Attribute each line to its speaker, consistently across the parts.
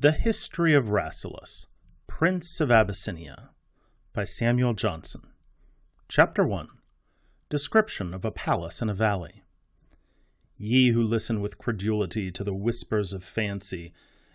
Speaker 1: The History of Rasselas, Prince of Abyssinia, by Samuel Johnson. Chapter 1. Description of a Palace in a Valley. Ye who listen with credulity to the whispers of fancy,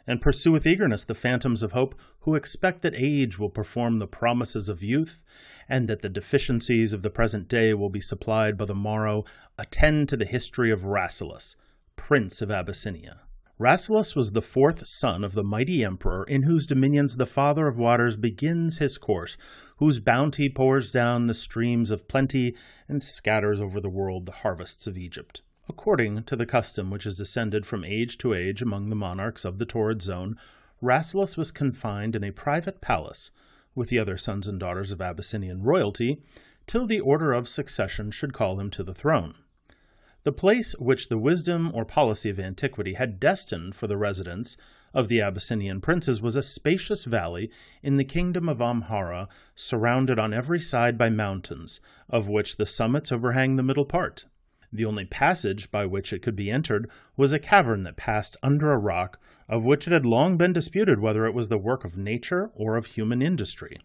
Speaker 1: and pursue with eagerness the phantoms of hope, who expect that age will perform the promises of youth, and that the deficiencies of the present day will be supplied by the morrow, attend to the history of Rasselas, Prince of Abyssinia. Rasselas was the fourth son of the mighty emperor, in whose dominions the Father of Waters begins his course, whose bounty pours down the streams of plenty, and scatters over the world the harvests of Egypt. According to the custom which is descended from age to age among the monarchs of the torrid zone, Rasselas was confined in a private palace, with the other sons and daughters of Abyssinian royalty, till the order of succession should call him to the throne. The place which the wisdom or policy of antiquity had destined for the residence of the Abyssinian princes was a spacious valley in the kingdom of Amhara, surrounded on every side by mountains, of which the summits overhang the middle part. The only passage by which it could be entered was a cavern that passed under a rock, of which it had long been disputed whether it was the work of nature or of human industry.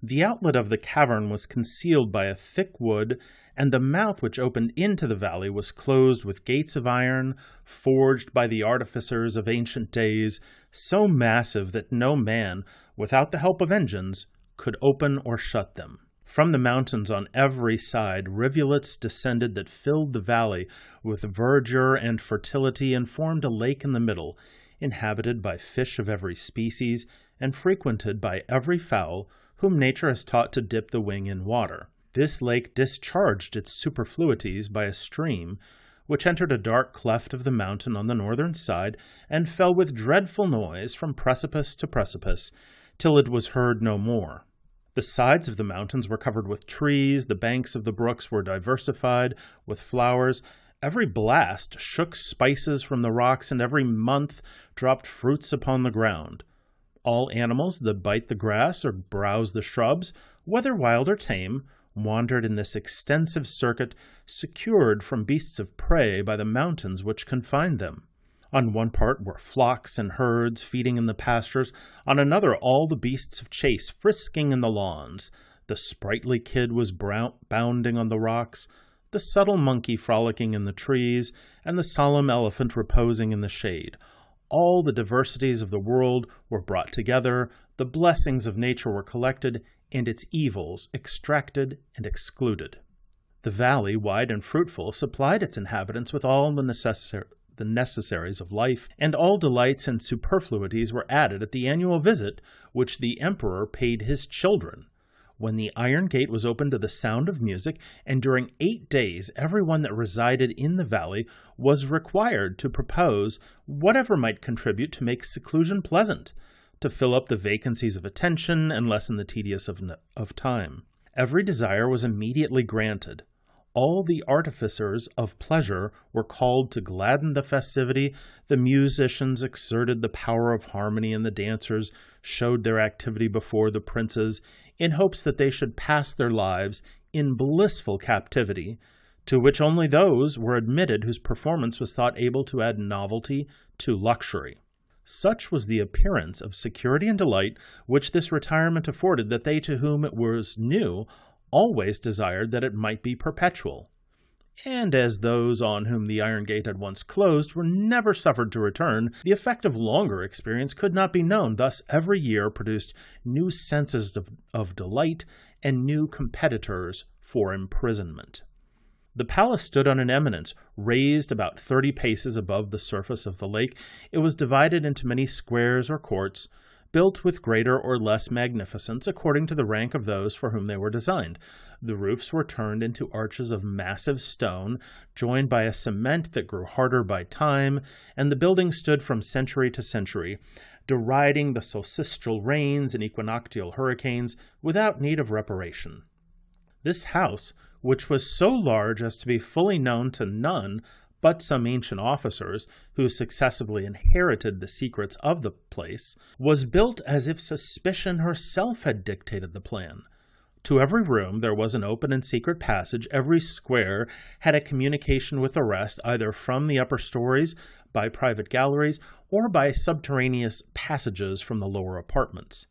Speaker 1: The outlet of the cavern was concealed by a thick wood, and the mouth which opened into the valley was closed with gates of iron, forged by the artificers of ancient days, so massive that no man, without the help of engines, could open or shut them. From the mountains on every side rivulets descended that filled the valley with verdure and fertility, and formed a lake in the middle, inhabited by fish of every species, and frequented by every fowl whom nature has taught to dip the wing in water. This lake discharged its superfluities by a stream, which entered a dark cleft of the mountain on the northern side, and fell with dreadful noise from precipice to precipice, till it was heard no more. The sides of the mountains were covered with trees, the banks of the brooks were diversified with flowers, every blast shook spices from the rocks, and every month dropped fruits upon the ground. All animals that bite the grass or browse the shrubs, whether wild or tame, wandered in this extensive circuit, secured from beasts of prey by the mountains which confined them. On one part were flocks and herds feeding in the pastures, on another all the beasts of chase frisking in the lawns. The sprightly kid was bounding on the rocks, the subtle monkey frolicking in the trees, and the solemn elephant reposing in the shade. All the diversities of the world were brought together, the blessings of nature were collected, and its evils extracted and excluded. The valley, wide and fruitful, supplied its inhabitants with all the necessaries of life, and all delights and superfluities were added at the annual visit which the emperor paid his children, when the iron gate was opened to the sound of music, and during 8 days every one that resided in the valley was required to propose whatever might contribute to make seclusion pleasant, to fill up the vacancies of attention and lessen the tedious of time. Every desire was immediately granted. All the artificers of pleasure were called to gladden the festivity, the musicians exerted the power of harmony, and the dancers showed their activity before the princes, in hopes that they should pass their lives in blissful captivity, to which only those were admitted whose performance was thought able to add novelty to luxury. Such was the appearance of security and delight which this retirement afforded, that they to whom it was new always desired that it might be perpetual. And as those on whom the iron gate had once closed were never suffered to return, the effect of longer experience could not be known. Thus every year produced new senses of delight and new competitors for imprisonment. The palace stood on an eminence, raised about 30 paces above the surface of the lake. It was divided into many squares or courts, built with greater or less magnificence according to the rank of those for whom they were designed. The roofs were turned into arches of massive stone, joined by a cement that grew harder by time, and the building stood from century to century, deriding the solstitial rains and equinoctial hurricanes without need of reparation. This house, which was so large as to be fully known to none but some ancient officers who successively inherited the secrets of the place, was built as if suspicion herself had dictated the plan. To every room there was an open and secret passage. Every square had a communication with the rest, either from the upper stories by private galleries, or by subterraneous passages from the lower apartments.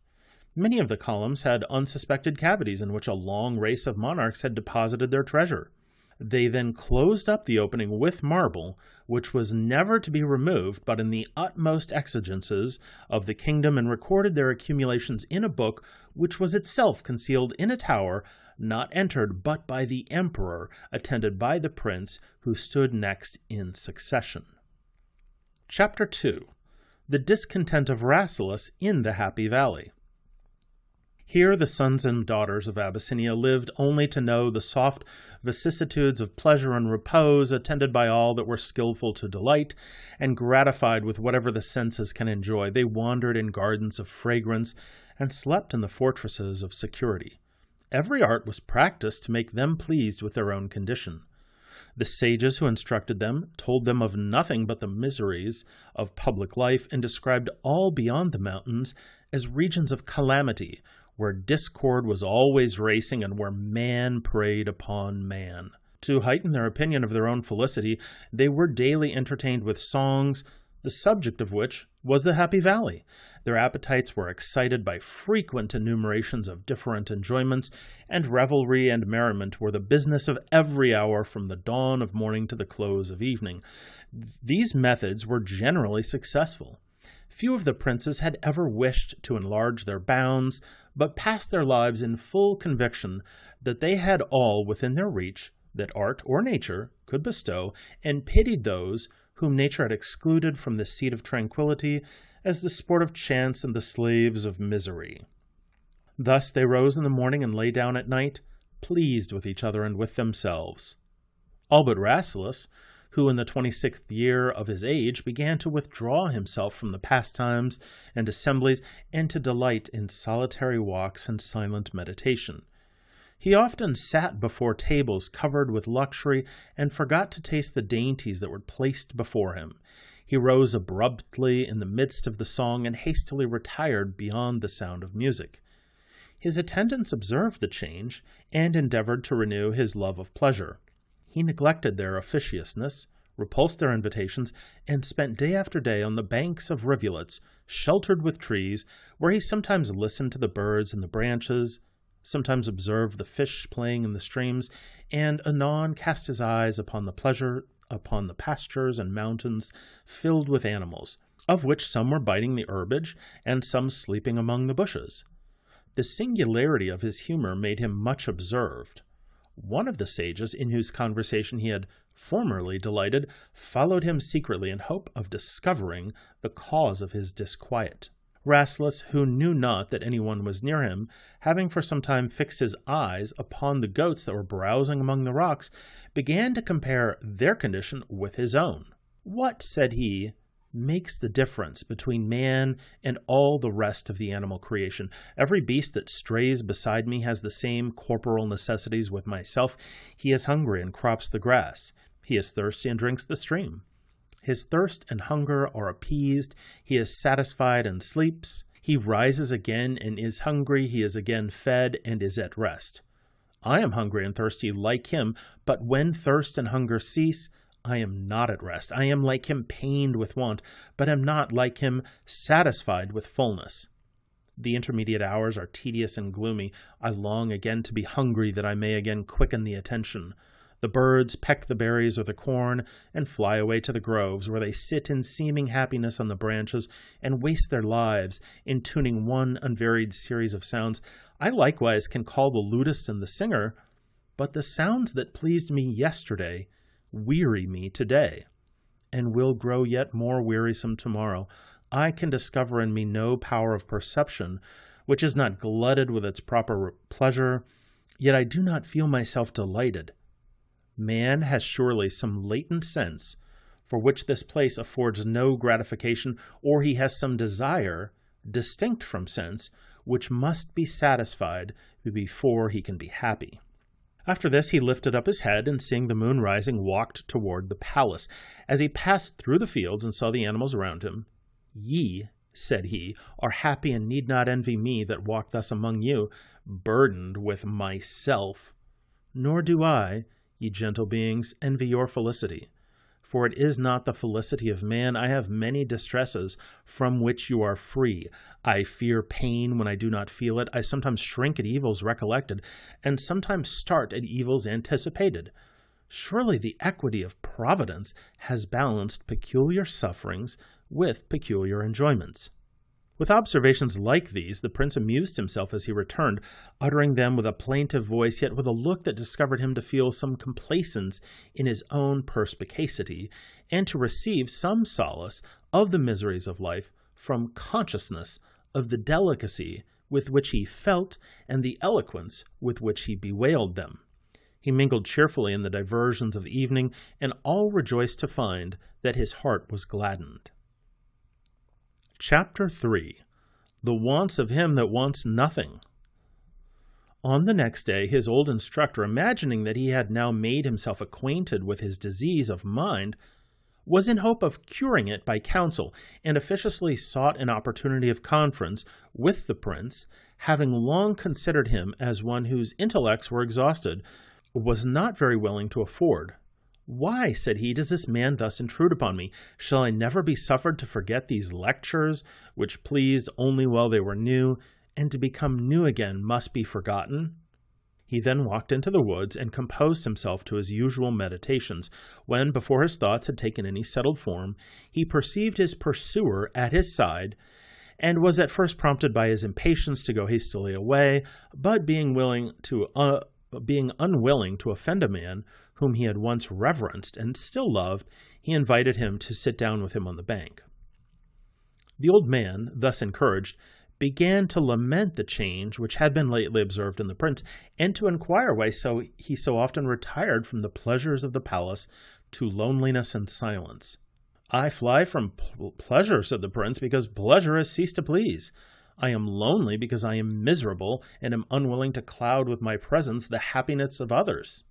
Speaker 1: Many of the columns had unsuspected cavities in which a long race of monarchs had deposited their treasure. They then closed up the opening with marble, which was never to be removed but in the utmost exigences of the kingdom, and recorded their accumulations in a book which was itself concealed in a tower, not entered but by the emperor, attended by the prince, who stood next in succession. Chapter 2. The Discontent of Rasselas in the Happy Valley. Here the sons and daughters of Abyssinia lived only to know the soft vicissitudes of pleasure and repose, attended by all that were skillful to delight, and gratified with whatever the senses can enjoy. They wandered in gardens of fragrance, and slept in the fortresses of security. Every art was practiced to make them pleased with their own condition. The sages who instructed them told them of nothing but the miseries of public life, and described all beyond the mountains as regions of calamity, where discord was always racing and where man preyed upon man. To heighten their opinion of their own felicity, they were daily entertained with songs, the subject of which was the Happy Valley. Their appetites were excited by frequent enumerations of different enjoyments, and revelry and merriment were the business of every hour from the dawn of morning to the close of evening. These methods were generally successful. Few of the princes had ever wished to enlarge their bounds, but passed their lives in full conviction that they had all within their reach that art or nature could bestow, and pitied those whom nature had excluded from the seat of tranquillity as the sport of chance and the slaves of misery. Thus they rose in the morning and lay down at night, pleased with each other and with themselves. All but Rasselas, who in the 26th year of his age began to withdraw himself from the pastimes and assemblies, and to delight in solitary walks and silent meditation. He often sat before tables covered with luxury, and forgot to taste the dainties that were placed before him. He rose abruptly in the midst of the song, and hastily retired beyond the sound of music. His attendants observed the change, and endeavored to renew his love of pleasure. He neglected their officiousness, repulsed their invitations, and spent day after day on the banks of rivulets, sheltered with trees, where he sometimes listened to the birds in the branches, sometimes observed the fish playing in the streams, and anon cast his eyes upon the pastures and mountains filled with animals, of which some were biting the herbage, and some sleeping among the bushes. The singularity of his humor made him much observed. One of the sages, in whose conversation he had formerly delighted, followed him secretly in hope of discovering the cause of his disquiet. Rasselas, who knew not that any one was near him, having for some time fixed his eyes upon the goats that were browsing among the rocks, began to compare their condition with his own. "What," said he, "makes the difference between man and all the rest of the animal creation? Every beast that strays beside me has the same corporal necessities with myself. He is hungry and crops the grass. He is thirsty and drinks the stream. His thirst and hunger are appeased. He is satisfied and sleeps. He rises again and is hungry. He is again fed and is at rest. I am hungry and thirsty like him, but when thirst and hunger cease, I am not at rest. I am like him pained with want, but am not like him satisfied with fullness. The intermediate hours are tedious and gloomy. I long again to be hungry, that I may again quicken the attention. The birds peck the berries or the corn, and fly away to the groves, where they sit in seeming happiness on the branches, and waste their lives in tuning one unvaried series of sounds. I likewise can call the lutist and the singer, but the sounds that pleased me yesterday weary me today, and will grow yet more wearisome tomorrow. I can discover in me no power of perception which is not glutted with its proper pleasure, yet I do not feel myself delighted. Man has surely some latent sense for which this place affords no gratification, or he has some desire, distinct from sense, which must be satisfied before he can be happy." After this he lifted up his head, and seeing the moon rising, walked toward the palace. As he passed through the fields and saw the animals around him, "Ye," said he, "are happy, and need not envy me that walk thus among you, burdened with myself. Nor do I, ye gentle beings, envy your felicity. For it is not the felicity of man. I have many distresses from which you are free. I fear pain when I do not feel it. I sometimes shrink at evils recollected, and sometimes start at evils anticipated. Surely the equity of Providence has balanced peculiar sufferings with peculiar enjoyments. With observations like these, the prince amused himself as he returned, uttering them with a plaintive voice, yet with a look that discovered him to feel some complacence in his own perspicacity, and to receive some solace of the miseries of life from consciousness of the delicacy with which he felt and the eloquence with which he bewailed them. He mingled cheerfully in the diversions of the evening, and all rejoiced to find that his heart was gladdened. Chapter 3. The Wants of Him That Wants Nothing. On the next day, his old instructor, imagining that he had now made himself acquainted with his disease of mind, was in hope of curing it by counsel, and officiously sought an opportunity of conference with the prince, having long considered him as one whose intellects were exhausted, was not very willing to afford. "Why," said he, "does this man thus intrude upon me? Shall I never be suffered to forget these lectures, which pleased only while they were new, and to become new again must be forgotten?" He then walked into the woods and composed himself to his usual meditations, when, before his thoughts had taken any settled form, he perceived his pursuer at his side, and was at first prompted by his impatience to go hastily away, but being unwilling to offend a man whom he had once reverenced and still loved, he invited him to sit down with him on the bank. The old man, thus encouraged, began to lament the change which had been lately observed in the prince, and to inquire why he so often retired from the pleasures of the palace to loneliness and silence. "I fly from pleasure," said the prince, "because pleasure has ceased to please. I am lonely because I am miserable, and am unwilling to cloud with my presence the happiness of others."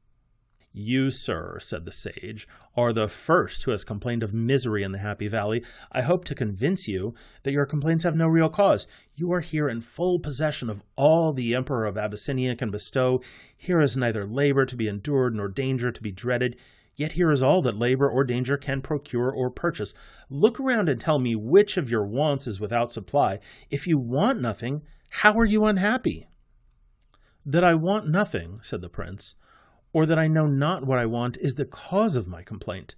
Speaker 1: "You, sir," said the sage, "are the first who has complained of misery in the Happy Valley. I hope to convince you that your complaints have no real cause. You are here in full possession of all the Emperor of Abyssinia can bestow. Here is neither labor to be endured nor danger to be dreaded. Yet here is all that labor or danger can procure or purchase. Look around and tell me which of your wants is without supply. If you want nothing, how are you unhappy?" "That I want nothing," said the prince, "or that I know not what I want, is the cause of my complaint.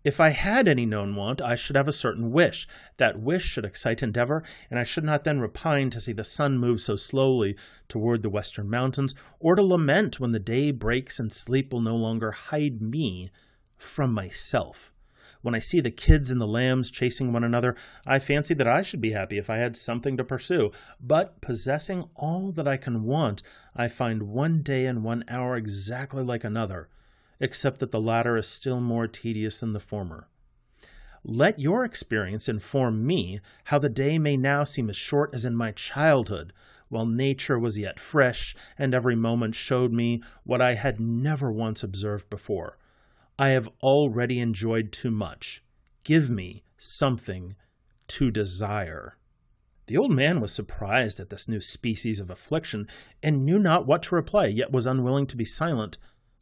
Speaker 1: If I had any known want, I should have a certain wish. That wish should excite endeavor, and I should not then repine to see the sun move so slowly toward the western mountains, or to lament when the day breaks and sleep will no longer hide me from myself. When I see the kids and the lambs chasing one another, I fancy that I should be happy if I had something to pursue. But possessing all that I can want, I find one day and 1 hour exactly like another, except that the latter is still more tedious than the former. Let your experience inform me how the day may now seem as short as in my childhood, while nature was yet fresh, and every moment showed me what I had never once observed before. I have already enjoyed too much. Give me something to desire." The old man was surprised at this new species of affliction, and knew not what to reply, yet was unwilling to be silent.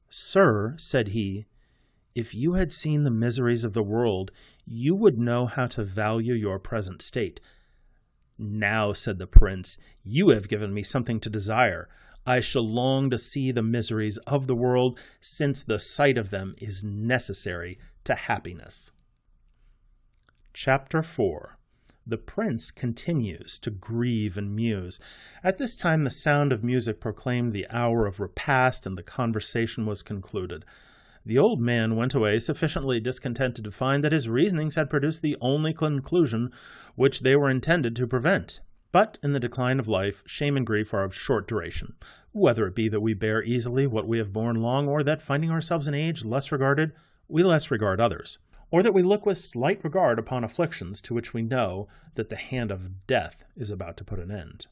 Speaker 1: "Sir," said he, "if you had seen the miseries of the world, you would know how to value your present state." "Now," said the prince, "you have given me something to desire. I shall long to see the miseries of the world, since the sight of them is necessary to happiness." Chapter 4. The prince continues to grieve and muse. At this time the sound of music proclaimed the hour of repast, and the conversation was concluded. The old man went away sufficiently discontented to find that his reasonings had produced the only conclusion which they were intended to prevent. But in the decline of life, shame and grief are of short duration, whether it be that we bear easily what we have borne long, or that, finding ourselves in age less regarded, we less regard others, or that we look with slight regard upon afflictions to which we know that the hand of death is about to put an end.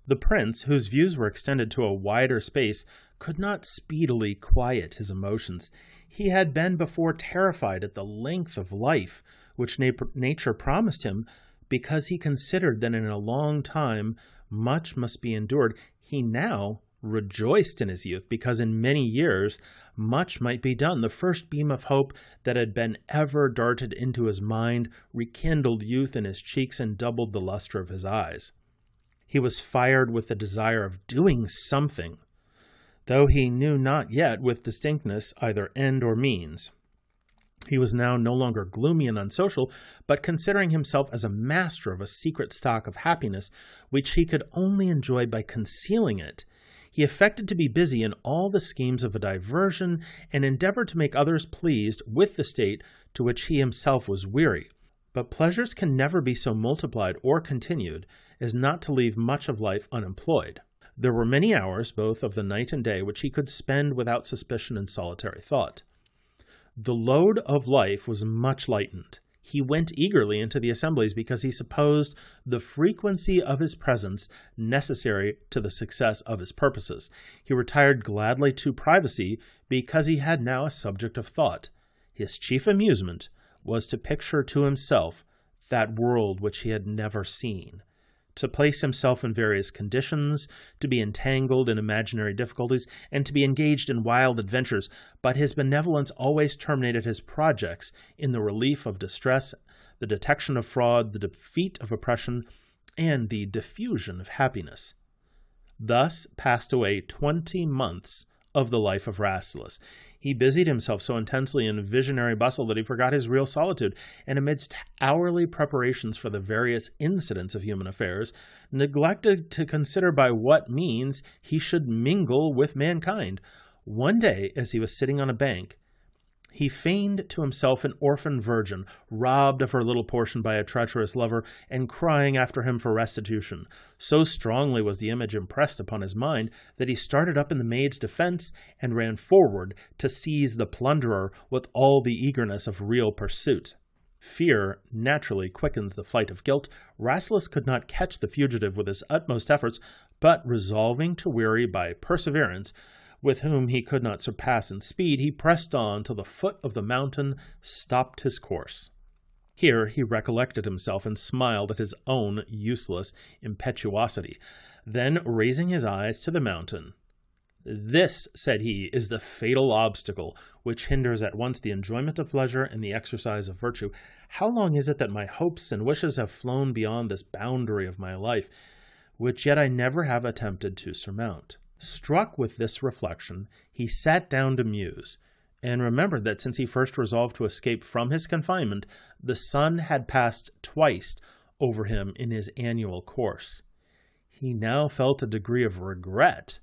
Speaker 1: The prince, whose views were extended to a wider space, could not speedily quiet his emotions. He had been before terrified at the length of life which nature promised him, because he considered that in a long time much must be endured. He now rejoiced in his youth, because in many years much might be done. The first beam of hope that had been ever darted into his mind rekindled youth in his cheeks and doubled the luster of his eyes. He was fired with the desire of doing something, though he knew not yet with distinctness either end or means. He was now no longer gloomy and unsocial, but considering himself as a master of a secret stock of happiness, which he could only enjoy by concealing it. He affected to be busy in all the schemes of a diversion, and endeavored to make others pleased with the state to which he himself was weary. But pleasures can never be so multiplied or continued as not to leave much of life unemployed. There were many hours, both of the night and day, which he could spend without suspicion in solitary thought. The load of life was much lightened. He went eagerly into the assemblies because he supposed the frequency of his presence necessary to the success of his purposes. He retired gladly to privacy because he had now a subject of thought. His chief amusement was to picture to himself that world which he had never seen, to place himself in various conditions, to be entangled in imaginary difficulties, and to be engaged in wild adventures, but his benevolence always terminated his projects in the relief of distress, the detection of fraud, the defeat of oppression, and the diffusion of happiness. Thus passed away 20 months of the life of Rasselas. He busied himself so intensely in visionary bustle that he forgot his real solitude, and amidst hourly preparations for the various incidents of human affairs, neglected to consider by what means he should mingle with mankind. One day, as he was sitting on a bank, he feigned to himself an orphan virgin, robbed of her little portion by a treacherous lover, and crying after him for restitution. So strongly was the image impressed upon his mind that he started up in the maid's defense and ran forward to seize the plunderer with all the eagerness of real pursuit. Fear naturally quickens the flight of guilt. Rasselas could not catch the fugitive with his utmost efforts, but resolving to weary by perseverance, with whom he could not surpass in speed, he pressed on till the foot of the mountain stopped his course. Here he recollected himself and smiled at his own useless impetuosity. Then, raising his eyes to the mountain, "This," said he, "is the fatal obstacle which hinders at once the enjoyment of pleasure and the exercise of virtue. How long is it that my hopes and wishes have flown beyond this boundary of my life, which yet I never have attempted to surmount?" Struck with this reflection, he sat down to muse, and remembered that since he first resolved to escape from his confinement, the sun had passed twice over him in his annual course. He now felt a degree of regret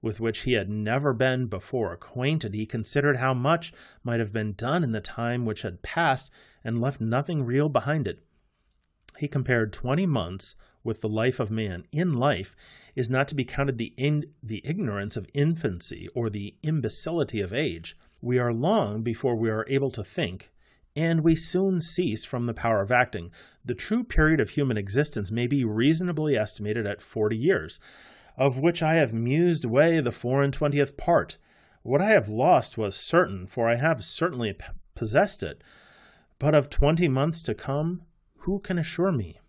Speaker 1: with which he had never been before acquainted. He considered how much might have been done in the time which had passed, and left nothing real behind it. He compared 20 months with the life of man. In life is not to be counted the ignorance of infancy or the imbecility of age. We are long before we are able to think, and we soon cease from the power of acting. The true period of human existence may be reasonably estimated at 40 years, of which I have mused away the 24th part. What I have lost was certain, for I have certainly possessed it, but of 20 months to come, who can assure me?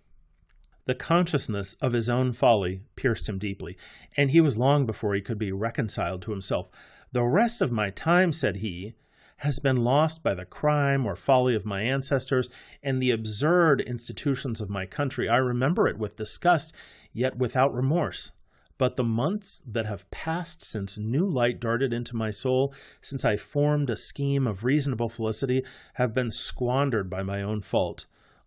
Speaker 1: The consciousness of his own folly pierced him deeply, and he was long before he could be reconciled to himself. "The rest of my time," said he, "has been lost by the crime or folly of my ancestors and the absurd institutions of my country. I remember it with disgust, yet without remorse. But the months that have passed since new light darted into my soul, since I formed a scheme of reasonable felicity, have been squandered by my own fault.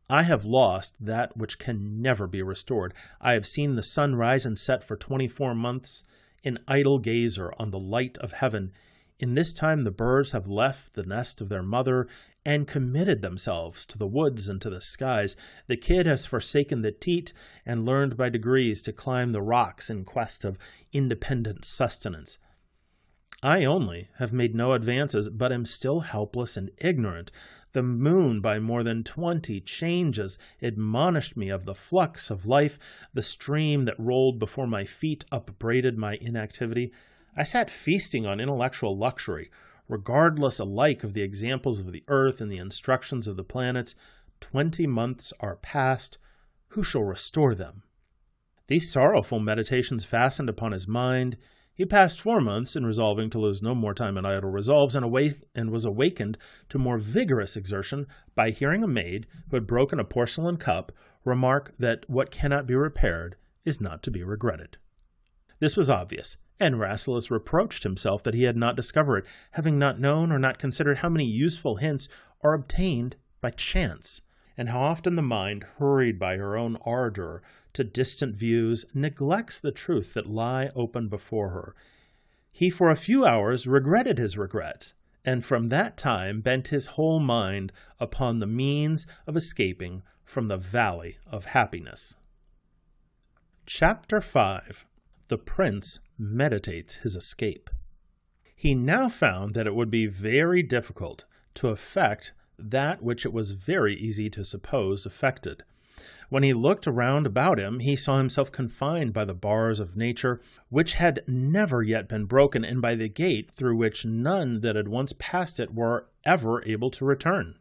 Speaker 1: I have lost that which can never be restored. I have seen the sun rise and set for 24 months, an idle gazer on the light of heaven. In this time the birds have left the nest of their mother and committed themselves to the woods and to the skies. The kid has forsaken the teat and learned by degrees to climb the rocks in quest of independent sustenance. I only have made no advances, but am still helpless and ignorant. The moon, by more than 20 changes, admonished me of the flux of life. The stream that rolled before my feet upbraided my inactivity. I sat feasting on intellectual luxury, regardless alike of the examples of the earth and the instructions of the planets. 20 months are past. Who shall restore them?" These sorrowful meditations fastened upon his mind. He passed 4 months in resolving to lose no more time in idle resolves, and was awakened to more vigorous exertion by hearing a maid, who had broken a porcelain cup, remark that what cannot be repaired is not to be regretted. This was obvious, and Rasselas reproached himself that he had not discovered it, having not known or not considered how many useful hints are obtained by chance, and how often the mind, hurried by her own ardor to distant views, neglects the truth that lie open before her. He for a few hours regretted his regret, and from that time bent his whole mind upon the means of escaping from the valley of happiness. Chapter 5. The Prince Meditates His Escape. He now found that it would be very difficult to effect that which it was very easy to suppose effected. When he looked around about him, he saw himself confined by the bars of nature, which had never yet been broken, and by the gate through which none that had once passed it were ever able to return.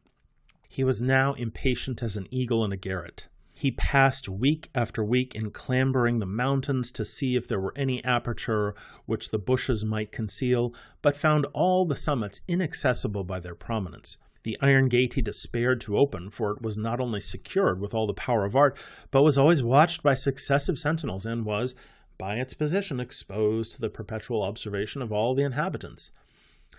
Speaker 1: He was now impatient as an eagle in a garret. He passed week after week in clambering the mountains to see if there were any aperture which the bushes might conceal, but found all the summits inaccessible by their prominence. The iron gate he despaired to open, for it was not only secured with all the power of art, but was always watched by successive sentinels, and was, by its position, exposed to the perpetual observation of all the inhabitants.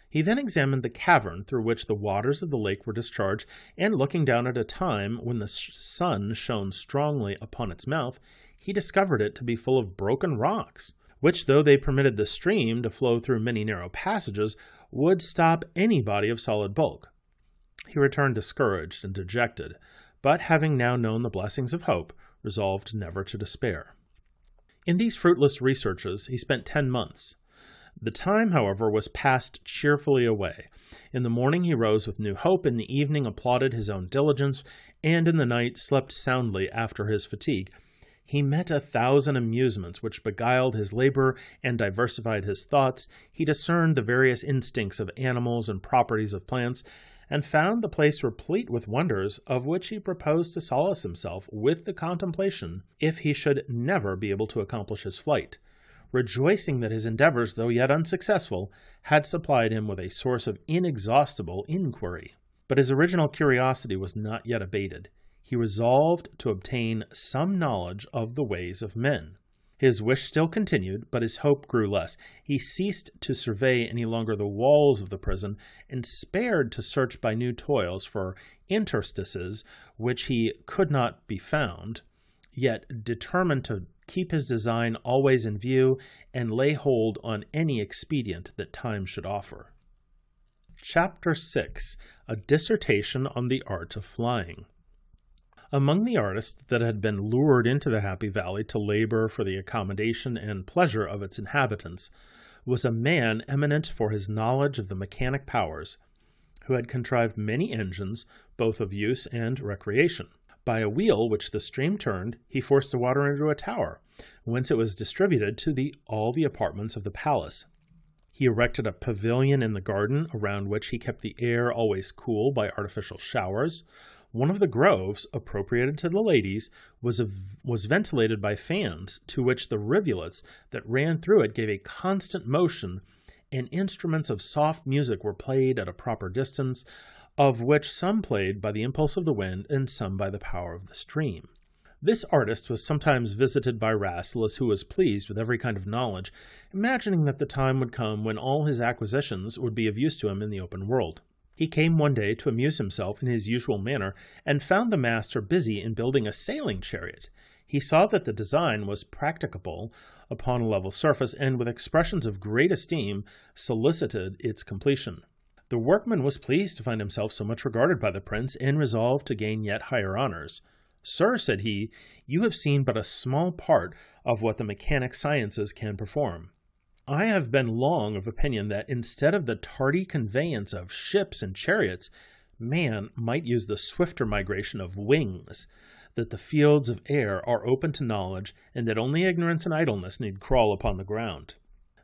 Speaker 1: He then examined the cavern through which the waters of the lake were discharged, and looking down at a time when the sun shone strongly upon its mouth, he discovered it to be full of broken rocks, which, though they permitted the stream to flow through many narrow passages, would stop any body of solid bulk. He returned discouraged and dejected, but having now known the blessings of hope, resolved never to despair. In these fruitless researches he spent 10 months. The time, however, was passed cheerfully away. In the morning he rose with new hope, in the evening applauded his own diligence, and in the night slept soundly after his fatigue. He met 1,000 amusements which beguiled his labor and diversified his thoughts. He discerned the various instincts of animals and properties of plants, and found the place replete with wonders, of which he proposed to solace himself with the contemplation, if he should never be able to accomplish his flight, rejoicing that his endeavors, though yet unsuccessful, had supplied him with a source of inexhaustible inquiry. But his original curiosity was not yet abated. He resolved to obtain some knowledge of the ways of men. His wish still continued, but his hope grew less. He ceased to survey any longer the walls of the prison, and spared to search by new toils for interstices which he could not be found, yet determined to keep his design always in view, and lay hold on any expedient that time should offer. Chapter 6. A Dissertation on the Art of Flying. Among the artists that had been lured into the Happy Valley to labor for the accommodation and pleasure of its inhabitants was a man eminent for his knowledge of the mechanic powers, who had contrived many engines, both of use and recreation. By a wheel which the stream turned, he forced the water into a tower, whence it was distributed to all the apartments of the palace. He erected a pavilion in the garden, around which he kept the air always cool by artificial showers. One of the groves, appropriated to the ladies, was ventilated by fans, to which the rivulets that ran through it gave a constant motion, and instruments of soft music were played at a proper distance, of which some played by the impulse of the wind, and some by the power of the stream. This artist was sometimes visited by Rasselas, who was pleased with every kind of knowledge, imagining that the time would come when all his acquisitions would be of use to him in the open world. He came one day to amuse himself in his usual manner, and found the master busy in building a sailing chariot. He saw that the design was practicable upon a level surface, and with expressions of great esteem solicited its completion. The workman was pleased to find himself so much regarded by the prince, and resolved to gain yet higher honors. "Sir," said he, "you have seen but a small part of what the mechanic sciences can perform. I have been long of opinion that instead of the tardy conveyance of ships and chariots, man might use the swifter migration of wings, that the fields of air are open to knowledge, and that only ignorance and idleness need crawl upon the ground."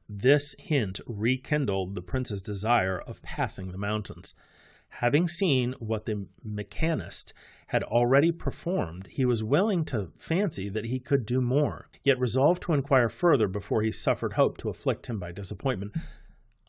Speaker 1: This hint rekindled the prince's desire of passing the mountains. Having seen what the mechanist had already performed, he was willing to fancy that he could do more, yet resolved to inquire further before he suffered hope to afflict him by disappointment.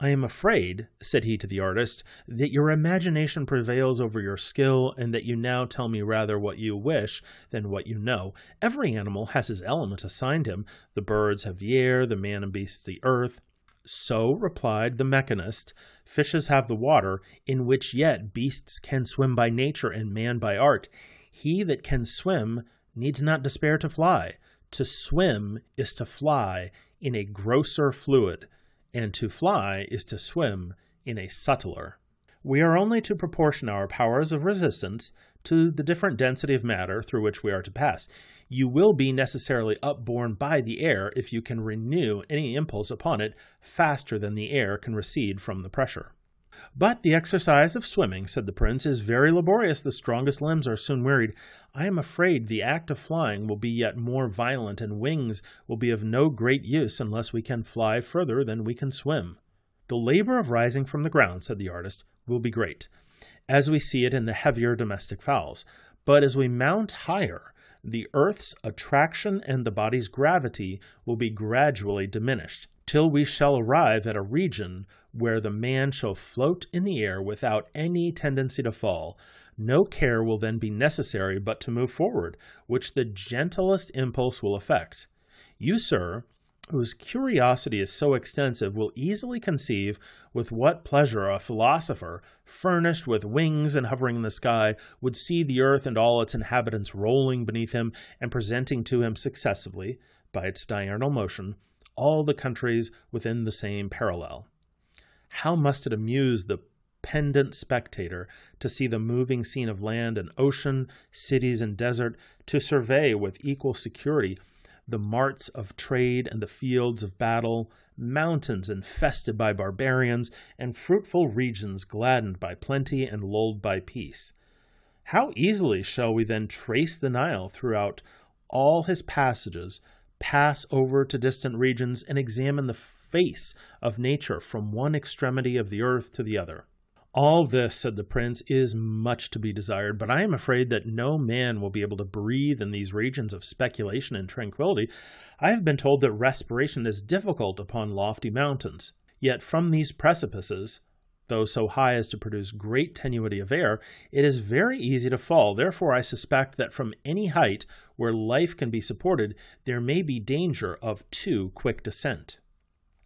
Speaker 1: "I am afraid," said he to the artist, "that your imagination prevails over your skill, and that you now tell me rather what you wish than what you know. Every animal has his element assigned him. The birds have the air, the man and beasts the earth." "So," replied the mechanist, "fishes have the water, in which yet beasts can swim by nature and man by art. He that can swim needs not despair to fly. To swim is to fly in a grosser fluid, and to fly is to swim in a subtler. We are only to proportion our powers of resistance to the different density of matter through which we are to pass. You will be necessarily upborne by the air if you can renew any impulse upon it faster than the air can recede from the pressure." "But the exercise of swimming," said the prince, "is very laborious. The strongest limbs are soon wearied. I am afraid the act of flying will be yet more violent, and wings will be of no great use unless we can fly further than we can swim." "The labor of rising from the ground," said the artist, "will be great, as we see it in the heavier domestic fowls. But as we mount higher, the earth's attraction and the body's gravity will be gradually diminished, till we shall arrive at a region where the man shall float in the air without any tendency to fall. No care will then be necessary but to move forward, which the gentlest impulse will effect. You, sir, whose curiosity is so extensive, will easily conceive with what pleasure a philosopher, furnished with wings and hovering in the sky, would see the earth and all its inhabitants rolling beneath him and presenting to him successively, by its diurnal motion, all the countries within the same parallel. How must it amuse the pendent spectator to see the moving scene of land and ocean, cities and desert, to survey with equal security the marts of trade and the fields of battle, mountains infested by barbarians, and fruitful regions gladdened by plenty and lulled by peace. How easily shall we then trace the Nile throughout all his passages, pass over to distant regions, and examine the face of nature from one extremity of the earth to the other." "All this," said the prince, "is much to be desired, but I am afraid that no man will be able to breathe in these regions of speculation and tranquility. I have been told that respiration is difficult upon lofty mountains. Yet from these precipices, though so high as to produce great tenuity of air, it is very easy to fall. Therefore I suspect that from any height where life can be supported, there may be danger of too quick descent."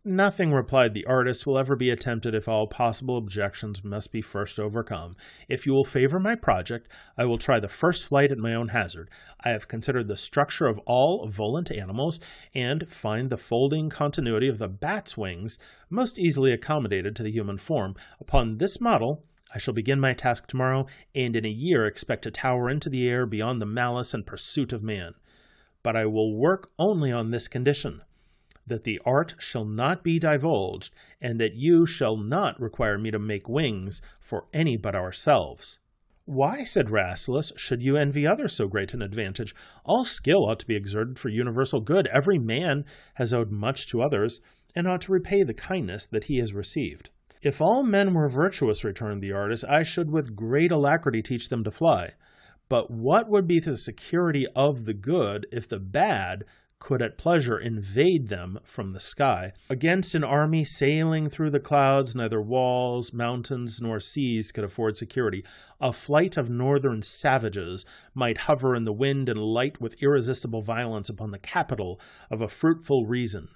Speaker 1: "Nothing," replied the artist, "will ever be attempted if all possible objections must be first overcome. If you will favor my project, I will try the first flight at my own hazard. I have considered the structure of all volant animals, and find the folding continuity of the bat's wings most easily accommodated to the human form. Upon this model I shall begin my task tomorrow, and in a year expect to tower into the air beyond the malice and pursuit of man. But I will work only on this condition, that the art shall not be divulged, and that you shall not require me to make wings for any but ourselves." "Why," said Rasselas, "should you envy others so great an advantage? All skill ought to be exerted for universal good. Every man has owed much to others, and ought to repay the kindness that he has received." "If all men were virtuous," returned the artist, "I should with great alacrity teach them to fly. But what would be the security of the good if the bad could at pleasure invade them from the sky? Against an army sailing through the clouds, neither walls, mountains, nor seas could afford security. A flight of northern savages might hover in the wind and light with irresistible violence upon the capital of a fruitful reason.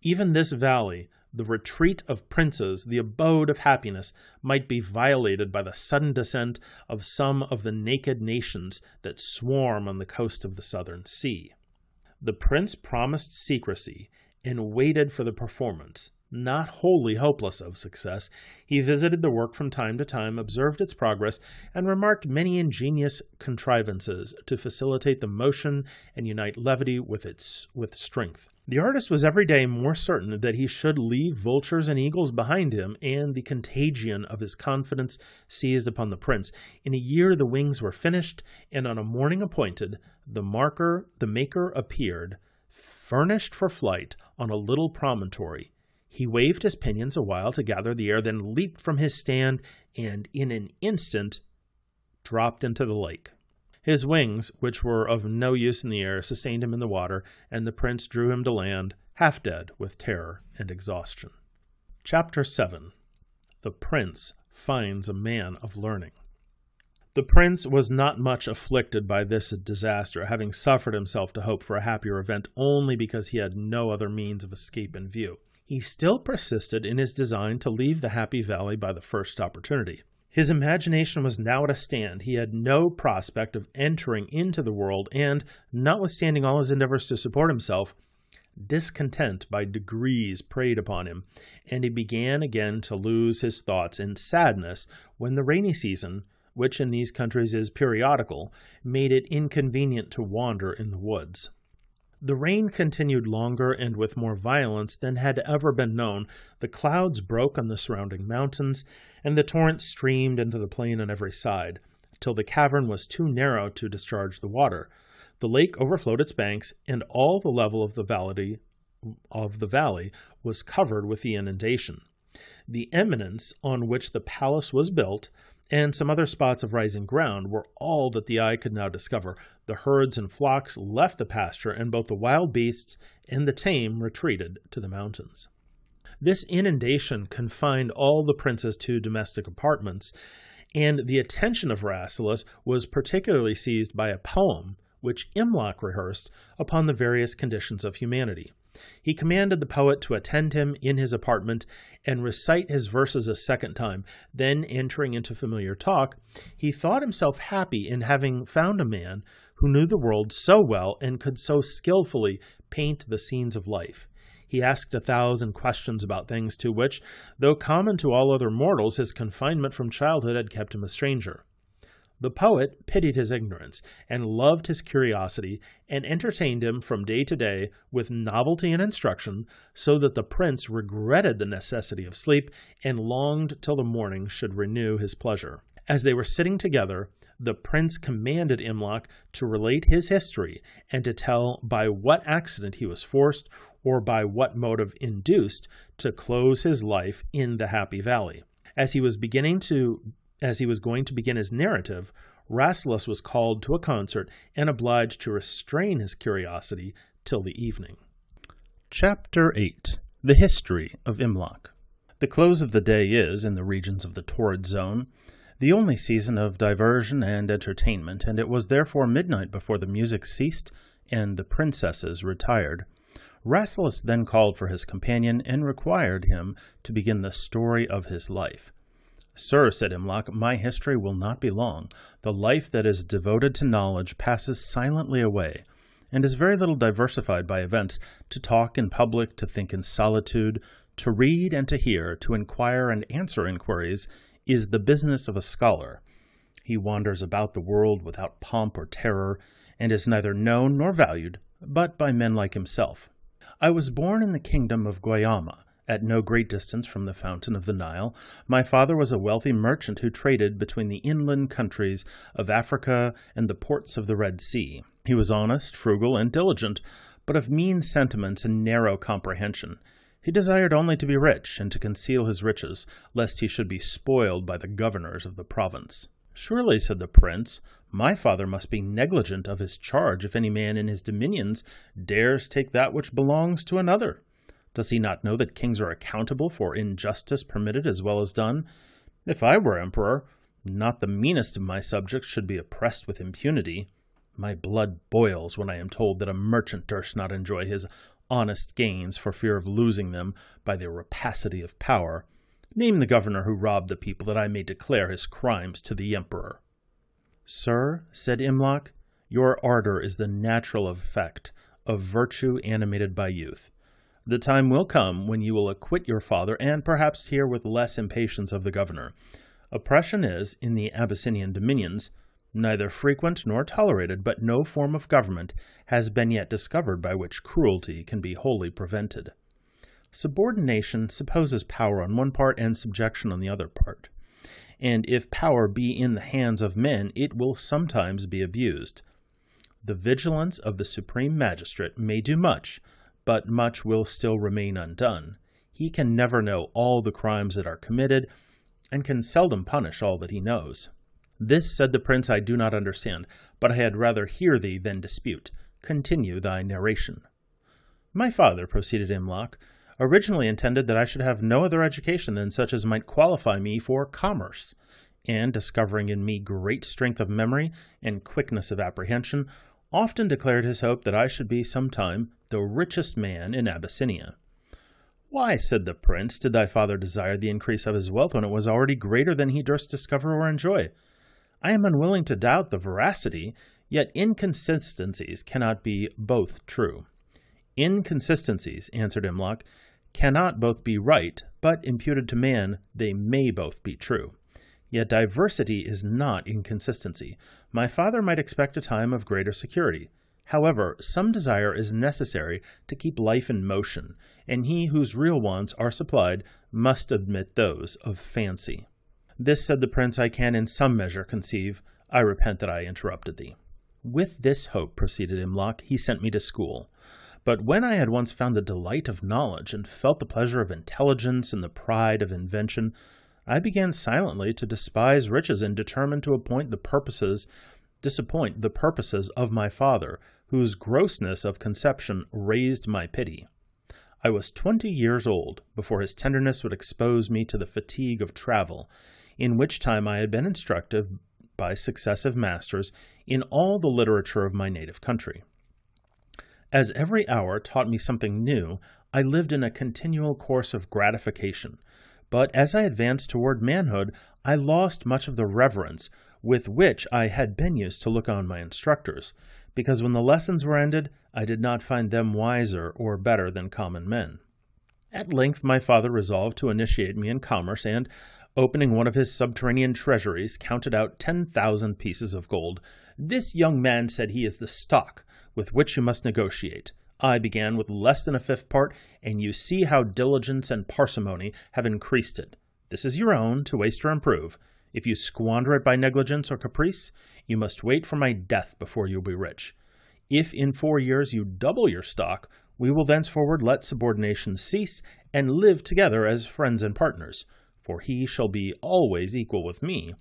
Speaker 1: Even this valley, the retreat of princes, the abode of happiness, might be violated by the sudden descent of some of the naked nations that swarm on the coast of the southern sea." The prince promised secrecy and waited for the performance. Not wholly hopeless of success, he visited the work from time to time, observed its progress, and remarked many ingenious contrivances to facilitate the motion and unite levity with strength. The artist was every day more certain that he should leave vultures and eagles behind him, and the contagion of his confidence seized upon the prince. In a year the wings were finished, and on a morning appointed, the maker appeared, furnished for flight, on a little promontory. He waved his pinions a while to gather the air, then leaped from his stand, and in an instant dropped into the lake. His wings, which were of no use in the air, sustained him in the water, and the prince drew him to land, half dead with terror and exhaustion. Chapter 7. The Prince Finds a Man of Learning. The prince was not much afflicted by this disaster, having suffered himself to hope for a happier event only because he had no other means of escape in view. He still persisted in his design to leave the Happy Valley by the first opportunity. His imagination was now at a stand. He had no prospect of entering into the world, and, notwithstanding all his endeavors to support himself, discontent by degrees preyed upon him, and he began again to lose his thoughts in sadness when the rainy season, which in these countries is periodical, made it inconvenient to wander in the woods. The rain continued longer and with more violence than had ever been known. The clouds broke on the surrounding mountains, and the torrent streamed into the plain on every side, till the cavern was too narrow to discharge the water. The lake overflowed its banks, and all the level of the valley was covered with the inundation. The eminence on which the palace was built, and some other spots of rising ground, were all that the eye could now discover. The herds and flocks left the pasture, and both the wild beasts and the tame retreated to the mountains. This inundation confined all the prince's 2 domestic apartments, and the attention of Rasselas was particularly seized by a poem which Imlok rehearsed upon the various conditions of humanity. He commanded the poet to attend him in his apartment and recite his verses a second time. Then, entering into familiar talk, he thought himself happy in having found a man who knew the world so well and could so skillfully paint the scenes of life. He asked 1,000 questions about things to which, though common to all other mortals, his confinement from childhood had kept him a stranger. The poet pitied his ignorance, and loved his curiosity, and entertained him from day to day with novelty and instruction, so that the prince regretted the necessity of sleep, and longed till the morning should renew his pleasure. As they were sitting together, the prince commanded Imlok to relate his history, and to tell by what accident he was forced, or by what motive induced, to close his life in the Happy Valley. As he was going to begin his narrative, Rasselas was called to a concert and obliged to restrain his curiosity till the evening. Chapter 8. The History of Imlok. The close of the day is, in the regions of the torrid zone, the only season of diversion and entertainment, and it was therefore midnight before the music ceased and the princesses retired. Rasselas then called for his companion and required him to begin the story of his life. "Sir," said Imlok, "my history will not be long. The life that is devoted to knowledge passes silently away, and is very little diversified by events. To talk in public, to think in solitude, to read and to hear, to inquire and answer inquiries, is the business of a scholar. He wanders about the world without pomp or terror, and is neither known nor valued, but by men like himself. I was born in the kingdom of Guayama, at no great distance from the fountain of the Nile. My father was a wealthy merchant who traded between the inland countries of Africa and the ports of the Red Sea. He was honest, frugal, and diligent, but of mean sentiments and narrow comprehension. He desired only to be rich, and to conceal his riches, lest he should be spoiled by the governors of the province." "Surely," said the prince, "my father must be negligent of his charge if any man in his dominions dares take that which belongs to another. Does he not know that kings are accountable for injustice permitted as well as done? If I were emperor, not the meanest of my subjects should be oppressed with impunity. My blood boils when I am told that a merchant durst not enjoy his honest gains for fear of losing them by the rapacity of power. Name the governor who robbed the people, that I may declare his crimes to the emperor." "Sir," said Imlok, "your ardor is the natural effect of virtue animated by youth. The time will come when you will acquit your father, and perhaps hear with less impatience of the governor. Oppression is, in the Abyssinian dominions, neither frequent nor tolerated, but no form of government has been yet discovered by which cruelty can be wholly prevented. Subordination supposes power on one part and subjection on the other part, and if power be in the hands of men, it will sometimes be abused. The vigilance of the supreme magistrate may do much, but much will still remain undone. He can never know all the crimes that are committed, and can seldom punish all that he knows. This, said the prince, I do not understand, but I had rather hear thee than dispute. Continue thy narration. My father, proceeded Imlok, originally intended that I should have no other education than such as might qualify me for commerce, and, discovering in me great strength of memory and quickness of apprehension, often declared his hope that I should be some time the richest man in Abyssinia. Why, said the prince, did thy father desire the increase of his wealth when it was already greater than he durst discover or enjoy? I am unwilling to doubt the veracity, yet inconsistencies cannot be both true. Inconsistencies, answered Imlok, cannot both be right, but imputed to man they may both be true. Yet diversity is not inconsistency. My father might expect a time of greater security. However, some desire is necessary to keep life in motion, and he whose real wants are supplied must admit those of fancy. This, said the prince, I can in some measure conceive. I repent that I interrupted thee. With this hope, proceeded Imlok, he sent me to school. But when I had once found the delight of knowledge and felt the pleasure of intelligence and the pride of invention, I began silently to despise riches and determined to disappoint the purposes of my father, whose grossness of conception raised my pity. I was 20 years old before his tenderness would expose me to the fatigue of travel, in which time I had been instructed by successive masters in all the literature of my native country. As every hour taught me something new, I lived in a continual course of gratification. But as I advanced toward manhood, I lost much of the reverence with which I had been used to look on my instructors, because when the lessons were ended, I did not find them wiser or better than common men. At length my father resolved to initiate me in commerce, and, opening one of his subterranean treasuries, counted out 10,000 pieces of gold. This young man, said he, is the stock with which you must negotiate. I began with less than a fifth part, and you see how diligence and parsimony have increased it. This is your own, to waste or improve. If you squander it by negligence or caprice, you must wait for my death before you will be rich. If in 4 years you double your stock, we will thenceforward let subordination cease, and live together as friends and partners, for he shall be always equal with me,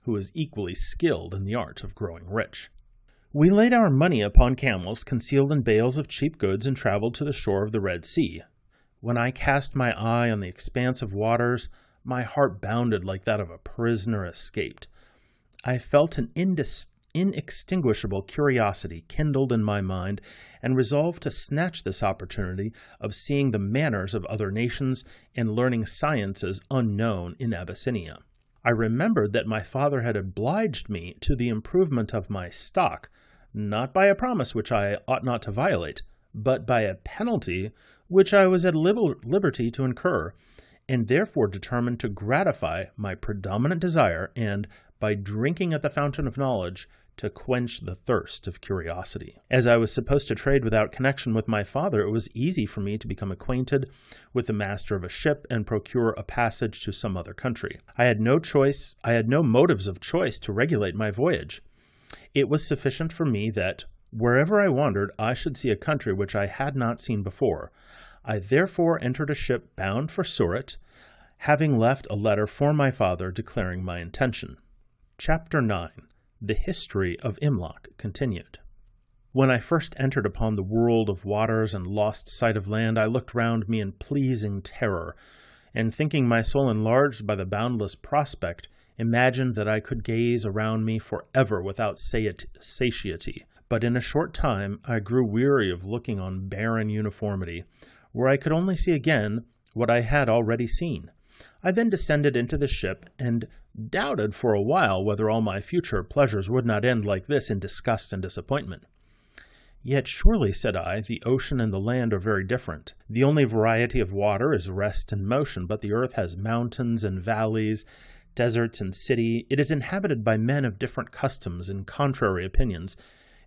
Speaker 1: who is equally skilled in the art of growing rich. We laid our money upon camels concealed in bales of cheap goods and traveled to the shore of the Red Sea. When I cast my eye on the expanse of waters, my heart bounded like that of a prisoner escaped. I felt an inextinguishable curiosity kindled in my mind, and resolved to snatch this opportunity of seeing the manners of other nations and learning sciences unknown in Abyssinia. I remembered that my father had obliged me to the improvement of my stock, not by a promise which I ought not to violate, but by a penalty which I was at liberty to incur, and therefore determined to gratify my predominant desire, and, by drinking at the fountain of knowledge, to quench the thirst of curiosity. As I was supposed to trade without connection with my father, it was easy for me to become acquainted with the master of a ship and procure a passage to some other country. I had no motives of choice to regulate my voyage. It was sufficient for me that, wherever I wandered, I should see a country which I had not seen before. I therefore entered a ship bound for Surat, having left a letter for my father declaring my intention. Chapter 9. The History of Imlok continued. When I first entered upon the world of waters and lost sight of land, I looked round me in pleasing terror, and thinking my soul enlarged by the boundless prospect, imagined that I could gaze around me forever without satiety. But in a short time I grew weary of looking on barren uniformity, where I could only see again what I had already seen. I then descended into the ship, and doubted for a while whether all my future pleasures would not end like this in disgust and disappointment. Yet surely, said I, the ocean and the land are very different. The only variety of water is rest and motion, but the earth has mountains and valleys, deserts and city. It is inhabited by men of different customs and contrary opinions,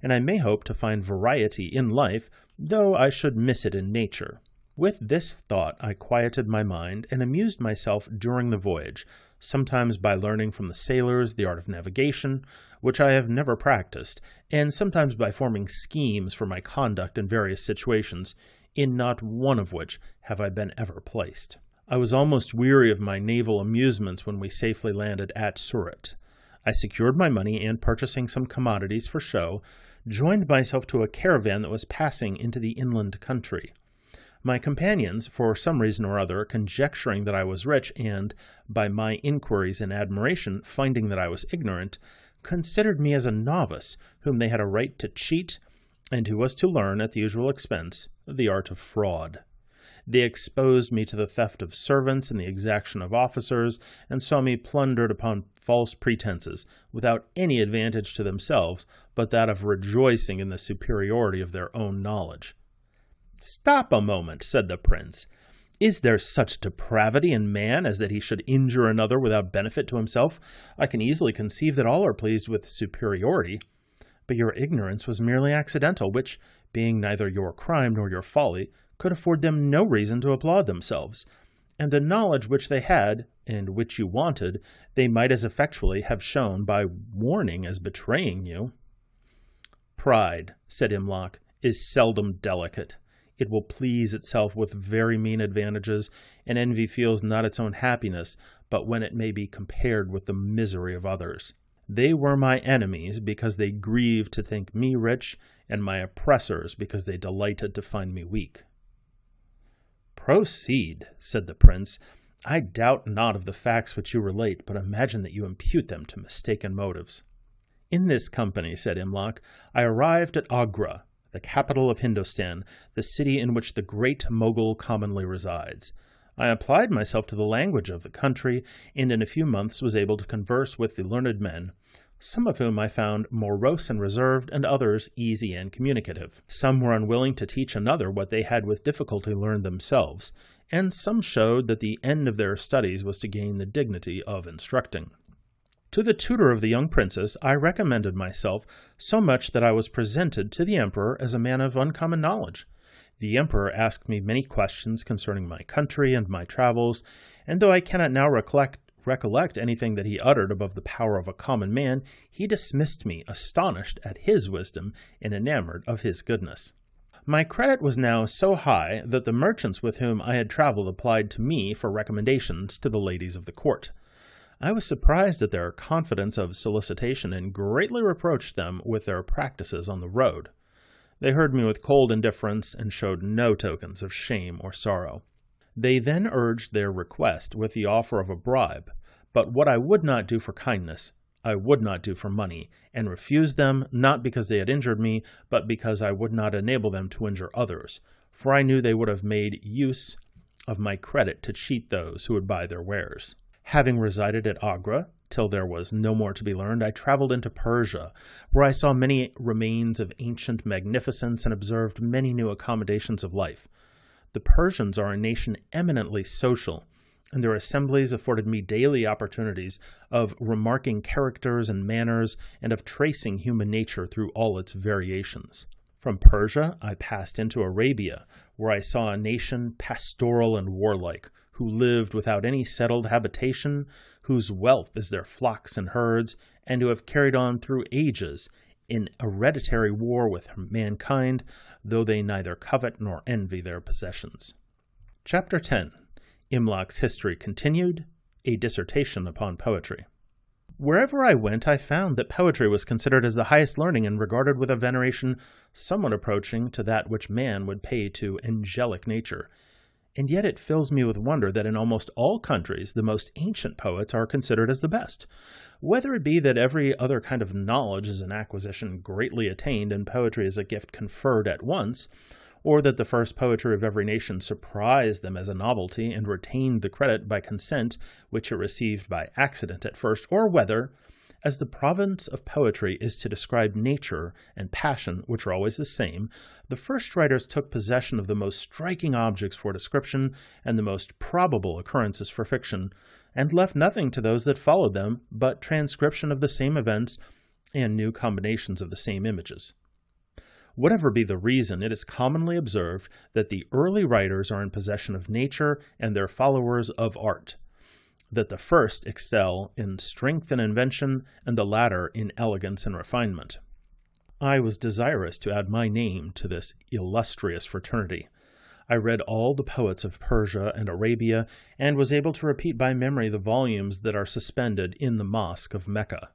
Speaker 1: and I may hope to find variety in life, though I should miss it in nature. With this thought I quieted my mind and amused myself during the voyage, sometimes by learning from the sailors the art of navigation, which I have never practiced, and sometimes by forming schemes for my conduct in various situations, in not one of which have I been ever placed. I was almost weary of my naval amusements when we safely landed at Surat. I secured my money and, purchasing some commodities for show, joined myself to a caravan that was passing into the inland country. My companions, for some reason or other, conjecturing that I was rich and, by my inquiries and admiration, finding that I was ignorant, considered me as a novice whom they had a right to cheat and who was to learn, at the usual expense, the art of fraud. They exposed me to the theft of servants and the exaction of officers, and saw me plundered upon false pretenses, without any advantage to themselves but that of rejoicing in the superiority of their own knowledge. "Stop a moment," said the prince. "Is there such depravity in man as that he should injure another without benefit to himself? I can easily conceive that all are pleased with superiority. But your ignorance was merely accidental, which, being neither your crime nor your folly, could afford them no reason to applaud themselves. And the knowledge which they had, and which you wanted, they might as effectually have shown by warning as betraying you." "Pride," said Imlok, "is seldom delicate. It will please itself with very mean advantages, and envy feels not its own happiness, but when it may be compared with the misery of others. They were my enemies because they grieved to think me rich, and my oppressors because they delighted to find me weak." "Proceed," said the prince. "I doubt not of the facts which you relate, but imagine that you impute them to mistaken motives." "In this company," said Imlok, "I arrived at Agra, the capital of Hindostan, the city in which the great Mogul commonly resides. I applied myself to the language of the country, and in a few months was able to converse with the learned men, some of whom I found morose and reserved, and others easy and communicative. Some were unwilling to teach another what they had with difficulty learned themselves, and some showed that the end of their studies was to gain the dignity of instructing. To the tutor of the young princess I recommended myself so much that I was presented to the emperor as a man of uncommon knowledge. The emperor asked me many questions concerning my country and my travels, and though I cannot now recollect anything that he uttered above the power of a common man, he dismissed me, astonished at his wisdom and enamored of his goodness. My credit was now so high that the merchants with whom I had traveled applied to me for recommendations to the ladies of the court. I was surprised at their confidence of solicitation and greatly reproached them with their practices on the road. They heard me with cold indifference and showed no tokens of shame or sorrow. They then urged their request with the offer of a bribe, but what I would not do for kindness, I would not do for money, and refused them not because they had injured me, but because I would not enable them to injure others, for I knew they would have made use of my credit to cheat those who would buy their wares. Having resided at Agra till there was no more to be learned, I traveled into Persia, where I saw many remains of ancient magnificence and observed many new accommodations of life. The Persians are a nation eminently social, and their assemblies afforded me daily opportunities of remarking characters and manners, and of tracing human nature through all its variations. From Persia I passed into Arabia, where I saw a nation pastoral and warlike, who lived without any settled habitation, whose wealth is their flocks and herds, and who have carried on through ages in hereditary war with mankind, though they neither covet nor envy their possessions. Chapter 10. Imlok's History Continued, a Dissertation upon Poetry. Wherever I went, I found that poetry was considered as the highest learning and regarded with a veneration somewhat approaching to that which man would pay to angelic nature. And yet it fills me with wonder that in almost all countries the most ancient poets are considered as the best. Whether it be that every other kind of knowledge is an acquisition greatly attained and poetry is a gift conferred at once, or that the first poetry of every nation surprised them as a novelty and retained the credit by consent which it received by accident at first, or whether, as the province of poetry is to describe nature and passion, which are always the same, the first writers took possession of the most striking objects for description and the most probable occurrences for fiction, and left nothing to those that followed them but transcription of the same events and new combinations of the same images. Whatever be the reason, it is commonly observed that the early writers are in possession of nature and their followers of art. that the first excel in strength and invention, and the latter in elegance and refinement. I was desirous to add my name to this illustrious fraternity. I read all the poets of Persia and Arabia, and was able to repeat by memory the volumes that are suspended in the mosque of Mecca.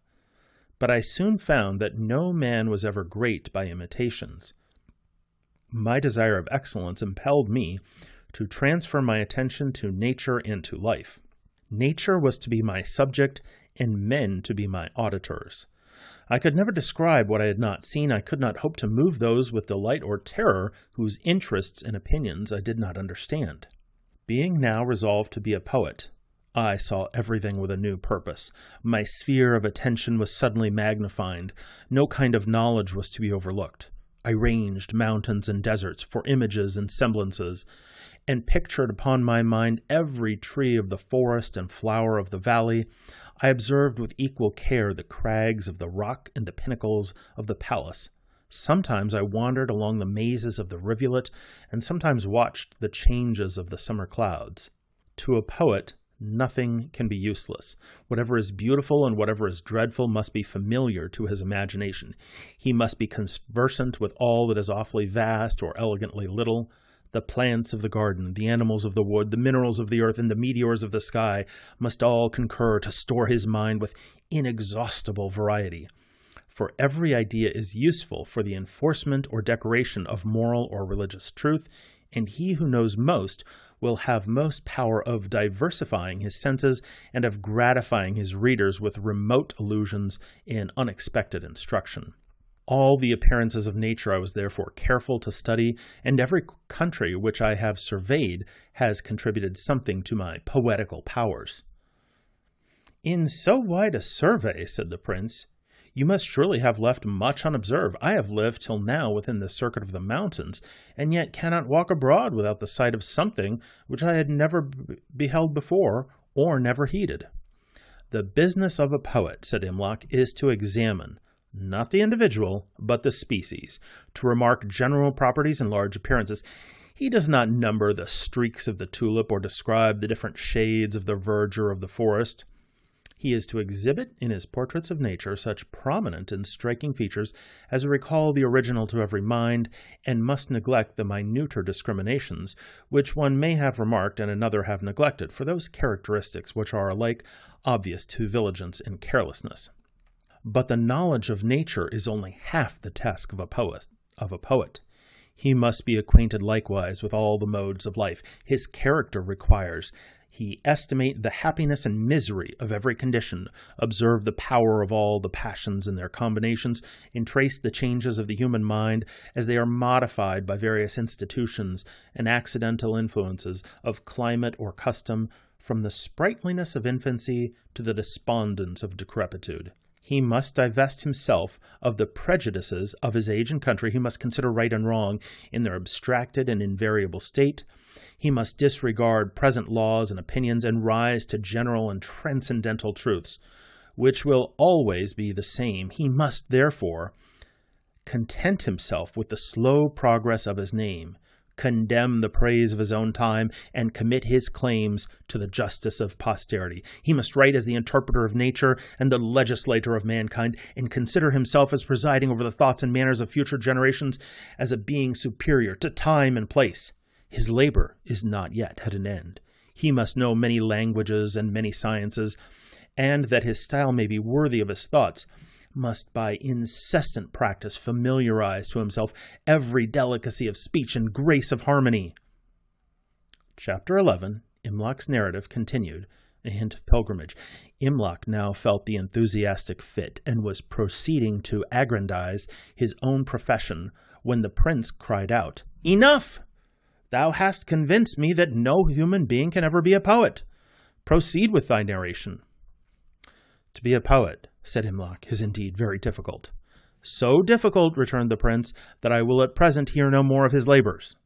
Speaker 1: But I soon found that no man was ever great by imitations. My desire of excellence impelled me to transfer my attention to nature and to life. Nature was to be my subject, and men to be my auditors. I could never describe what I had not seen. I could not hope to move those with delight or terror whose interests and opinions I did not understand. Being now resolved to be a poet, I saw everything with a new purpose. My sphere of attention was suddenly magnified. No kind of knowledge was to be overlooked. I ranged mountains and deserts for images and semblances, and pictured upon my mind every tree of the forest and flower of the valley. I observed with equal care the crags of the rock and the pinnacles of the palace. Sometimes I wandered along the mazes of the rivulet, and sometimes watched the changes of the summer clouds. To a poet, nothing can be useless. Whatever is beautiful and whatever is dreadful must be familiar to his imagination. He must be conversant with all that is awfully vast or elegantly little. The plants of the garden, the animals of the wood, the minerals of the earth, and the meteors of the sky must all concur to store his mind with inexhaustible variety. For every idea is useful for the enforcement or decoration of moral or religious truth, and he who knows most will have most power of diversifying his senses and of gratifying his readers with remote allusions and unexpected instruction. All the appearances of nature I was therefore careful to study, and every country which I have surveyed has contributed something to my poetical powers. In so wide a survey, said the prince, you must surely have left much unobserved. I have lived till now within the circuit of the mountains, and yet cannot walk abroad without the sight of something which I had never beheld before, or never heeded. The business of a poet, said Imlok, is to examine, not the individual, but the species, to remark general properties and large appearances. He does not number the streaks of the tulip or describe the different shades of the verdure of the forest. He is to exhibit in his portraits of nature such prominent and striking features as recall the original to every mind, and must neglect the minuter discriminations which one may have remarked and another have neglected, for those characteristics which are alike obvious to vigilance and carelessness. But the knowledge of nature is only half the task of a poet. He must be acquainted likewise with all the modes of life his character requires. He estimate the happiness and misery of every condition, observe the power of all the passions and their combinations, and trace the changes of the human mind as they are modified by various institutions and accidental influences of climate or custom, from the sprightliness of infancy to the despondence of decrepitude. He must divest himself of the prejudices of his age and country. He must consider right and wrong in their abstracted and invariable state. He must disregard present laws and opinions and rise to general and transcendental truths, which will always be the same. He must, therefore, content himself with the slow progress of his name, condemn the praise of his own time, and commit his claims to the justice of posterity. He must write as the interpreter of nature and the legislator of mankind, and consider himself as presiding over the thoughts and manners of future generations, as a being superior to time and place. His labor is not yet at an end. He must know many languages and many sciences, and that his style may be worthy of his thoughts, must by incessant practice familiarize to himself every delicacy of speech and grace of harmony. Chapter 11. Imlok's narrative continued. A hint of pilgrimage. Imlok now felt the enthusiastic fit, and was proceeding to aggrandize his own profession, when the prince cried out, "Enough! Thou hast convinced me that no human being can ever be a poet. Proceed with thy narration." "To be a poet," said Imlok, "is indeed very difficult." "So difficult," returned the prince, "that I will at present hear no more of his labors."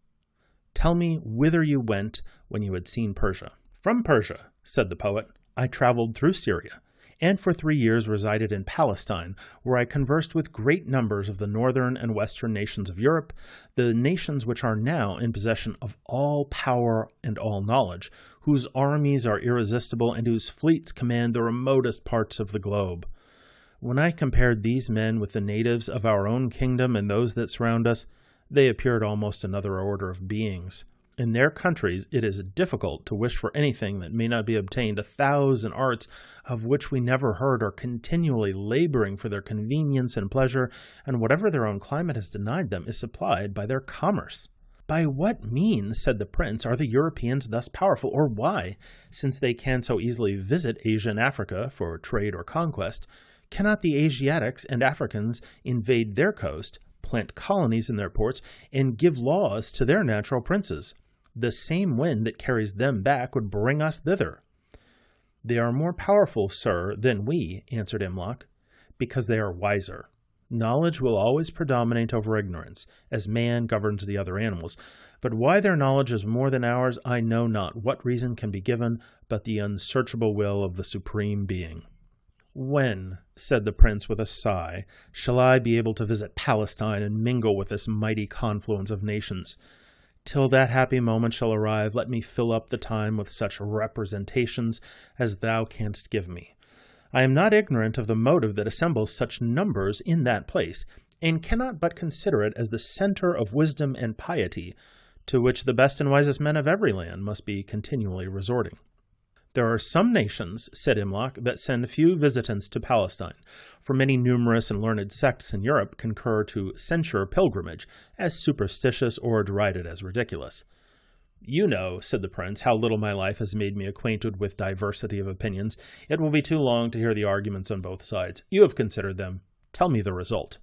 Speaker 1: "Tell me whither you went when you had seen Persia." "From Persia," said the poet, "I traveled through Syria, and for 3 years resided in Palestine, where I conversed with great numbers of the northern and western nations of Europe, the nations which are now in possession of all power and all knowledge, whose armies are irresistible and whose fleets command the remotest parts of the globe. When I compared these men with the natives of our own kingdom and those that surround us, they appeared almost another order of beings. In their countries it is difficult to wish for anything that may not be obtained. 1,000 arts of which we never heard are continually laboring for their convenience and pleasure, and whatever their own climate has denied them is supplied by their commerce. By what means, said the prince, are the Europeans thus powerful, or why, since they can so easily visit Asia and Africa for trade or conquest, cannot the Asiatics and Africans invade their coast, plant colonies in their ports, and give laws to their natural princes? The same wind that carries them back would bring us thither. They are more powerful, sir, than we, answered Imlok, because they are wiser. Knowledge will always predominate over ignorance, as man governs the other animals. But why their knowledge is more than ours, I know not. What reason can be given but the unsearchable will of the Supreme Being? When, said the prince with a sigh, shall I be able to visit Palestine and mingle with this mighty confluence of nations? Till that happy moment shall arrive, let me fill up the time with such representations as thou canst give me. I am not ignorant of the motive that assembles such numbers in that place, and cannot but consider it as the center of wisdom and piety, to which the best and wisest men of every land must be continually resorting. There are some nations, said Imlok, that send few visitants to Palestine, for many numerous and learned sects in Europe concur to censure pilgrimage as superstitious or deride it as ridiculous. You know, said the prince, how little my life has made me acquainted with diversity of opinions. It will be too long to hear the arguments on both sides. You have considered them. Tell me the result.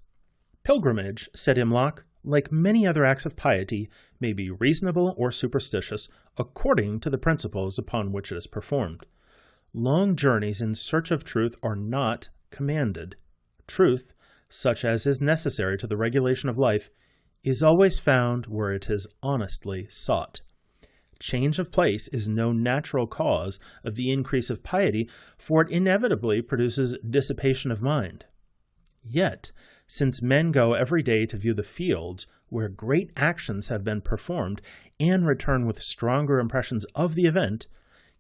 Speaker 1: Pilgrimage, said Imlok, like many other acts of piety, may be reasonable or superstitious, according to the principles upon which it is performed. Long journeys in search of truth are not commanded. Truth, such as is necessary to the regulation of life, is always found where it is honestly sought. Change of place is no natural cause of the increase of piety, for it inevitably produces dissipation of mind. Yet, since men go every day to view the fields where great actions have been performed and return with stronger impressions of the event,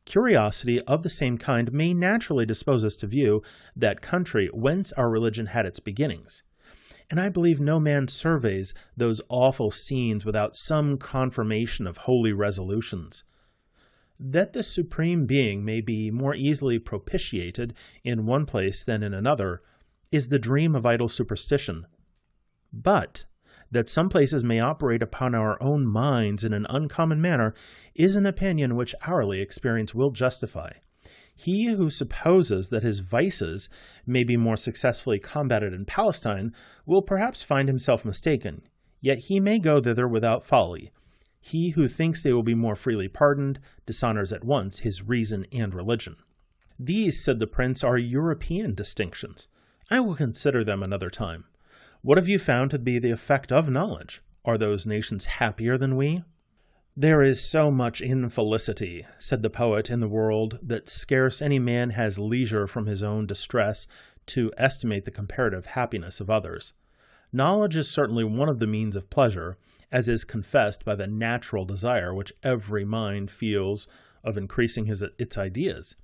Speaker 1: curiosity of the same kind may naturally dispose us to view that country whence our religion had its beginnings. And I believe no man surveys those awful scenes without some confirmation of holy resolutions. That the Supreme Being may be more easily propitiated in one place than in another is the dream of idle superstition. But that some places may operate upon our own minds in an uncommon manner is an opinion which hourly experience will justify. He who supposes that his vices may be more successfully combated in Palestine will perhaps find himself mistaken, yet he may go thither without folly. He who thinks they will be more freely pardoned dishonors at once his reason and religion. These, said the prince, are European distinctions. I will consider them another time. What have you found to be the effect of knowledge? Are those nations happier than we? There is so much infelicity, said the poet, in the world, that scarce any man has leisure from his own distress to estimate the comparative happiness of others. Knowledge is certainly one of the means of pleasure, as is confessed by the natural desire which every mind feels of increasing its ideas.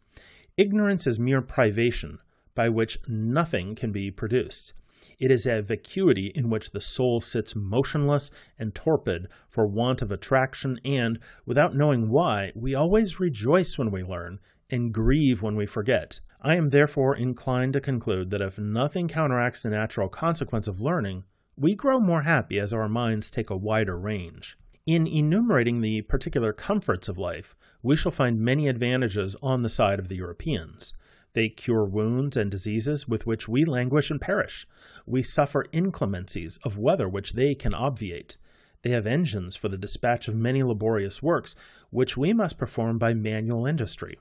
Speaker 1: Ignorance is mere privation, by which nothing can be produced. It is a vacuity in which the soul sits motionless and torpid for want of attraction, and, without knowing why, we always rejoice when we learn, and grieve when we forget. I am therefore inclined to conclude that if nothing counteracts the natural consequence of learning, we grow more happy as our minds take a wider range. In enumerating the particular comforts of life, we shall find many advantages on the side of the Europeans. They cure wounds and diseases with which we languish and perish. We suffer inclemencies of weather which they can obviate. They have engines for the dispatch of many laborious works, which we must perform by manual industry.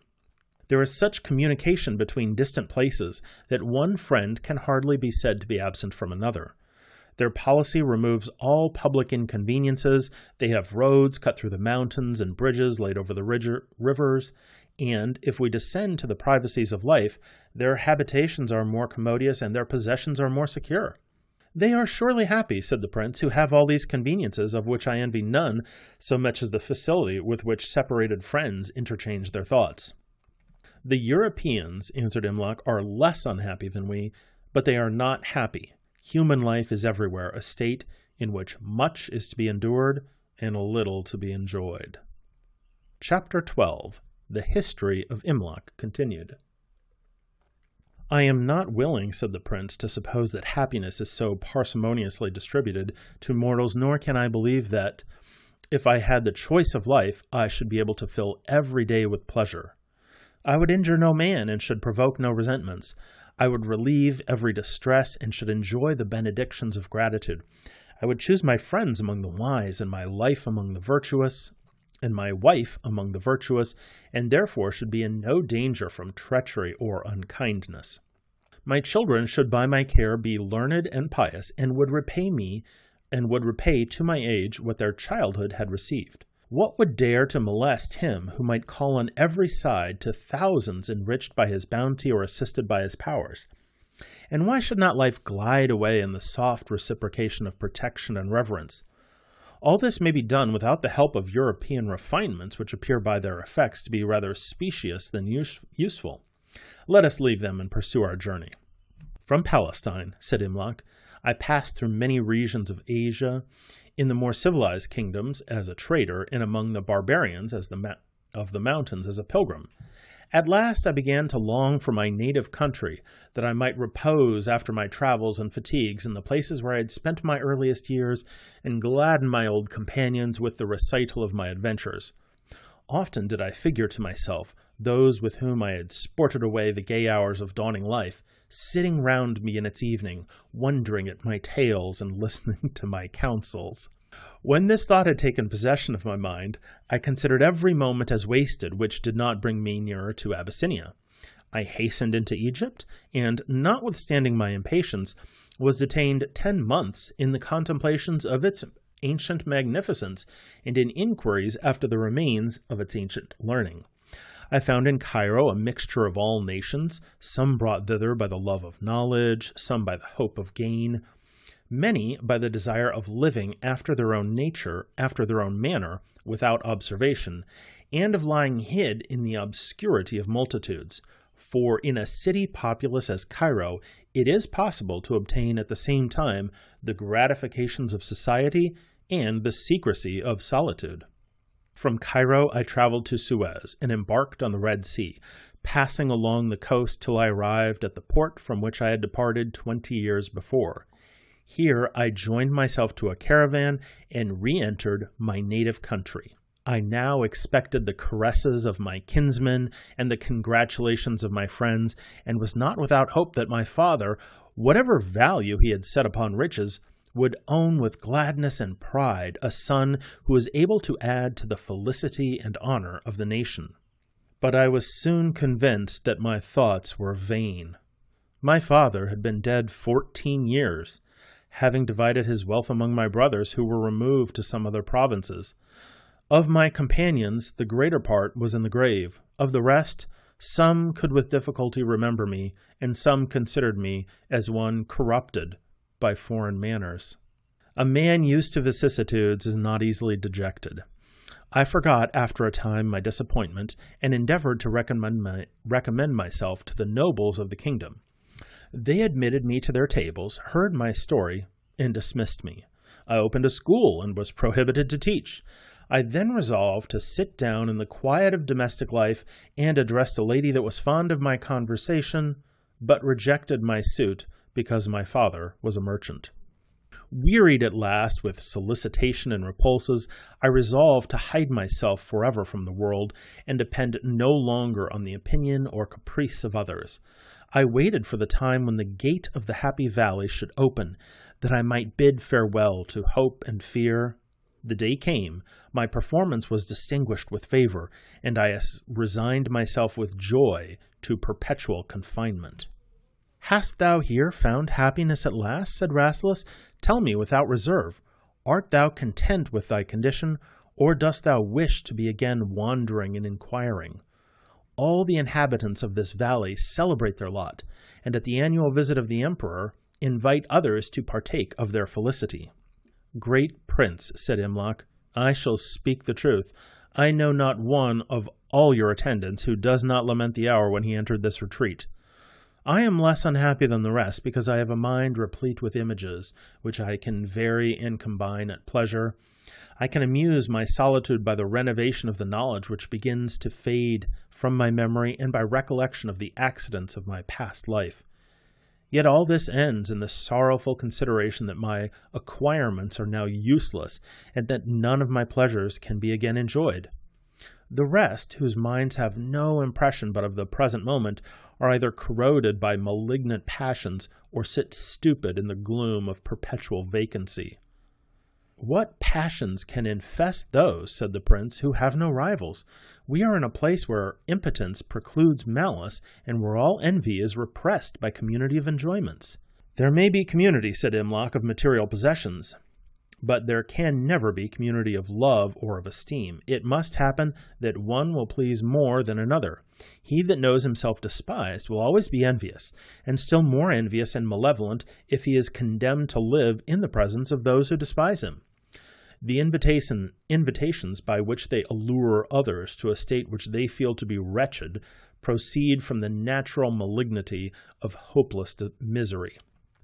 Speaker 1: There is such communication between distant places that one friend can hardly be said to be absent from another. Their policy removes all public inconveniences. They have roads cut through the mountains and bridges laid over the rivers. And if we descend to the privacies of life, their habitations are more commodious and their possessions are more secure. They are surely happy, said the prince, who have all these conveniences, of which I envy none so much as the facility with which separated friends interchange their thoughts. The Europeans, answered Imlok, are less unhappy than we, but they are not happy. Human life is everywhere a state in which much is to be endured and a little to be enjoyed. Chapter 12. The History of Imlok continued. I am not willing, said the prince, to suppose that happiness is so parsimoniously distributed to mortals, nor can I believe that, if I had the choice of life, I should be able to fill every day with pleasure. I would injure no man and should provoke no resentments. I would relieve every distress and should enjoy the benedictions of gratitude. I would choose my friends among the wise and my life among the virtuous, and my wife among the virtuous, and therefore should be in no danger from treachery or unkindness. My children should by my care be learned and pious, and would repay to my age what their childhood had received. What would dare to molest him who might call on every side to thousands enriched by his bounty or assisted by his powers? And why should not life glide away in the soft reciprocation of protection and reverence? All this may be done without the help of European refinements, which appear by their effects to be rather specious than useful. Let us leave them and pursue our journey. From Palestine, said Imlok, I passed through many regions of Asia, in the more civilized kingdoms as a trader, and among the barbarians of the mountains as a pilgrim. At last I began to long for my native country, that I might repose after my travels and fatigues in the places where I had spent my earliest years, and gladden my old companions with the recital of my adventures. Often did I figure to myself those with whom I had sported away the gay hours of dawning life, sitting round me in its evening, wondering at my tales and listening to my counsels. When this thought had taken possession of my mind, I considered every moment as wasted which did not bring me nearer to Abyssinia. I hastened into Egypt, and, notwithstanding my impatience, was detained 10 months in the contemplations of its ancient magnificence and in inquiries after the remains of its ancient learning. I found in Cairo a mixture of all nations, some brought thither by the love of knowledge, some by the hope of gain, many by the desire of living after their own nature, after their own manner, without observation, and of lying hid in the obscurity of multitudes. For in a city populous as Cairo, it is possible to obtain at the same time the gratifications of society and the secrecy of solitude. From Cairo I traveled to Suez and embarked on the Red Sea, passing along the coast till I arrived at the port from which I had departed 20 years before. Here I joined myself to a caravan and re-entered my native country. I now expected the caresses of my kinsmen and the congratulations of my friends, and was not without hope that my father, whatever value he had set upon riches, would own with gladness and pride a son who was able to add to the felicity and honor of the nation. But I was soon convinced that my thoughts were vain. My father had been dead 14 years, having divided his wealth among my brothers who were removed to some other provinces. Of my companions, the greater part was in the grave. Of the rest, some could with difficulty remember me, and some considered me as one corrupted by foreign manners. A man used to vicissitudes is not easily dejected. I forgot after a time my disappointment, and endeavored to recommend myself to the nobles of the kingdom. They admitted me to their tables, heard my story, and dismissed me. I opened a school and was prohibited to teach. I then resolved to sit down in the quiet of domestic life and addressed a lady that was fond of my conversation, but rejected my suit because my father was a merchant. Wearied at last with solicitation and repulses, I resolved to hide myself forever from the world and depend no longer on the opinion or caprice of others. I waited for the time when the gate of the happy valley should open, that I might bid farewell to hope and fear. The day came, my performance was distinguished with favor, and I resigned myself with joy to perpetual confinement. "Hast thou here found happiness at last?" said Rasselas. "Tell me without reserve, art thou content with thy condition, or dost thou wish to be again wandering and inquiring? All the inhabitants of this valley celebrate their lot, and at the annual visit of the emperor invite others to partake of their felicity." "Great prince," said Imlok, "I shall speak the truth. I know not one of all your attendants who does not lament the hour when he entered this retreat. I am less unhappy than the rest, because I have a mind replete with images, which I can vary and combine at pleasure. I can amuse my solitude by the renovation of the knowledge which begins to fade from my memory, and by recollection of the accidents of my past life. Yet all this ends in the sorrowful consideration that my acquirements are now useless, and that none of my pleasures can be again enjoyed. The rest, whose minds have no impression but of the present moment, are either corroded by malignant passions, or sit stupid in the gloom of perpetual vacancy." "What passions can infest those," said the prince, "who have no rivals? We are in a place where impotence precludes malice, and where all envy is repressed by community of enjoyments." "There may be community," said Imlok, "of material possessions, but there can never be community of love or of esteem. It must happen that one will please more than another. He that knows himself despised will always be envious, and still more envious and malevolent if he is condemned to live in the presence of those who despise him. The invitations by which they allure others to a state which they feel to be wretched proceed from the natural malignity of hopeless misery.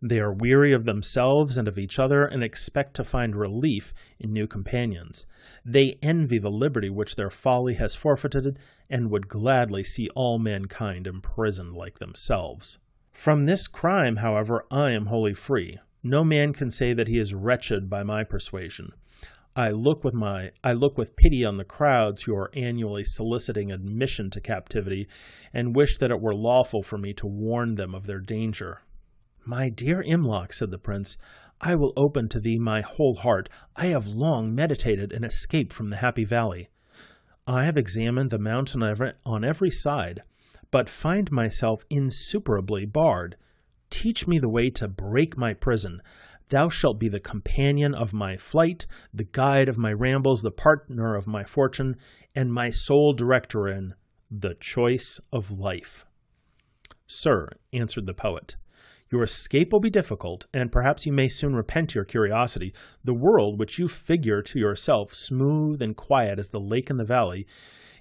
Speaker 1: They are weary of themselves and of each other, and expect to find relief in new companions. They envy the liberty which their folly has forfeited, and would gladly see all mankind imprisoned like themselves. From this crime, however, I am wholly free. No man can say that he is wretched by my persuasion. I look with pity on the crowds who are annually soliciting admission to captivity, and wish that it were lawful for me to warn them of their danger." "My dear Imlok," said the prince, "I will open to thee my whole heart. I have long meditated an escape from the Happy Valley. I have examined the mountain on every side, but find myself insuperably barred. Teach me the way to break my prison. Thou shalt be the companion of my flight, the guide of my rambles, the partner of my fortune, and my sole director in the choice of life." "Sir," answered the poet, "your escape will be difficult, and perhaps you may soon repent your curiosity. The world, which you figure to yourself smooth and quiet as the lake in the valley,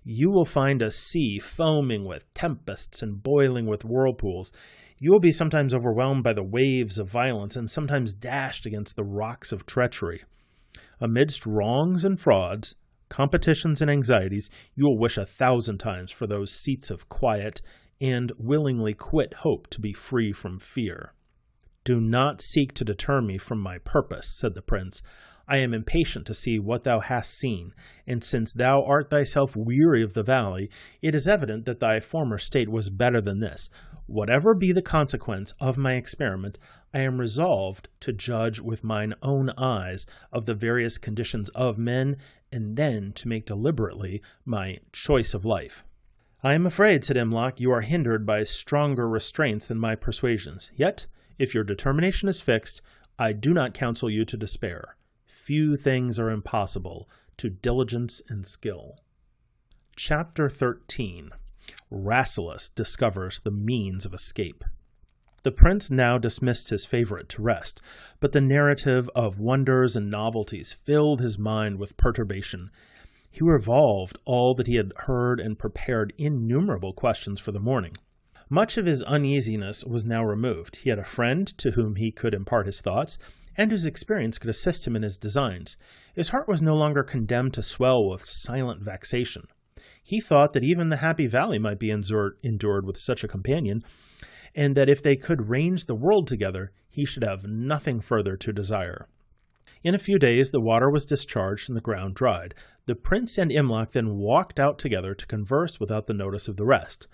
Speaker 1: you will find a sea foaming with tempests and boiling with whirlpools. You will be sometimes overwhelmed by the waves of violence, and sometimes dashed against the rocks of treachery. Amidst wrongs and frauds, competitions and anxieties, you will wish 1,000 times for those seats of quiet, and willingly quit hope to be free from fear." "Do not seek to deter me from my purpose," said the prince. "I am impatient to see what thou hast seen, and since thou art thyself weary of the valley, it is evident that thy former state was better than this. Whatever be the consequence of my experiment, I am resolved to judge with mine own eyes of the various conditions of men, and then to make deliberately my choice of life." "I am afraid," said Imlok, "you are hindered by stronger restraints than my persuasions. Yet, if your determination is fixed, I do not counsel you to despair. Few things are impossible to diligence and skill." Chapter 13. Rasselas discovers the means of escape. The prince now dismissed his favorite to rest, but the narrative of wonders and novelties filled his mind with perturbation. He revolved all that he had heard and prepared innumerable questions for the morning. Much of his uneasiness was now removed. He had a friend to whom he could impart his thoughts, and whose experience could assist him in his designs. His heart was no longer condemned to swell with silent vexation. He thought that even the Happy Valley might be endured with such a companion, and that if they could range the world together, he should have nothing further to desire. In a few days the water was discharged and the ground dried. The prince and Imlok then walked out together to converse without the notice of the rest.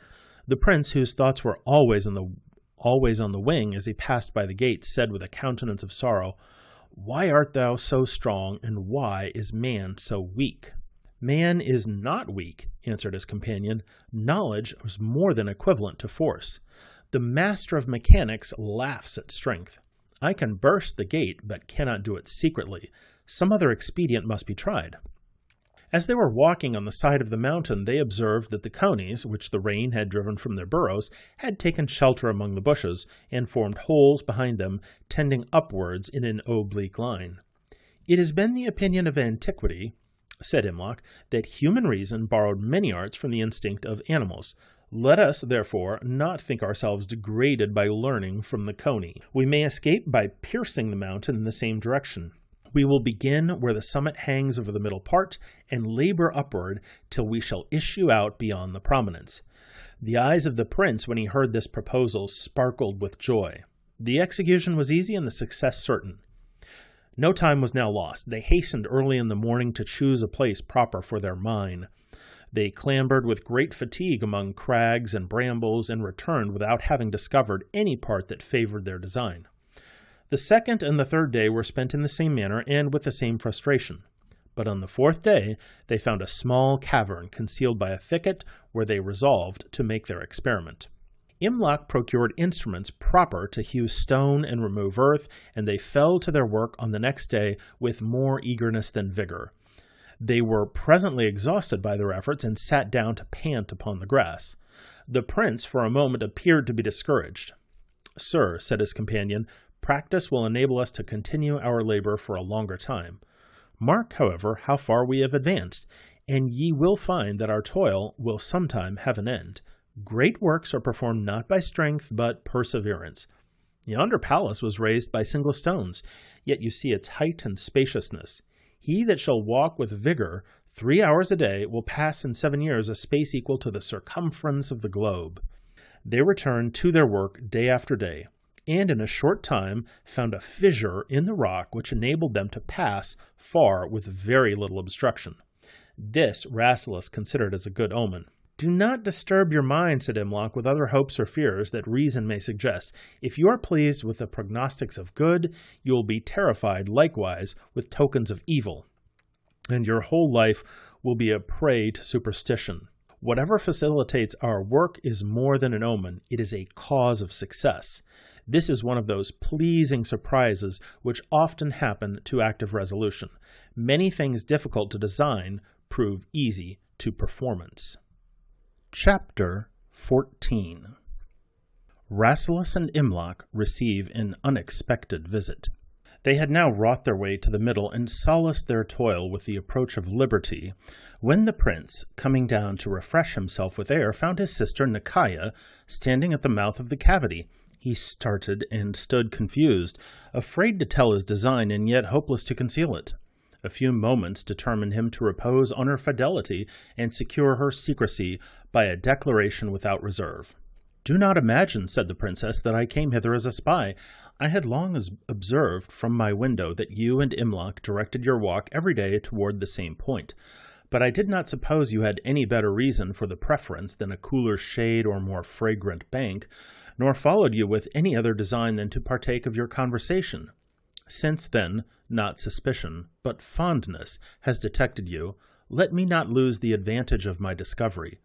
Speaker 1: The prince, whose thoughts were always on the wing as he passed by the gate, said with a countenance of sorrow, "Why art thou so strong, and why is man so weak?" "Man is not weak," answered his companion. "Knowledge is more than equivalent to force. The master of mechanics laughs at strength. I can burst the gate, but cannot do it secretly. Some other expedient must be tried. As they were walking on the side of the mountain, they observed that the conies, which the rain had driven from their burrows, had taken shelter among the bushes, and formed holes behind them, tending upwards in an oblique line. "It has been the opinion of antiquity," said Imlok, "that human reason borrowed many arts from the instinct of animals. Let us, therefore, not think ourselves degraded by learning from the coney. We may escape by piercing the mountain in the same direction. We will begin where the summit hangs over the middle part, and labor upward till we shall issue out beyond the prominence." The eyes of the prince, when he heard this proposal, sparkled with joy. The execution was easy and the success certain. No time was now lost. They hastened early in the morning to choose a place proper for their mine. They clambered with great fatigue among crags and brambles, and returned without having discovered any part that favored their design. The second and the third day were spent in the same manner and with the same frustration. But on the fourth day they found a small cavern concealed by a thicket, where they resolved to make their experiment. Imlok procured instruments proper to hew stone and remove earth, and they fell to their work on the next day with more eagerness than vigor. They were presently exhausted by their efforts, and sat down to pant upon the grass. The prince for a moment appeared to be discouraged. "Sir," said his companion, "practice will enable us to continue our labor for a longer time. Mark, however, how far we have advanced, and ye will find that our toil will sometime have an end. Great works are performed not by strength, but perseverance. Yonder palace was raised by single stones, yet you see its height and spaciousness. He that shall walk with vigor 3 hours a day will pass in 7 years a space equal to the circumference of the globe." They returned to their work day after day, and in a short time found a fissure in the rock which enabled them to pass far with very little obstruction. This Rasselas considered as a good omen. "Do not disturb your mind," said Imlok, "with other hopes or fears that reason may suggest. If you are pleased with the prognostics of good, you will be terrified likewise with tokens of evil, and your whole life will be a prey to superstition. Whatever facilitates our work is more than an omen, it is a cause of success. This is one of those pleasing surprises which often happen to active resolution. Many things difficult to design prove easy to performance." Chapter 14. Rasselas and Imlok receive an unexpected visit. They had now wrought their way to the middle and solaced their toil with the approach of liberty, when the prince, coming down to refresh himself with air, found his sister Nikaya standing at the mouth of the cavity. He started and stood confused, afraid to tell his design and yet hopeless to conceal it. A few moments determined him to repose on her fidelity and secure her secrecy by a declaration without reserve. "Do not imagine," said the princess, "that I came hither as a spy. I had long observed from my window that you and Imlok directed your walk every day toward the same point, but I did not suppose you had any better reason for the preference than a cooler shade or more fragrant bank, nor followed you with any other design than to partake of your conversation. Since then, not suspicion, but fondness has detected you, let me not lose the advantage of my discovery.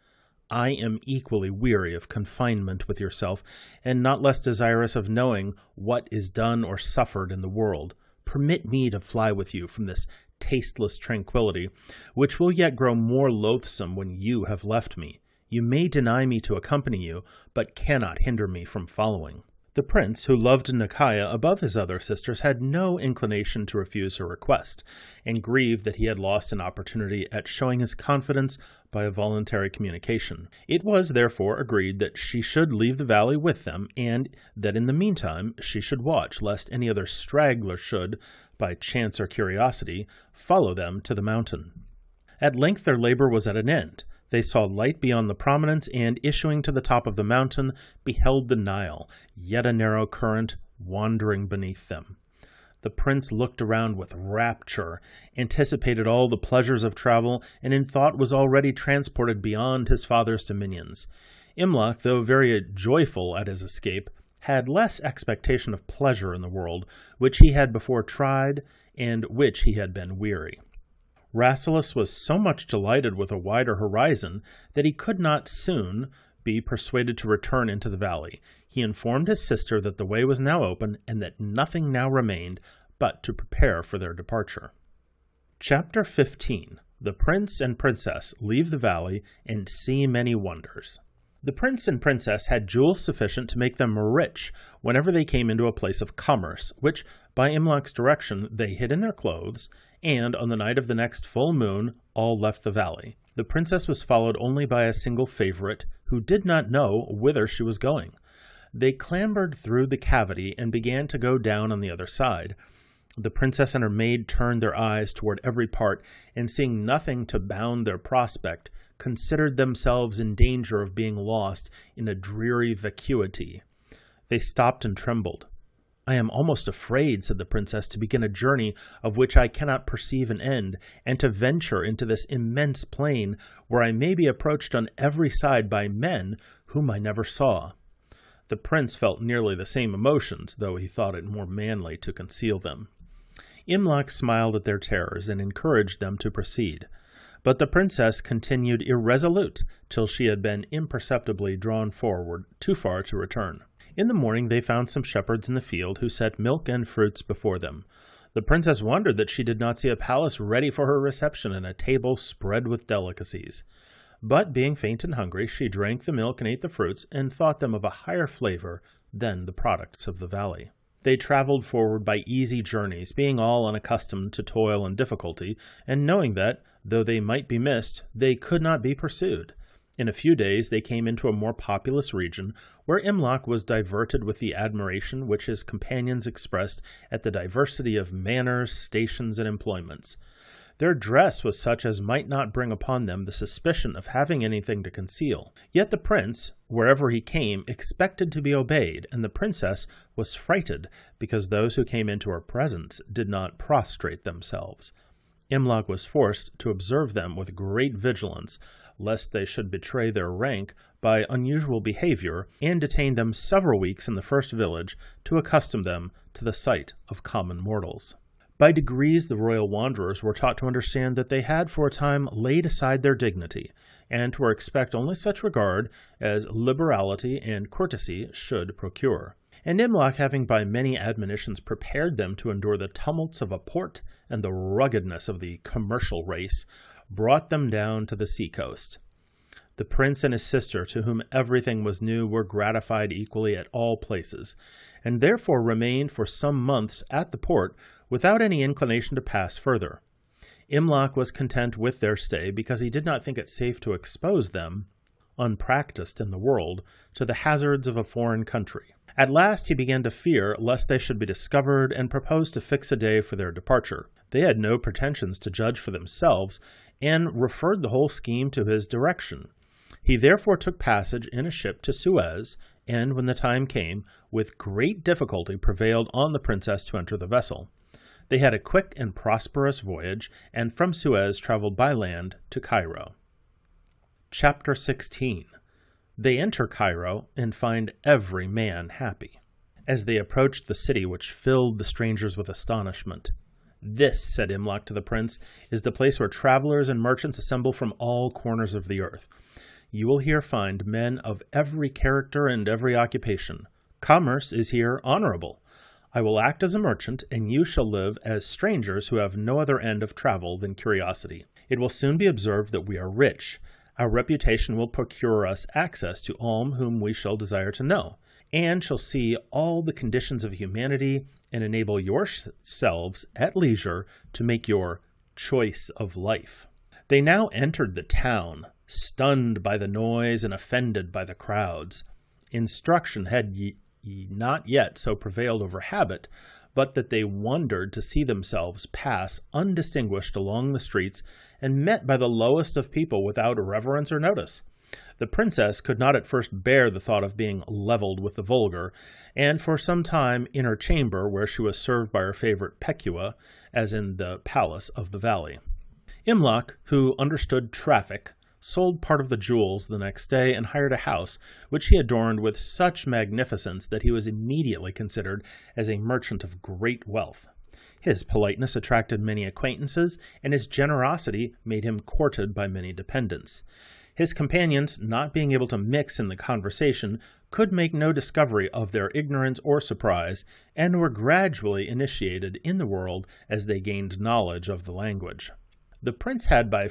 Speaker 1: I am equally weary of confinement with yourself, and not less desirous of knowing what is done or suffered in the world. Permit me to fly with you from this tasteless tranquillity, which will yet grow more loathsome when you have left me. You may deny me to accompany you, but cannot hinder me from following." The prince, who loved Nikaya above his other sisters, had no inclination to refuse her request, and grieved that he had lost an opportunity at showing his confidence by a voluntary communication. It was therefore agreed that she should leave the valley with them, and that in the meantime she should watch, lest any other straggler should, by chance or curiosity, follow them to the mountain. At length their labor was at an end. They saw light beyond the prominence, and, issuing to the top of the mountain, beheld the Nile, yet a narrow current, wandering beneath them. The prince looked around with rapture, anticipated all the pleasures of travel, and in thought was already transported beyond his father's dominions. Imlok, though very joyful at his escape, had less expectation of pleasure in the world, which he had before tried, and which he had been weary. Rasselas was so much delighted with a wider horizon that he could not soon be persuaded to return into the valley, he informed his sister that the way was now open and that nothing now remained but to prepare for their departure. Chapter 15. The Prince and Princess leave the valley and see many wonders. The prince and princess had jewels sufficient to make them rich whenever they came into a place of commerce, which, by Imlok's direction, they hid in their clothes, and on the night of the next full moon, all left the valley. The princess was followed only by a single favorite, who did not know whither she was going. They clambered through the cavity and began to go down on the other side. The princess and her maid turned their eyes toward every part, and seeing nothing to bound their prospect, considered themselves in danger of being lost in a dreary vacuity. They stopped and trembled. "I am almost afraid," said the princess, "to begin a journey of which I cannot perceive an end, and to venture into this immense plain, where I may be approached on every side by men whom I never saw." The prince felt nearly the same emotions, though he thought it more manly to conceal them. Imlok smiled at their terrors and encouraged them to proceed. But the princess continued irresolute till she had been imperceptibly drawn forward too far to return. In the morning they found some shepherds in the field who set milk and fruits before them. The princess wondered that she did not see a palace ready for her reception and a table spread with delicacies. But being faint and hungry, she drank the milk and ate the fruits, and thought them of a higher flavor than the products of the valley. They traveled forward by easy journeys, being all unaccustomed to toil and difficulty, and knowing that, though they might be missed, they could not be pursued. In a few days they came into a more populous region, where Imlok was diverted with the admiration which his companions expressed at the diversity of manners, stations, and employments. Their dress was such as might not bring upon them the suspicion of having anything to conceal. Yet the prince, wherever he came, expected to be obeyed, and the princess was frightened because those who came into her presence did not prostrate themselves. Imlok was forced to observe them with great vigilance, lest they should betray their rank by unusual behavior, and detain them several weeks in the first village to accustom them to the sight of common mortals. By degrees the royal wanderers were taught to understand that they had for a time laid aside their dignity, and to expect only such regard as liberality and courtesy should procure. And Imlok, having by many admonitions prepared them to endure the tumults of a port and the ruggedness of the commercial race, brought them down to the sea-coast. The prince and his sister, to whom everything was new, were gratified equally at all places, and therefore remained for some months at the port without any inclination to pass further. Imlok was content with their stay because he did not think it safe to expose them, unpracticed in the world, to the hazards of a foreign country. At last he began to fear lest they should be discovered, and proposed to fix a day for their departure. They had no pretensions to judge for themselves, and referred the whole scheme to his direction. He therefore took passage in a ship to Suez, and when the time came, with great difficulty prevailed on the princess to enter the vessel. They had a quick and prosperous voyage, and from Suez traveled by land to Cairo. Chapter 16. They enter Cairo and find every man happy. As they approached the city, which filled the strangers with astonishment, "This," said Imlok to the prince, "is the place where travelers and merchants assemble from all corners of the earth. You will here find men of every character and every occupation. Commerce is here honorable. I will act as a merchant, and you shall live as strangers who have no other end of travel than curiosity. It will soon be observed that we are rich. Our reputation will procure us access to all whom we shall desire to know, and shall see all the conditions of humanity, and enable yourselves at leisure to make your choice of life." They now entered the town, stunned by the noise and offended by the crowds. Instruction had not yet so prevailed over habit, but that they wondered to see themselves pass undistinguished along the streets, and met by the lowest of people without reverence or notice. The princess could not at first bear the thought of being levelled with the vulgar, and for some time in her chamber, where she was served by her favorite Pekua, as in the palace of the valley. Imlok, who understood traffic, sold part of the jewels the next day, and hired a house, which he adorned with such magnificence that he was immediately considered as a merchant of great wealth. His politeness attracted many acquaintances, and his generosity made him courted by many dependents. His companions, not being able to mix in the conversation, could make no discovery of their ignorance or surprise, and were gradually initiated in the world as they gained knowledge of the language. The prince had, by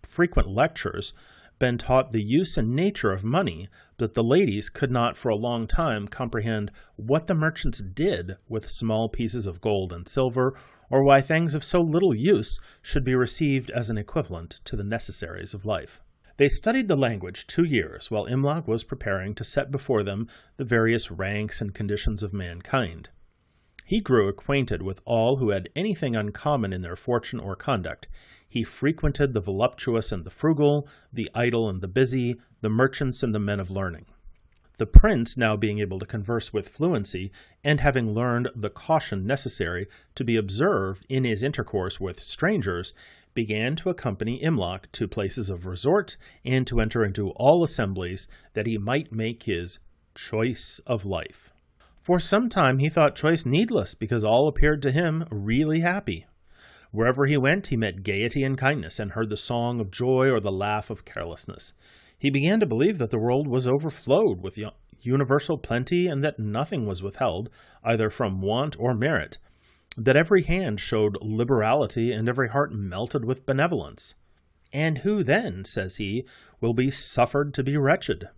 Speaker 1: frequent lectures, been taught the use and nature of money, but the ladies could not for a long time comprehend what the merchants did with small pieces of gold and silver, or why things of so little use should be received as an equivalent to the necessaries of life. They studied the language 2 years, while Imlok was preparing to set before them the various ranks and conditions of mankind. He grew acquainted with all who had anything uncommon in their fortune or conduct. He frequented the voluptuous and the frugal, the idle and the busy, the merchants and the men of learning. The prince, now being able to converse with fluency, and having learned the caution necessary to be observed in his intercourse with strangers, began to accompany Imlok to places of resort and to enter into all assemblies, that he might make his choice of life. For some time he thought choice needless, because all appeared to him really happy. Wherever he went, he met gaiety and kindness, and heard the song of joy or the laugh of carelessness. He began to believe that the world was overflowed with universal plenty, and that nothing was withheld, either from want or merit, that every hand showed liberality, and every heart melted with benevolence. And who then, says he, will be suffered to be wretched?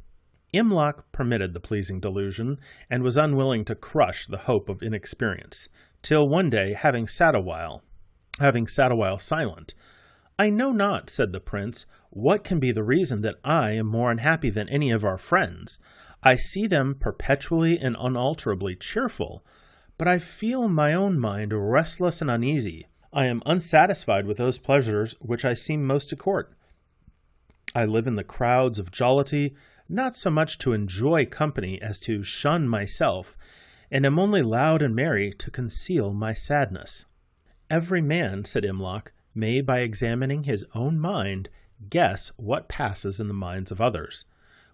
Speaker 1: Imlok permitted the pleasing delusion, and was unwilling to crush the hope of inexperience, till one day, having sat a while silent, "I know not," said the prince, "what can be the reason that I am more unhappy than any of our friends. I see them perpetually and unalterably cheerful, but I feel my own mind restless and uneasy. I am unsatisfied with those pleasures which I seem most to court. I live in the crowds of jollity, not so much to enjoy company as to shun myself, and am only loud and merry to conceal my sadness." "Every man," said Imlok, "may, by examining his own mind, guess what passes in the minds of others.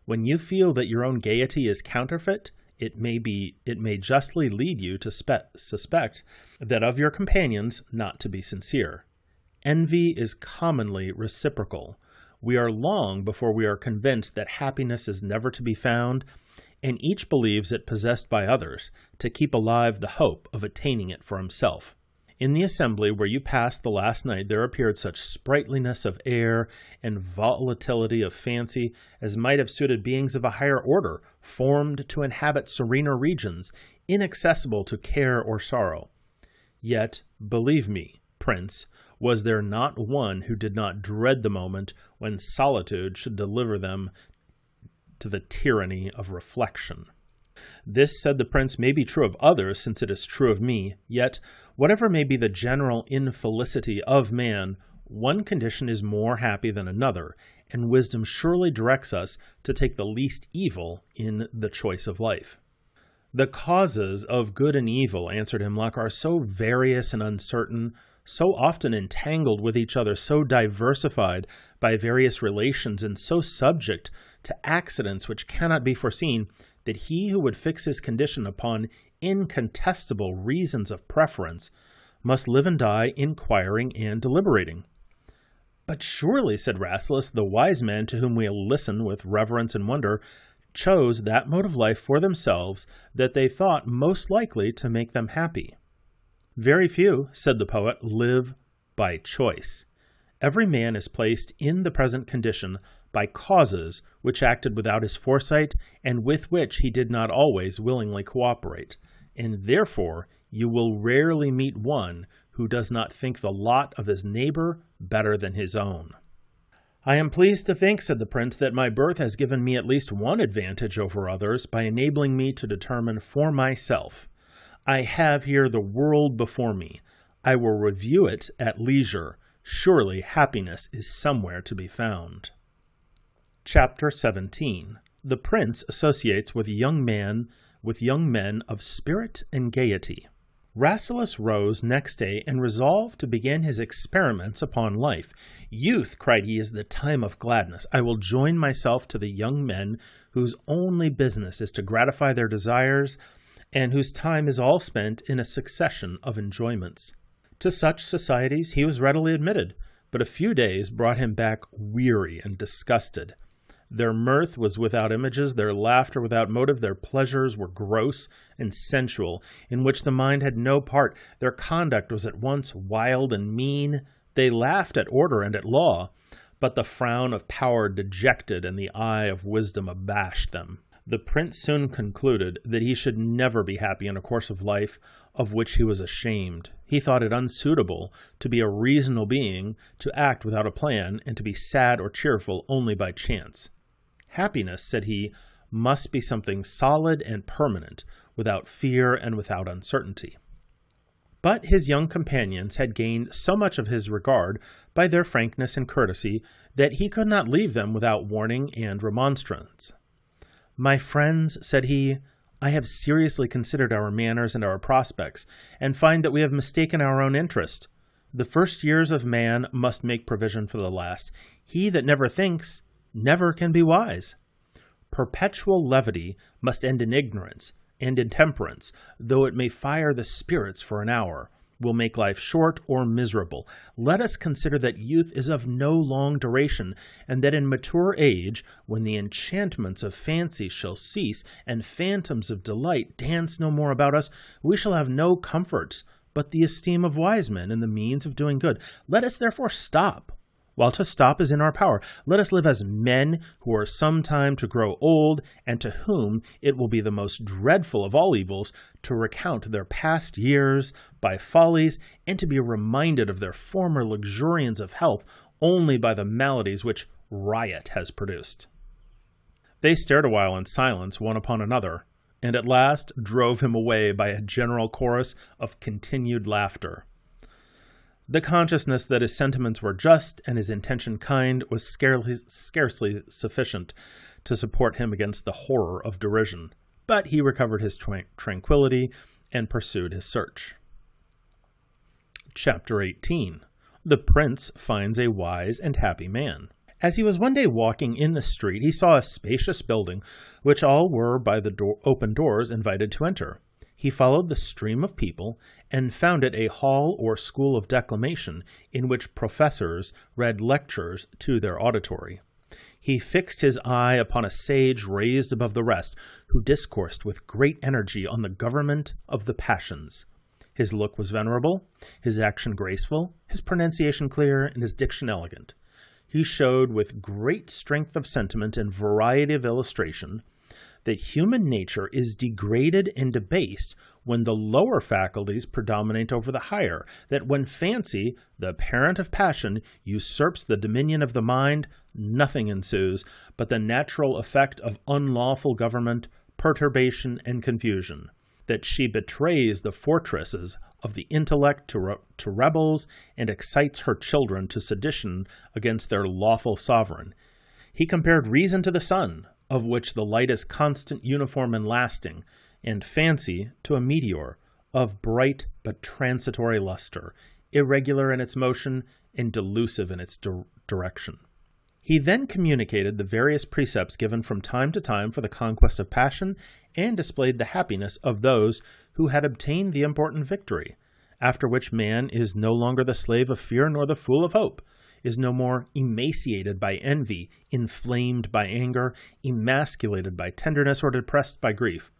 Speaker 1: When you feel that your own gaiety is counterfeit, it may justly lead you to suspect that of your companions not to be sincere. Envy is commonly reciprocal. We are long before we are convinced that happiness is never to be found, and each believes it possessed by others, to keep alive the hope of attaining it for himself. In the assembly where you passed the last night there appeared such sprightliness of air and volatility of fancy as might have suited beings of a higher order, formed to inhabit serener regions, inaccessible to care or sorrow. Yet, believe me, Prince, was there not one who did not dread the moment when solitude should deliver them to the tyranny of reflection? This, said the prince, may be true of others, since it is true of me. Yet, whatever may be the general infelicity of man, one condition is more happy than another, and wisdom surely directs us to take the least evil in the choice of life. The causes of good and evil, answered Imlok, are so various and uncertain, so often entangled with each other, so diversified by various relations, and so subject to accidents which cannot be foreseen, that he who would fix his condition upon incontestable reasons of preference must live and die inquiring and deliberating. But surely, said Rasselas, the wise men to whom we listen with reverence and wonder chose that mode of life for themselves that they thought most likely to make them happy. Very few, said the poet, live by choice. Every man is placed in the present condition by causes which acted without his foresight and with which he did not always willingly cooperate, and therefore you will rarely meet one who does not think the lot of his neighbor better than his own. I am pleased to think, said the prince, that my birth has given me at least one advantage over others by enabling me to determine for myself. I have here the world before me. I will review it at leisure. Surely happiness is somewhere to be found. Chapter 17. The prince associates with young men of spirit and gaiety. Rasselas rose next day and resolved to begin his experiments upon life. Youth, cried he, is the time of gladness. I will join myself to the young men whose only business is to gratify their desires, and whose time is all spent in a succession of enjoyments. To such societies he was readily admitted, but a few days brought him back weary and disgusted. Their mirth was without images, their laughter without motive, their pleasures were gross and sensual, in which the mind had no part. Their conduct was at once wild and mean. They laughed at order and at law, but the frown of power dejected and the eye of wisdom abashed them. The prince soon concluded that he should never be happy in a course of life of which he was ashamed. He thought it unsuitable to be a reasonable being, to act without a plan, and to be sad or cheerful only by chance. Happiness, said he, must be something solid and permanent, without fear and without uncertainty. But his young companions had gained so much of his regard by their frankness and courtesy that he could not leave them without warning and remonstrance. "My friends," said he, "I have seriously considered our manners and our prospects, and find that we have mistaken our own interest. The first years of man must make provision for the last. He that never thinks never can be wise. Perpetual levity must end in ignorance, and intemperance, though it may fire the spirits for an hour, will make life short or miserable. Let us consider that youth is of no long duration, and that in mature age, when the enchantments of fancy shall cease, and phantoms of delight dance no more about us, we shall have no comforts but the esteem of wise men and the means of doing good. Let us therefore stop, while to stop is in our power. Let us live as men who are sometime to grow old, and to whom it will be the most dreadful of all evils to recount their past years by follies, and to be reminded of their former luxuriance of health only by the maladies which riot has produced." They stared a while in silence one upon another, and at last drove him away by a general chorus of continued laughter. The consciousness that his sentiments were just and his intention kind was scarcely sufficient to support him against the horror of derision, but he recovered his tranquility and pursued his search. Chapter 18. The Prince finds a wise and happy man. As he was one day walking in the street, he saw a spacious building, which all were by the open doors invited to enter. He followed the stream of people, and found it a hall or school of declamation, in which professors read lectures to their auditory. He fixed his eye upon a sage raised above the rest, who discoursed with great energy on the government of the passions. His look was venerable, his action graceful, his pronunciation clear, and his diction elegant. He showed with great strength of sentiment and variety of illustration that human nature is degraded and debased when the lower faculties predominate over the higher, that when fancy, the parent of passion, usurps the dominion of the mind, nothing ensues but the natural effect of unlawful government, perturbation, and confusion, that she betrays the fortresses of the intellect to rebels and excites her children to sedition against their lawful sovereign. He compared reason to the sun, of which the light is constant, uniform, and lasting, and fancy to a meteor of bright but transitory luster, irregular in its motion and delusive in its direction. He then communicated the various precepts given from time to time for the conquest of passion, and displayed the happiness of those who had obtained the important victory, after which man is no longer the slave of fear nor the fool of hope, is no more emaciated by envy, inflamed by anger, emasculated by tenderness, or depressed by grief,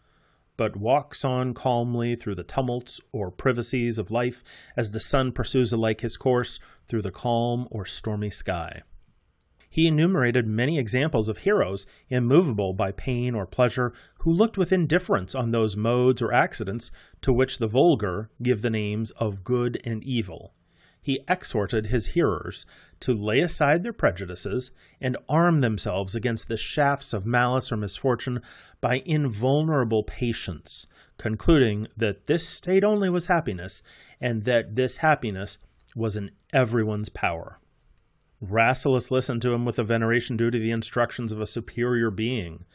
Speaker 1: but walks on calmly through the tumults or privacies of life, as the sun pursues alike his course through the calm or stormy sky. He enumerated many examples of heroes, immovable by pain or pleasure, who looked with indifference on those modes or accidents to which the vulgar give the names of good and evil. He exhorted his hearers to lay aside their prejudices and arm themselves against the shafts of malice or misfortune by invulnerable patience, concluding that this state only was happiness, and that this happiness was in everyone's power. Rasselas listened to him with the veneration due to the instructions of a superior being,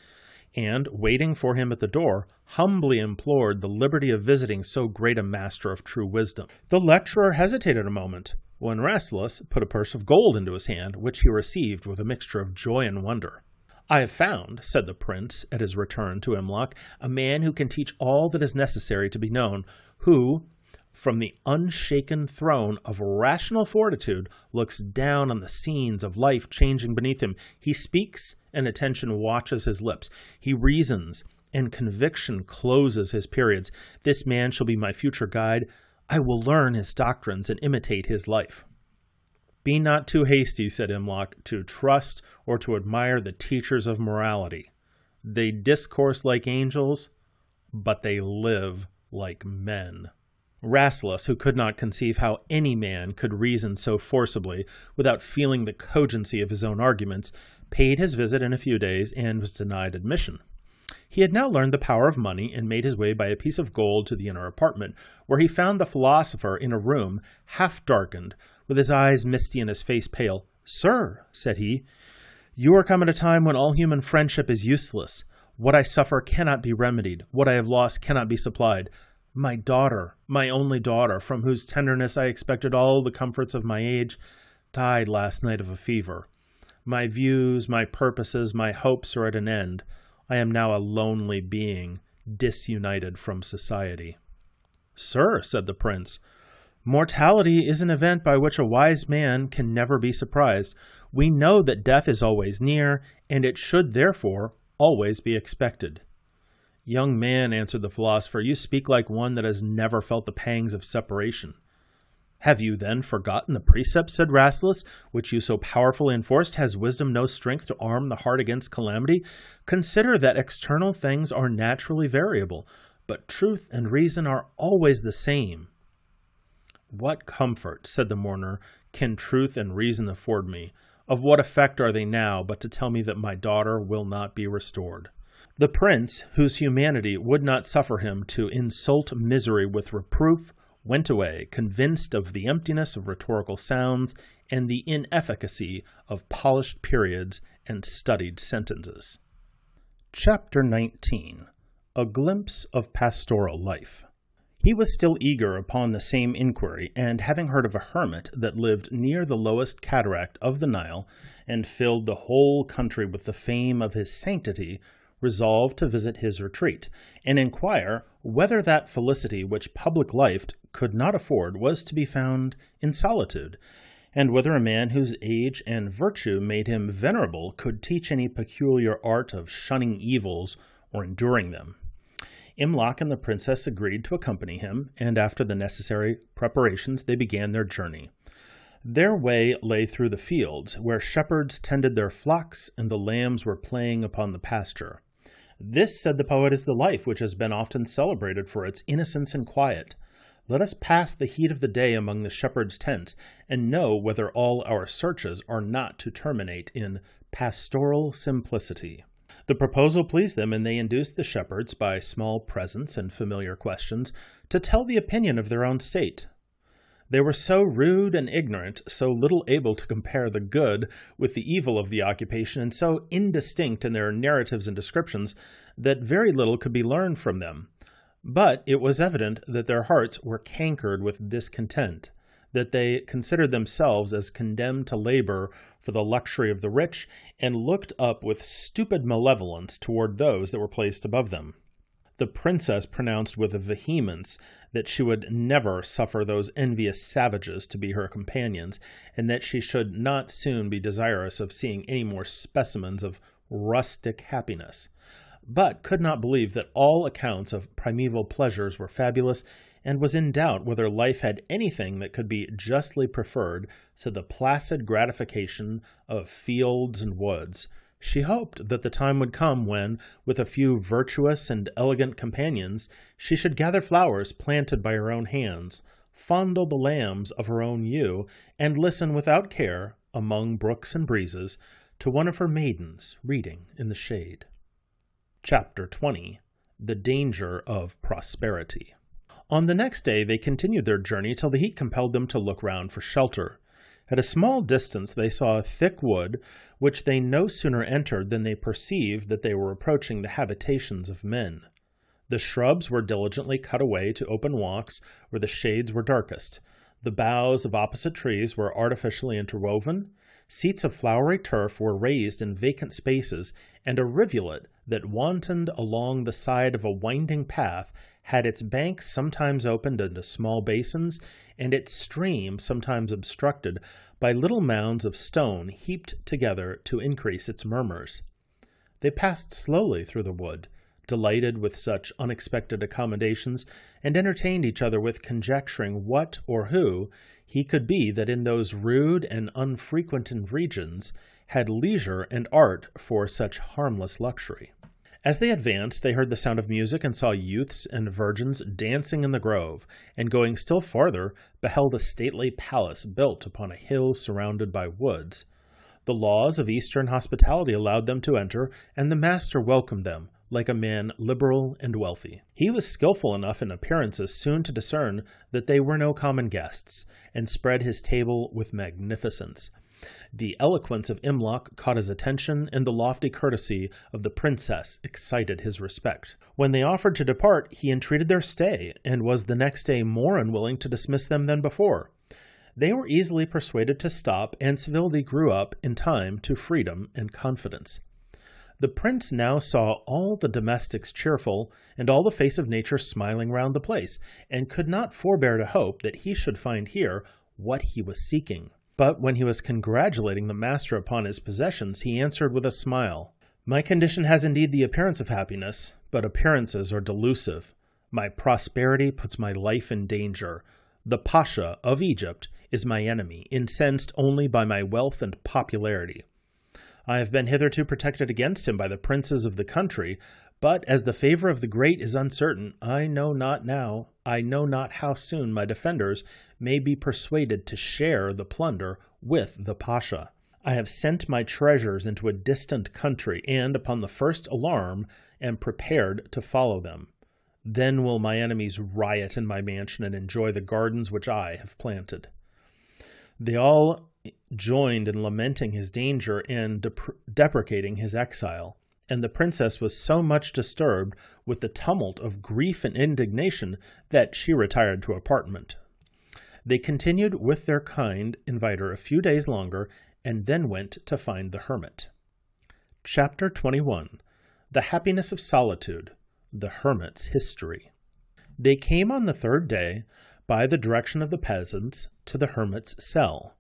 Speaker 1: and, waiting for him at the door, humbly implored the liberty of visiting so great a master of true wisdom. The lecturer hesitated a moment, when Rasselas put a purse of gold into his hand, which he received with a mixture of joy and wonder. "I have found," said the prince at his return to Imlok, "a man who can teach all that is necessary to be known, who, from the unshaken throne of rational fortitude, looks down on the scenes of life changing beneath him. He speaks, and attention watches his lips. He reasons, and conviction closes his periods. This man shall be my future guide. I will learn his doctrines and imitate his life. Be not too hasty, said Imlok, to trust or to admire the teachers of morality. They discourse like angels, but they live like men. Rasselas, who could not conceive how any man could reason so forcibly without feeling the cogency of his own arguments, paid his visit in a few days and was denied admission. He had now learned the power of money and made his way by a piece of gold to the inner apartment, where he found the philosopher in a room half darkened, with his eyes misty and his face pale. "Sir," said he, "you are come at a time when all human friendship is useless. What I suffer cannot be remedied. What I have lost cannot be supplied. My daughter, my only daughter, from whose tenderness I expected all the comforts of my age, died last night of a fever. My views, my purposes, my hopes are at an end. I am now a lonely being, disunited from society." "Sir," said the prince, "mortality is an event by which a wise man can never be surprised. We know that death is always near, and it should therefore always be expected." "Young man," answered the philosopher, "you speak like one that has never felt the pangs of separation." "Have you then forgotten the precepts," said Rasselas, "which you so powerfully enforced? Has wisdom no strength to arm the heart against calamity? Consider that external things are naturally variable, but truth and reason are always the same." "What comfort," said the mourner, "can truth and reason afford me? Of what effect are they now but to tell me that my daughter will not be restored?" The prince, whose humanity would not suffer him to insult misery with reproof, went away, convinced of the emptiness of rhetorical sounds and the inefficacy of polished periods and studied sentences. Chapter 19. A Glimpse of Pastoral Life. He was still eager upon the same inquiry, and having heard of a hermit that lived near the lowest cataract of the Nile, and filled the whole country with the fame of his sanctity, resolved to visit his retreat, and inquire whether that felicity which public life could not afford was to be found in solitude, and whether a man whose age and virtue made him venerable could teach any peculiar art of shunning evils or enduring them. Imlok and the princess agreed to accompany him, and after the necessary preparations they began their journey. Their way lay through the fields, where shepherds tended their flocks and the lambs were playing upon the pasture. "This," said the poet, "is the life which has been often celebrated for its innocence and quiet. Let us pass the heat of the day among the shepherds' tents, and know whether all our searches are not to terminate in pastoral simplicity." The proposal pleased them, and they induced the shepherds, by small presents and familiar questions, to tell the opinion of their own state. They were so rude and ignorant, so little able to compare the good with the evil of the occupation, and so indistinct in their narratives and descriptions, that very little could be learned from them. But it was evident that their hearts were cankered with discontent, that they considered themselves as condemned to labor for the luxury of the rich, and looked up with stupid malevolence toward those that were placed above them. The princess pronounced with vehemence that she would never suffer those envious savages to be her companions, and that she should not soon be desirous of seeing any more specimens of rustic happiness, but could not believe that all accounts of primeval pleasures were fabulous, and was in doubt whether life had anything that could be justly preferred to the placid gratification of fields and woods. She hoped that the time would come when, with a few virtuous and elegant companions, she should gather flowers planted by her own hands, fondle the lambs of her own ewe, and listen without care, among brooks and breezes, to one of her maidens reading in the shade. Chapter 20. The Danger of Prosperity. On the next day they continued their journey till the heat compelled them to look round for shelter. At a small distance they saw a thick wood, which they no sooner entered than they perceived that they were approaching the habitations of men. The shrubs were diligently cut away to open walks where the shades were darkest. The boughs of opposite trees were artificially interwoven. Seats of flowery turf were raised in vacant spaces, and a rivulet that wantoned along the side of a winding path had its banks sometimes opened into small basins, and its stream sometimes obstructed by little mounds of stone heaped together to increase its murmurs. They passed slowly through the wood, delighted with such unexpected accommodations, and entertained each other with conjecturing what or who he could be that in those rude and unfrequented regions had leisure and art for such harmless luxury. As they advanced, they heard the sound of music and saw youths and virgins dancing in the grove, and going still farther, beheld a stately palace built upon a hill surrounded by woods. The laws of Eastern hospitality allowed them to enter, and the master welcomed them, like a man liberal and wealthy. He was skillful enough in appearances soon to discern that they were no common guests, and spread his table with magnificence. The eloquence of Imlok caught his attention, and the lofty courtesy of the princess excited his respect. When they offered to depart, he entreated their stay, and was the next day more unwilling to dismiss them than before. They were easily persuaded to stop, and civility grew up in time to freedom and confidence. The prince now saw all the domestics cheerful, and all the face of nature smiling round the place, and could not forbear to hope that he should find here what he was seeking. But when he was congratulating the master upon his possessions, he answered with a smile, "My condition has indeed the appearance of happiness, but appearances are delusive. My prosperity puts my life in danger. The Pasha of Egypt is my enemy, incensed only by my wealth and popularity. I have been hitherto protected against him by the princes of the country, but as the favor of the great is uncertain, I know not how soon my defenders may be persuaded to share the plunder with the Pasha. I have sent my treasures into a distant country, and upon the first alarm am prepared to follow them. Then will my enemies riot in my mansion and enjoy the gardens which I have planted." They all joined in lamenting his danger and deprecating his exile, and the princess was so much disturbed with the tumult of grief and indignation that she retired to her apartment. They continued with their kind inviter a few days longer, and then went to find the hermit. Chapter 21. The Happiness of Solitude, the Hermit's History. They came on the third day, by the direction of the peasants, to the hermit's cell.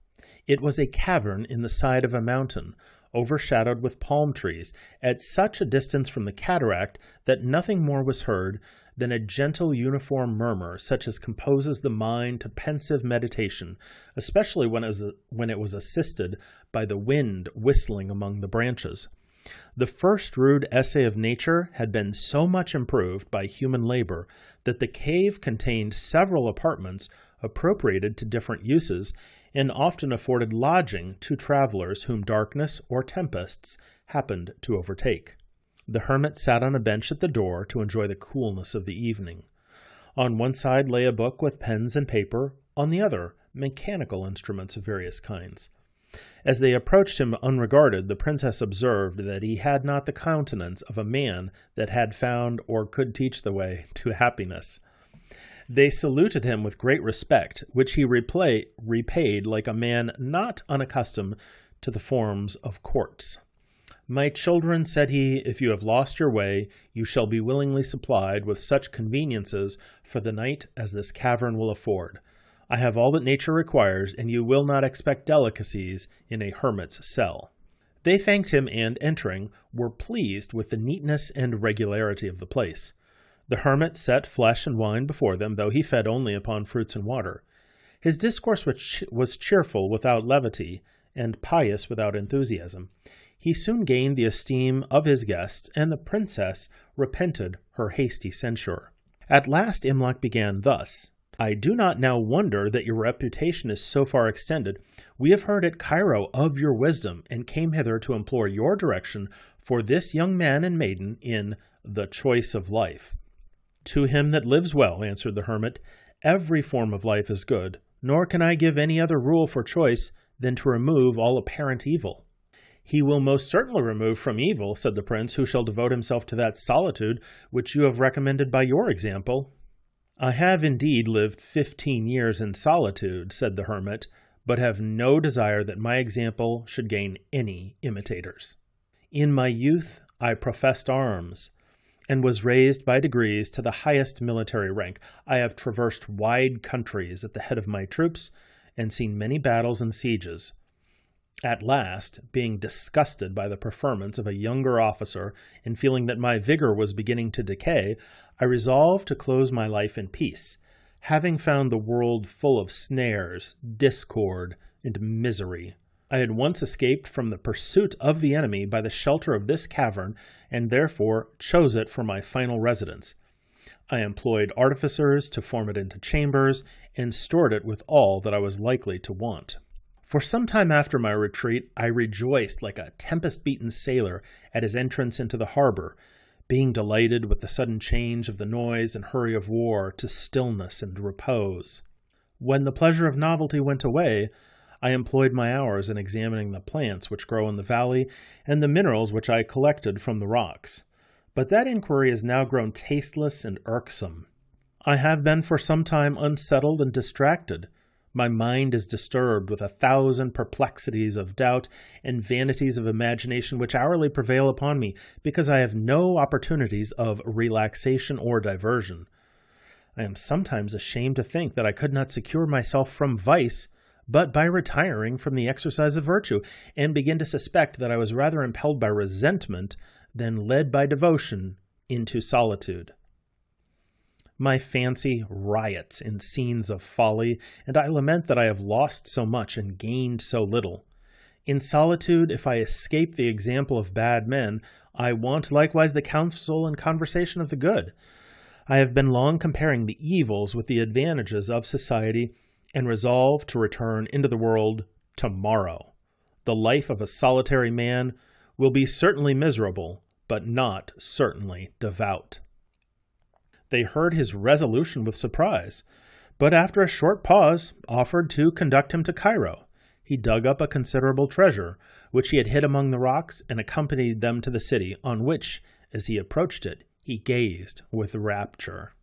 Speaker 1: It was a cavern in the side of a mountain, overshadowed with palm trees, at such a distance from the cataract that nothing more was heard than a gentle uniform murmur, such as composes the mind to pensive meditation, especially when it was assisted by the wind whistling among the branches. The first rude essay of nature had been so much improved by human labor that the cave contained several apartments appropriated to different uses, and often afforded lodging to travelers whom darkness or tempests happened to overtake. The hermit sat on a bench at the door to enjoy the coolness of the evening. On one side lay a book with pens and paper, on the other mechanical instruments of various kinds. As they approached him unregarded, the princess observed that he had not the countenance of a man that had found or could teach the way to happiness. They saluted him with great respect, which he repaid like a man not unaccustomed to the forms of courts. "My children," said he, "if you have lost your way, you shall be willingly supplied with such conveniences for the night as this cavern will afford. I have all that nature requires, and you will not expect delicacies in a hermit's cell." They thanked him, and, entering, were pleased with the neatness and regularity of the place. The hermit set flesh and wine before them, though he fed only upon fruits and water. His discourse was cheerful without levity, and pious without enthusiasm. He soon gained the esteem of his guests, and the princess repented her hasty censure. At last Imlok began thus: "I do not now wonder that your reputation is so far extended. We have heard at Cairo of your wisdom, and came hither to implore your direction for this young man and maiden in the choice of life." "To him that lives well," answered the hermit, "every form of life is good, nor can I give any other rule for choice than to remove all apparent evil." "He will most certainly remove from evil," said the prince, "who shall devote himself to that solitude which you have recommended by your example." "I have indeed lived 15 years in solitude," said the hermit, but have no desire that my example should gain any imitators. In my youth I professed arms, and was raised by degrees to the highest military rank. I have traversed wide countries at the head of my troops, and seen many battles and sieges. At last, being disgusted by the preferments of a younger officer, and feeling that my vigor was beginning to decay, I resolved to close my life in peace, having found the world full of snares, discord, and misery. I had once escaped from the pursuit of the enemy by the shelter of this cavern, and therefore chose it for my final residence. I employed artificers to form it into chambers, and stored it with all that I was likely to want. For some time after my retreat, I rejoiced like a tempest-beaten sailor at his entrance into the harbor, being delighted with the sudden change of the noise and hurry of war to stillness and repose. When the pleasure of novelty went away, I employed my hours in examining the plants which grow in the valley and the minerals which I collected from the rocks. But that inquiry is now grown tasteless and irksome. I have been for some time unsettled and distracted. My mind is disturbed with 1,000 perplexities of doubt and vanities of imagination which hourly prevail upon me, because I have no opportunities of relaxation or diversion. I am sometimes ashamed to think that I could not secure myself from vice but by retiring from the exercise of virtue, and begin to suspect that I was rather impelled by resentment than led by devotion into solitude. My fancy riots in scenes of folly, and I lament that I have lost so much and gained so little. In solitude, if I escape the example of bad men, I want likewise the counsel and conversation of the good. I have been long comparing the evils with the advantages of society, and resolve to return into the world tomorrow. The life of a solitary man will be certainly miserable, but not certainly devout. They heard his resolution with surprise, but after a short pause offered to conduct him to Cairo. He dug up a considerable treasure, which he had hid among the rocks, and accompanied them to the city, on which, as he approached it, he gazed with rapture.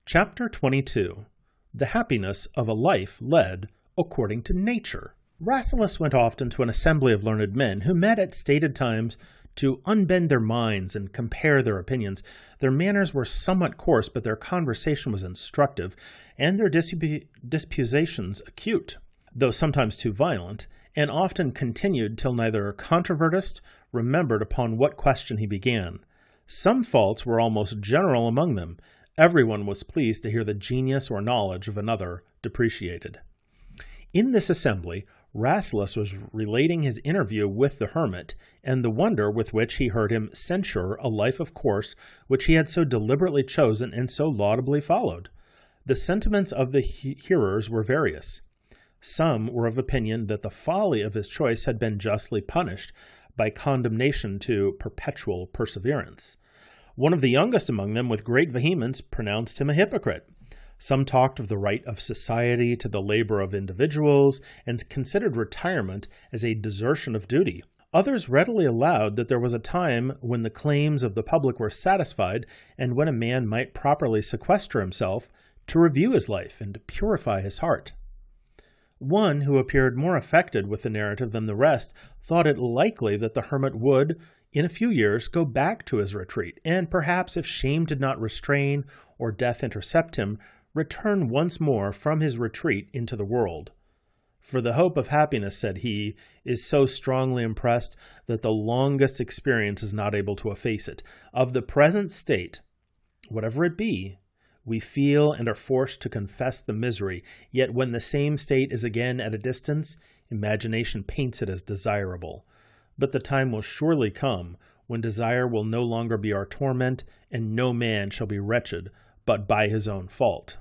Speaker 1: Chapter 22. The happiness of a life led according to nature. Rasselas went often to an assembly of learned men, who met at stated times to unbend their minds and compare their opinions. Their manners were somewhat coarse, but their conversation was instructive, and their disputations acute, though sometimes too violent, and often continued till neither controvertist remembered upon what question he began. Some faults were almost general among them. Everyone was pleased to hear the genius or knowledge of another depreciated. In this assembly, Rasselas was relating his interview with the hermit, and the wonder with which he heard him censure a life of course which he had so deliberately chosen and so laudably followed. The sentiments of the hearers were various. Some were of opinion that the folly of his choice had been justly punished by condemnation to perpetual perseverance. One of the youngest among them, with great vehemence, pronounced him a hypocrite. Some talked of the right of society to the labor of individuals, and considered retirement as a desertion of duty. Others readily allowed that there was a time when the claims of the public were satisfied, and when a man might properly sequester himself to review his life and to purify his heart. One, who appeared more affected with the narrative than the rest, thought it likely that the hermit would, in a few years, go back to his retreat, and perhaps, if shame did not restrain or death intercept him, return once more from his retreat into the world. For the hope of happiness, said he, is so strongly impressed that the longest experience is not able to efface it. Of the present state, whatever it be, we feel and are forced to confess the misery, yet when the same state is again at a distance, imagination paints it as desirable. But the time will surely come when desire will no longer be our torment, and no man shall be wretched but by his own fault.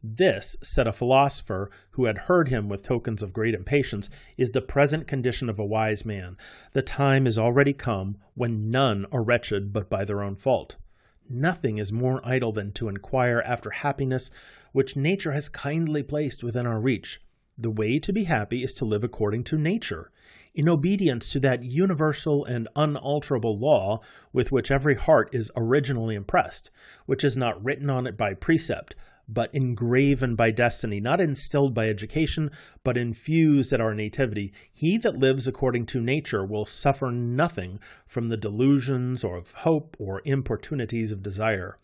Speaker 1: This, said a philosopher who had heard him with tokens of great impatience, is the present condition of a wise man. The time is already come when none are wretched but by their own fault. Nothing is more idle than to inquire after happiness which nature has kindly placed within our reach. The way to be happy is to live according to nature, in obedience to that universal and unalterable law with which every heart is originally impressed, which is not written on it by precept, but engraven by destiny, not instilled by education, but infused at our nativity. He that lives according to nature will suffer nothing from the delusions or of hope or importunities of desire.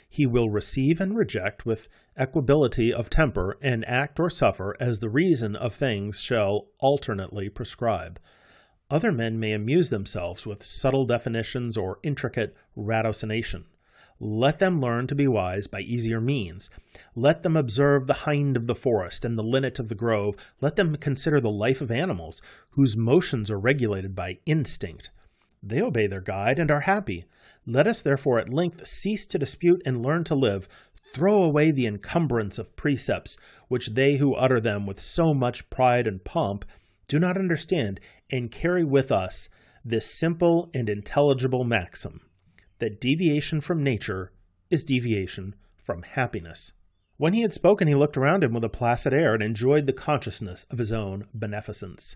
Speaker 1: He will receive and reject with equability of temper, and act or suffer as the reason of things shall alternately prescribe. Other men may amuse themselves with subtle definitions or intricate ratiocination. Let them learn to be wise by easier means. Let them observe the hind of the forest and the linnet of the grove. Let them consider the life of animals, whose motions are regulated by instinct. They obey their guide and are happy. Let us therefore at length cease to dispute and learn to live. Throw away the encumbrance of precepts, which they who utter them with so much pride and pomp do not understand, and carry with us this simple and intelligible maxim, that deviation from nature is deviation from happiness. When he had spoken, he looked around him with a placid air and enjoyed the consciousness of his own beneficence.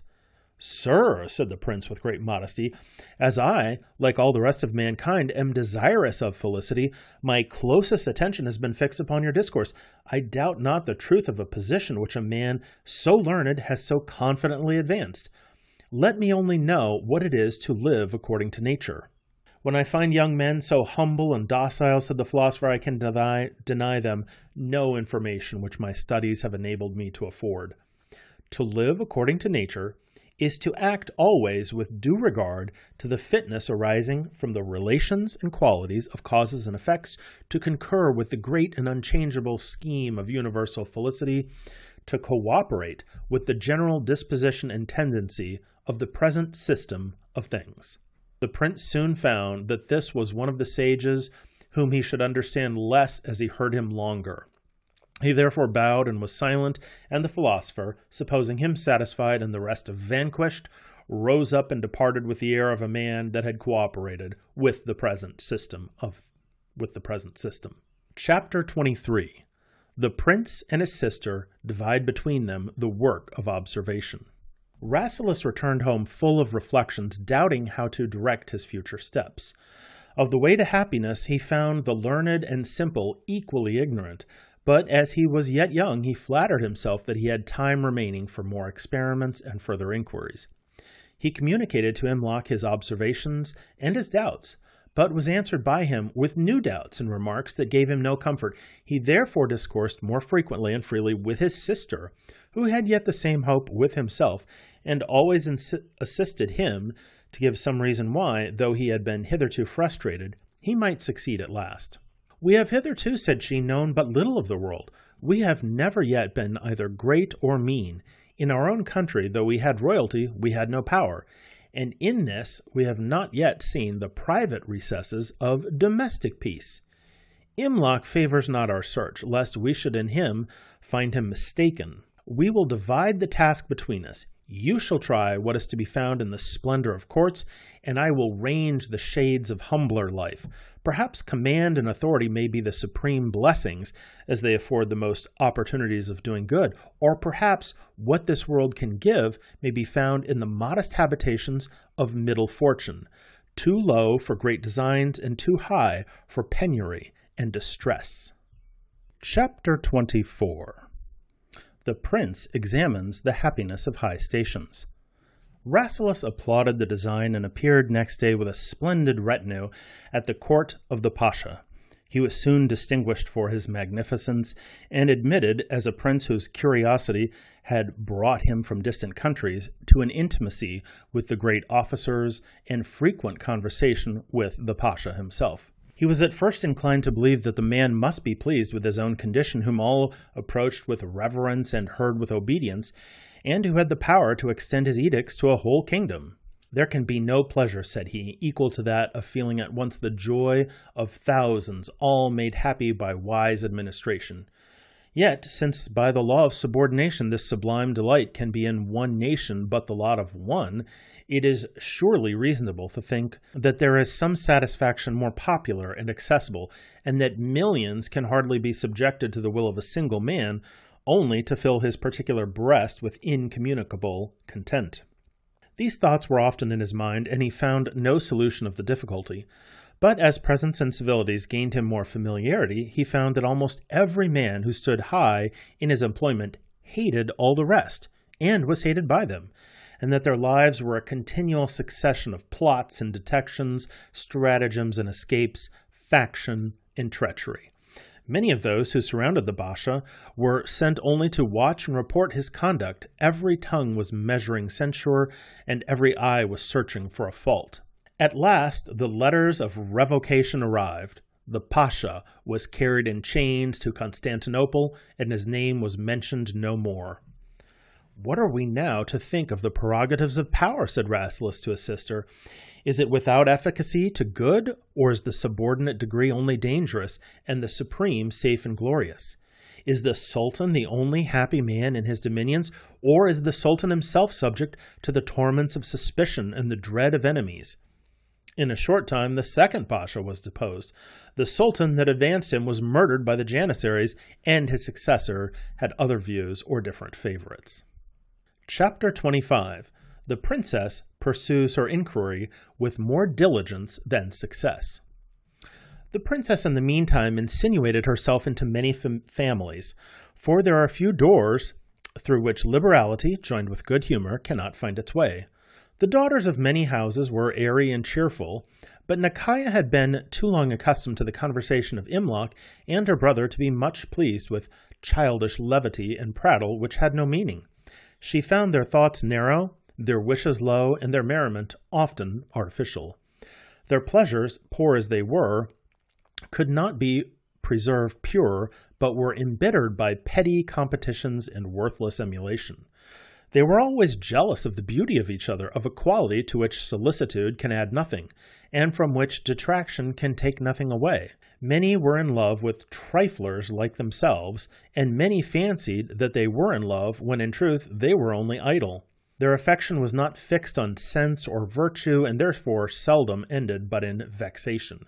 Speaker 1: "Sir," said the prince with great modesty, "as I, like all the rest of mankind, am desirous of felicity, my closest attention has been fixed upon your discourse. I doubt not the truth of a position which a man so learned has so confidently advanced. Let me only know what it is to live according to nature." "When I find young men so humble and docile," said the philosopher, "I can deny them no information which my studies have enabled me to afford. To live according to nature is to act always with due regard to the fitness arising from the relations and qualities of causes and effects, to concur with the great and unchangeable scheme of universal felicity, to cooperate with the general disposition and tendency of the present system of things." The prince soon found that this was one of the sages whom he should understand less as he heard him longer. He therefore bowed and was silent, and the philosopher, supposing him satisfied and the rest vanquished, rose up and departed with the air of a man that had cooperated with the present system. Chapter 23. The prince and his sister divide between them the work of observation. Rasselas returned home full of reflections, doubting how to direct his future steps. Of the way to happiness he found the learned and simple equally ignorant, but as he was yet young, he flattered himself that he had time remaining for more experiments and further inquiries. He communicated to Imlok his observations and his doubts, but was answered by him with new doubts and remarks that gave him no comfort. He therefore discoursed more frequently and freely with his sister, who had yet the same hope with himself, and always assisted him to give some reason why, though he had been hitherto frustrated, he might succeed at last. "We have hitherto," said she, "known but little of the world. We have never yet been either great or mean. In our own country, though we had royalty, we had no power. And in this we have not yet seen the private recesses of domestic peace. Imlok favors not our search, lest we should in him find him mistaken. We will divide the task between us. You shall try what is to be found in the splendor of courts, and I will range the shades of humbler life. Perhaps command and authority may be the supreme blessings, as they afford the most opportunities of doing good, or perhaps what this world can give may be found in the modest habitations of middle fortune, too low for great designs and too high for penury and distress." Chapter 24. The prince examines the happiness of high stations. Rasselas applauded the design and appeared next day with a splendid retinue at the court of the Pasha. He was soon distinguished for his magnificence, and admitted as a prince whose curiosity had brought him from distant countries to an intimacy with the great officers and frequent conversation with the Pasha himself. He was at first inclined to believe that the man must be pleased with his own condition, whom all approached with reverence and heard with obedience, and who had the power to extend his edicts to a whole kingdom. "There can be no pleasure," said he, "equal to that of feeling at once the joy of thousands, all made happy by wise administration. Yet, since by the law of subordination this sublime delight can be in one nation but the lot of one, it is surely reasonable to think that there is some satisfaction more popular and accessible, and that millions can hardly be subjected to the will of a single man, only to fill his particular breast with incommunicable content." These thoughts were often in his mind, and he found no solution of the difficulty. But as presents and civilities gained him more familiarity, he found that almost every man who stood high in his employment hated all the rest, and was hated by them, and that their lives were a continual succession of plots and detections, stratagems and escapes, faction and treachery. Many of those who surrounded the Basha were sent only to watch and report his conduct. Every tongue was measuring censure, and every eye was searching for a fault. At last the letters of revocation arrived. The Pasha was carried in chains to Constantinople, and his name was mentioned no more. "What are we now to think of the prerogatives of power?" said Rasselas to his sister. "Is it without efficacy to good, or is the subordinate degree only dangerous, and the supreme safe and glorious? Is the Sultan the only happy man in his dominions, or is the Sultan himself subject to the torments of suspicion and the dread of enemies?" In a short time the second Pasha was deposed. The Sultan that advanced him was murdered by the Janissaries, and his successor had other views or different favorites. Chapter 25. The Princess pursues her inquiry with more diligence than success. The princess in the meantime insinuated herself into many families, for there are few doors through which liberality, joined with good humor, cannot find its way. The daughters of many houses were airy and cheerful, but Nakaya had been too long accustomed to the conversation of Imlok and her brother to be much pleased with childish levity and prattle which had no meaning. She found their thoughts narrow, their wishes low, and their merriment often artificial. Their pleasures, poor as they were, could not be preserved pure, but were embittered by petty competitions and worthless emulation. They were always jealous of the beauty of each other, of a quality to which solicitude can add nothing, and from which detraction can take nothing away. Many were in love with triflers like themselves, and many fancied that they were in love when in truth they were only idle. Their affection was not fixed on sense or virtue, and therefore seldom ended but in vexation.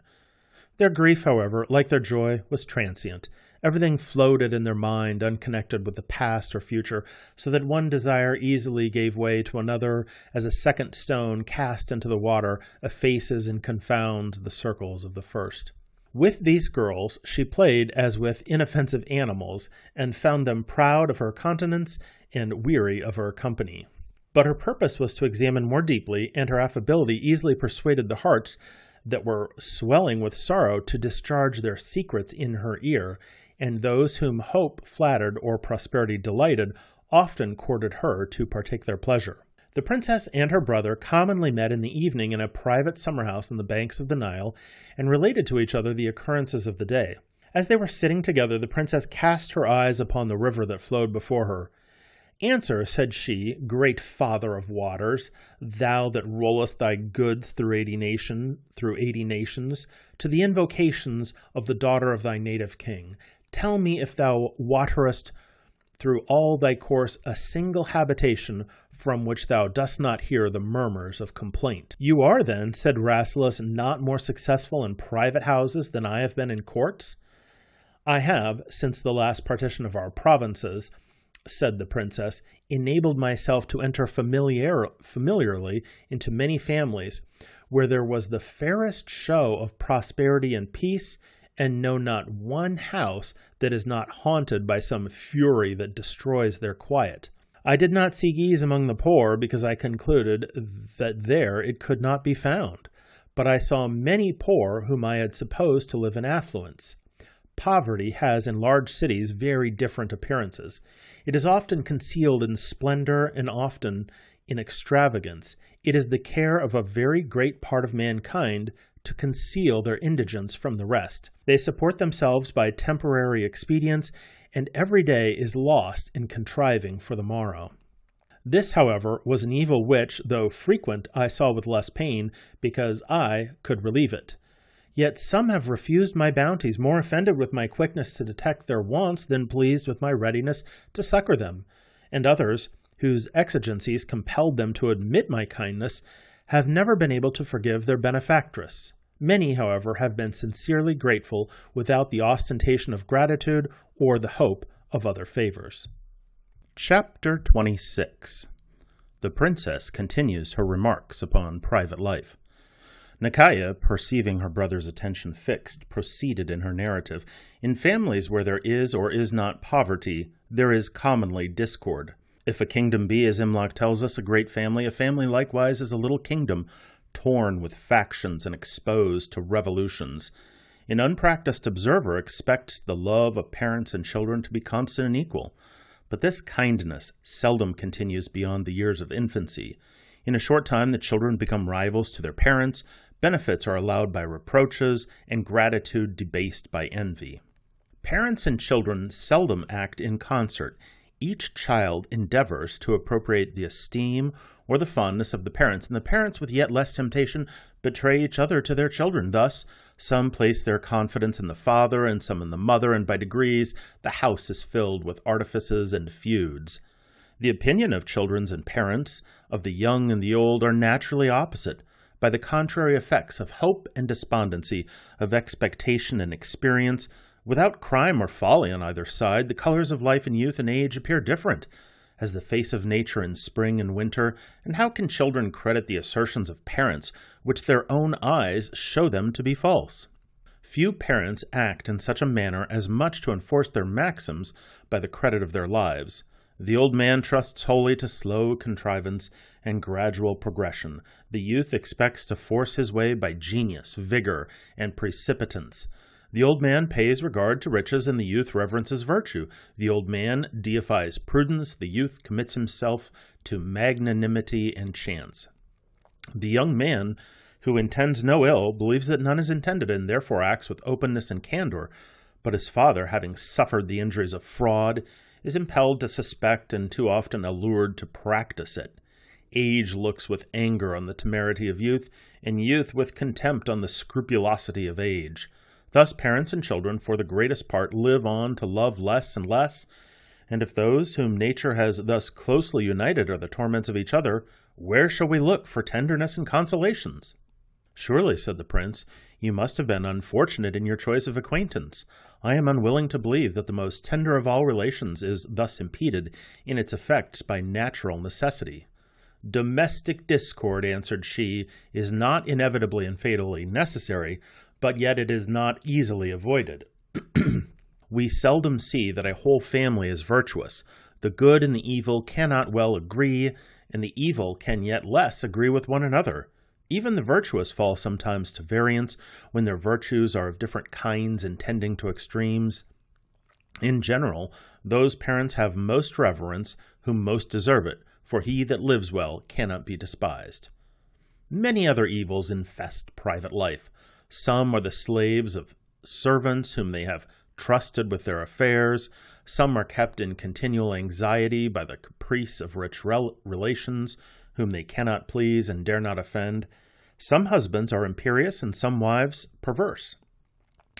Speaker 1: Their grief, however, like their joy, was transient. Everything floated in their mind, unconnected with the past or future, so that one desire easily gave way to another, as a second stone cast into the water effaces and confounds the circles of the first. With these girls she played as with inoffensive animals, and found them proud of her countenance and weary of her company. But her purpose was to examine more deeply, and her affability easily persuaded the hearts that were swelling with sorrow to discharge their secrets in her ear, and those whom hope flattered or prosperity delighted often courted her to partake their pleasure. The princess and her brother commonly met in the evening in a private summer-house on the banks of the Nile, and related to each other the occurrences of the day. As they were sitting together, the princess cast her eyes upon the river that flowed before her. "Answer," said she, "great father of waters, thou that rollest thy goods through 80 nations, to the invocations of the daughter of thy native king. Tell me if thou waterest through all thy course a single habitation from which thou dost not hear the murmurs of complaint." "You are then," said Rasselas, "not more successful in private houses than I have been in courts?" "I have, since the last partition of our provinces," said the princess, "enabled myself to enter familiarly into many families, where there was the fairest show of prosperity and peace, and know not one house that is not haunted by some fury that destroys their quiet. I did not seek ease among the poor, because I concluded that there it could not be found, but I saw many poor whom I had supposed to live in affluence. Poverty has in large cities very different appearances. It is often concealed in splendor and often in extravagance. It is the care of a very great part of mankind to conceal their indigence from the rest. They support themselves by temporary expedients, and every day is lost in contriving for the morrow. This, however, was an evil which, though frequent, I saw with less pain, because I could relieve it. Yet some have refused my bounties, more offended with my quickness to detect their wants than pleased with my readiness to succor them, and others, whose exigencies compelled them to admit my kindness, have never been able to forgive their benefactress. Many, however, have been sincerely grateful without the ostentation of gratitude or the hope of other favors." Chapter 26. The princess continues her remarks upon private life. Nakaya, perceiving her brother's attention fixed, proceeded in her narrative. In families where there is or is not poverty, there is commonly discord. If a kingdom be, as Imlok tells us, a great family, a family likewise is a little kingdom, torn with factions and exposed to revolutions. An unpracticed observer expects the love of parents and children to be constant and equal. But this kindness seldom continues beyond the years of infancy. In a short time, the children become rivals to their parents, benefits are allowed by reproaches, and gratitude debased by envy. Parents and children seldom act in concert. Each child endeavors to appropriate the esteem or the fondness of the parents, and the parents, with yet less temptation, betray each other to their children. Thus, some place their confidence in the father and some in the mother, and by degrees the house is filled with artifices and feuds. The opinion of children and parents, of the young and the old, are naturally opposite, by the contrary effects of hope and despondency, of expectation and experience. Without crime or folly on either side, the colors of life in youth and age appear different, as the face of nature in spring and winter, and how can children credit the assertions of parents, which their own eyes show them to be false? Few parents act in such a manner as much to enforce their maxims by the credit of their lives. The old man trusts wholly to slow contrivance and gradual progression. The youth expects to force his way by genius, vigor, and precipitance. The old man pays regard to riches, and the youth reverences virtue. The old man deifies prudence, the youth commits himself to magnanimity and chance. The young man, who intends no ill, believes that none is intended, and therefore acts with openness and candor. But his father, having suffered the injuries of fraud, is impelled to suspect and too often allured to practice it. Age looks with anger on the temerity of youth, and youth with contempt on the scrupulosity of age. Thus parents and children, for the greatest part, live on to love less and less, and if those whom nature has thus closely united are the torments of each other, where shall we look for tenderness and consolations? Surely, said the prince, you must have been unfortunate in your choice of acquaintance. I am unwilling to believe that the most tender of all relations is thus impeded in its effects by natural necessity. Domestic discord, answered she, is not inevitably and fatally necessary, but yet it is not easily avoided. We seldom see that a whole family is virtuous. The good and the evil cannot well agree, and the evil can yet less agree with one another. Even the virtuous fall sometimes to variance, when their virtues are of different kinds and tending to extremes. In general, those parents have most reverence whom most deserve it, for he that lives well cannot be despised. Many other evils infest private life. Some are the slaves of servants whom they have trusted with their affairs. Some are kept in continual anxiety by the caprice of rich relations, whom they cannot please and dare not offend. Some husbands are imperious and some wives perverse.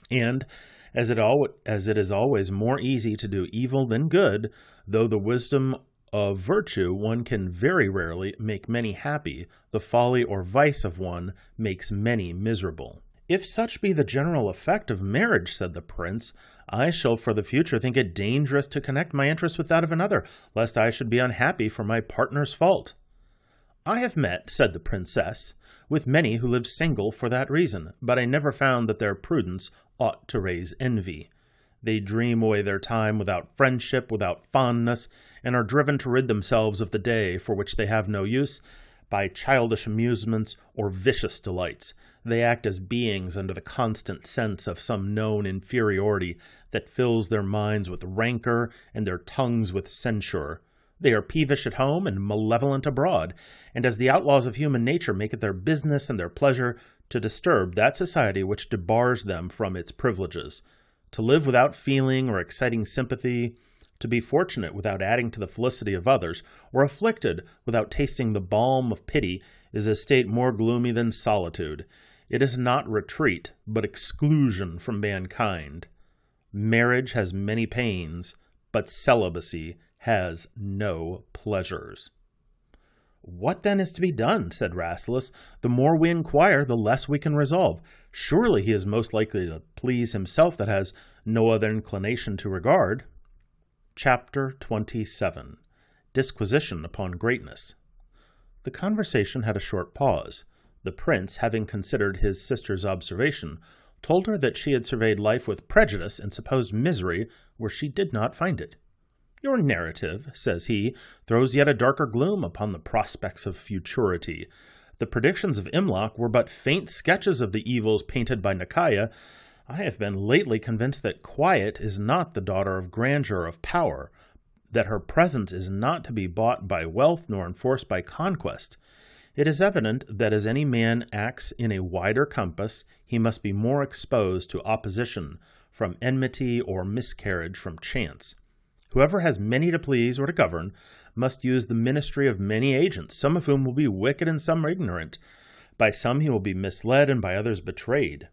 Speaker 1: And as it is always more easy to do evil than good, though the wisdom of virtue one can very rarely make many happy, the folly or vice of one makes many miserable. If such be the general effect of marriage, said the prince, I shall for the future think it dangerous to connect my interest with that of another, lest I should be unhappy for my partner's fault. I have met, said the princess, with many who live single for that reason, but I never found that their prudence ought to raise envy. They dream away their time without friendship, without fondness, and are driven to rid themselves of the day for which they have no use, by childish amusements or vicious delights. They act as beings under the constant sense of some known inferiority that fills their minds with rancor and their tongues with censure. They are peevish at home and malevolent abroad, and as the outlaws of human nature make it their business and their pleasure to disturb that society which debars them from its privileges. To live without feeling or exciting sympathy, to be fortunate without adding to the felicity of others, or afflicted without tasting the balm of pity, is a state more gloomy than solitude. It is not retreat, but exclusion from mankind. Marriage has many pains, but celibacy has no pleasures. What then is to be done, said Rasselas. The more we inquire, the less we can resolve. Surely he is most likely to please himself that has no other inclination to regard. Chapter 27. Disquisition upon Greatness. The conversation had a short pause. The prince, having considered his sister's observation, told her that she had surveyed life with prejudice and supposed misery where she did not find it. "Your narrative," says he, "throws yet a darker gloom upon the prospects of futurity. The predictions of Imlok were but faint sketches of the evils painted by Nikaya. I have been lately convinced that quiet is not the daughter of grandeur of power, that her presence is not to be bought by wealth nor enforced by conquest. It is evident that as any man acts in a wider compass, he must be more exposed to opposition from enmity or miscarriage from chance. Whoever has many to please or to govern must use the ministry of many agents, some of whom will be wicked and some ignorant. By some he will be misled and by others betrayed.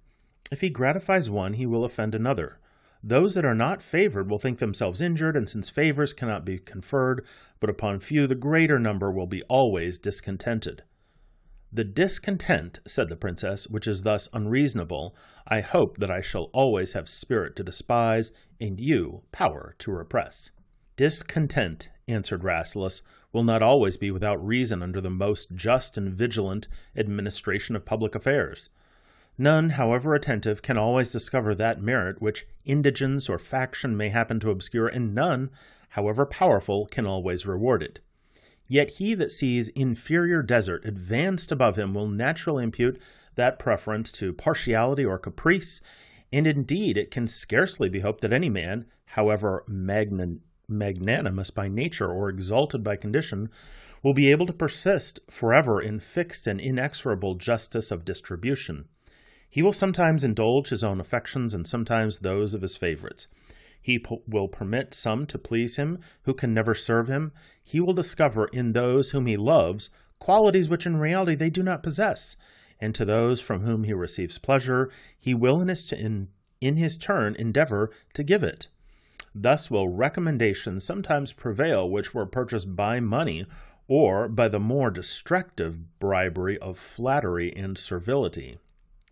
Speaker 1: If he gratifies one, he will offend another. Those that are not favored will think themselves injured, and since favors cannot be conferred but upon few, the greater number will be always discontented." "The discontent," said the princess, "which is thus unreasonable, I hope that I shall always have spirit to despise, and you power to repress." "Discontent," answered Rasselas, "will not always be without reason under the most just and vigilant administration of public affairs. None, however attentive, can always discover that merit which indigence or faction may happen to obscure, and none, however powerful, can always reward it. Yet he that sees inferior desert advanced above him will naturally impute that preference to partiality or caprice, and indeed it can scarcely be hoped that any man, however magnanimous by nature or exalted by condition, will be able to persist forever in fixed and inexorable justice of distribution. He will sometimes indulge his own affections and sometimes those of his favorites. He will permit some to please him who can never serve him. He will discover in those whom he loves qualities which in reality they do not possess, and to those from whom he receives pleasure, he will in his turn endeavor to give it. Thus will recommendations sometimes prevail which were purchased by money or by the more destructive bribery of flattery and servility.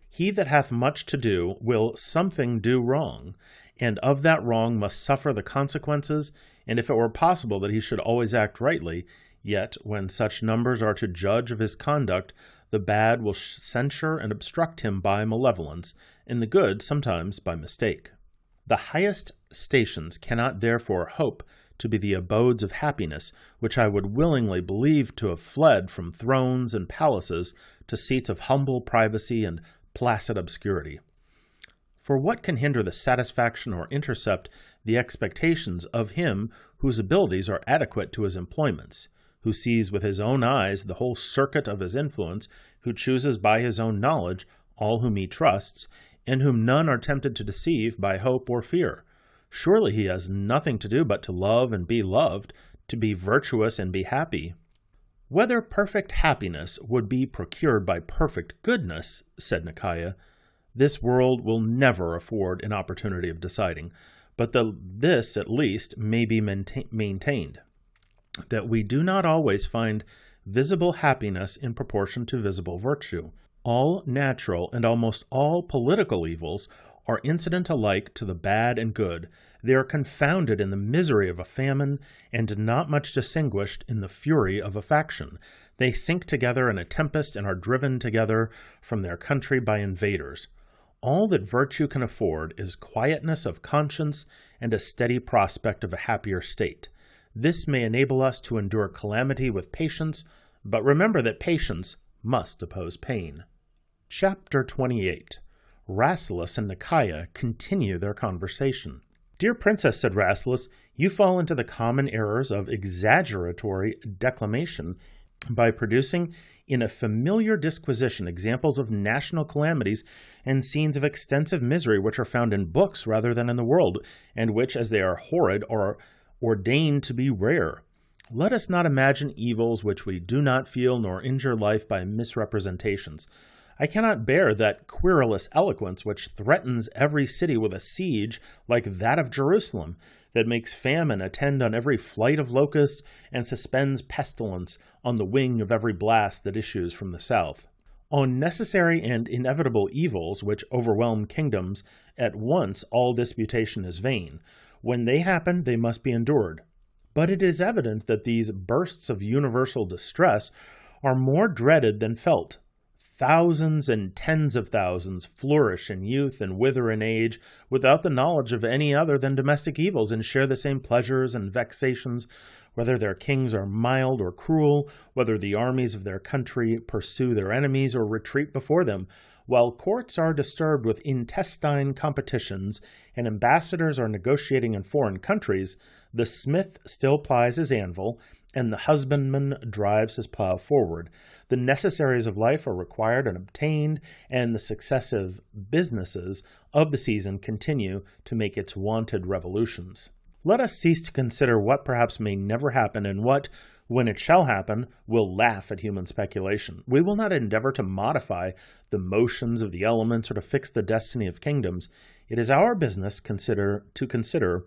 Speaker 1: He that hath much to do will something do wrong, and of that wrong must suffer the consequences, and if it were possible that he should always act rightly, yet when such numbers are to judge of his conduct, the bad will censure and obstruct him by malevolence, and the good sometimes by mistake. The highest stations cannot therefore hope to be the abodes of happiness, which I would willingly believe to have fled from thrones and palaces to seats of humble privacy and placid obscurity. For what can hinder the satisfaction or intercept the expectations of him whose abilities are adequate to his employments, who sees with his own eyes the whole circuit of his influence, who chooses by his own knowledge all whom he trusts, and whom none are tempted to deceive by hope or fear? Surely he has nothing to do but to love and be loved, to be virtuous and be happy. "Whether perfect happiness would be procured by perfect goodness," said Nikaya, "this world will never afford an opportunity of deciding, but this at least may be maintained, that we do not always find visible happiness in proportion to visible virtue. All natural and almost all political evils are incident alike to the bad and good. They are confounded in the misery of a famine, and not much distinguished in the fury of a faction. They sink together in a tempest and are driven together from their country by invaders. All that virtue can afford is quietness of conscience and a steady prospect of a happier state. This may enable us to endure calamity with patience, but remember that patience must oppose pain." Chapter 28. Rasselas and Nikaya continue their conversation. "Dear Princess," said Rasselas, "you fall into the common errors of exaggeratory declamation by producing in a familiar disquisition examples of national calamities and scenes of extensive misery which are found in books rather than in the world, and which, as they are horrid, are ordained to be rare. Let us not imagine evils which we do not feel, nor injure life by misrepresentations. I cannot bear that querulous eloquence which threatens every city with a siege like that of Jerusalem, that makes famine attend on every flight of locusts, and suspends pestilence on the wing of every blast that issues from the south. On necessary and inevitable evils which overwhelm kingdoms, at once all disputation is vain. When they happen, they must be endured. But it is evident that these bursts of universal distress are more dreaded than felt. Thousands and tens of thousands flourish in youth and wither in age without the knowledge of any other than domestic evils, and share the same pleasures and vexations, whether their kings are mild or cruel, whether the armies of their country pursue their enemies or retreat before them. While courts are disturbed with intestine competitions and ambassadors are negotiating in foreign countries, the smith still plies his anvil, and the husbandman drives his plow forward. The necessaries of life are required and obtained, and the successive businesses of the season continue to make its wonted revolutions. Let us cease to consider what perhaps may never happen, and what, when it shall happen, will laugh at human speculation. We will not endeavor to modify the motions of the elements or to fix the destiny of kingdoms. It is our business to consider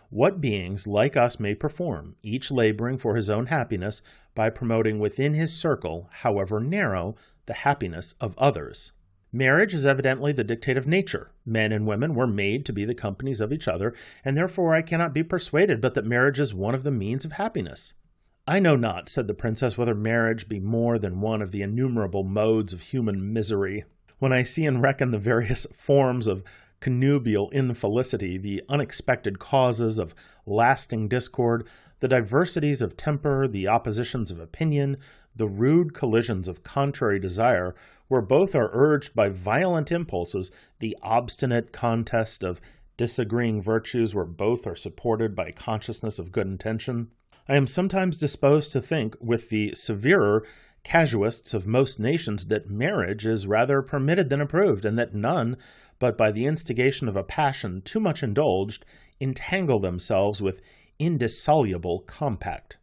Speaker 1: what beings like us may perform, each laboring for his own happiness by promoting within his circle, however narrow, the happiness of others. Marriage is evidently the dictate of nature. Men and women were made to be the companies of each other, and therefore I cannot be persuaded but that marriage is one of the means of happiness. I know not, said the princess, whether marriage be more than one of the innumerable modes of human misery. When I see and reckon the various forms of connubial infelicity, the unexpected causes of lasting discord, the diversities of temper, the oppositions of opinion, the rude collisions of contrary desire, where both are urged by violent impulses, the obstinate contest of disagreeing virtues, where both are supported by consciousness of good intention, I am sometimes disposed to think, with the severer casuists of most nations, that marriage is rather permitted than approved, and that none, but by the instigation of a passion too much indulged, entangle themselves with indissoluble compact.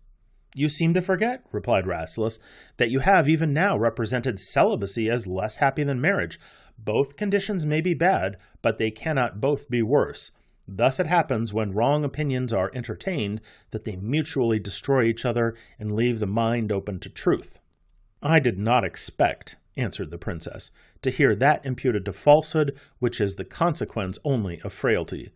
Speaker 1: You seem to forget, replied Rasselas, that you have even now represented celibacy as less happy than marriage. Both conditions may be bad, but they cannot both be worse. Thus it happens, when wrong opinions are entertained, that they mutually destroy each other and leave the mind open to truth. I did not expect, answered the princess, to hear that imputed to falsehood, which is the consequence only of frailty.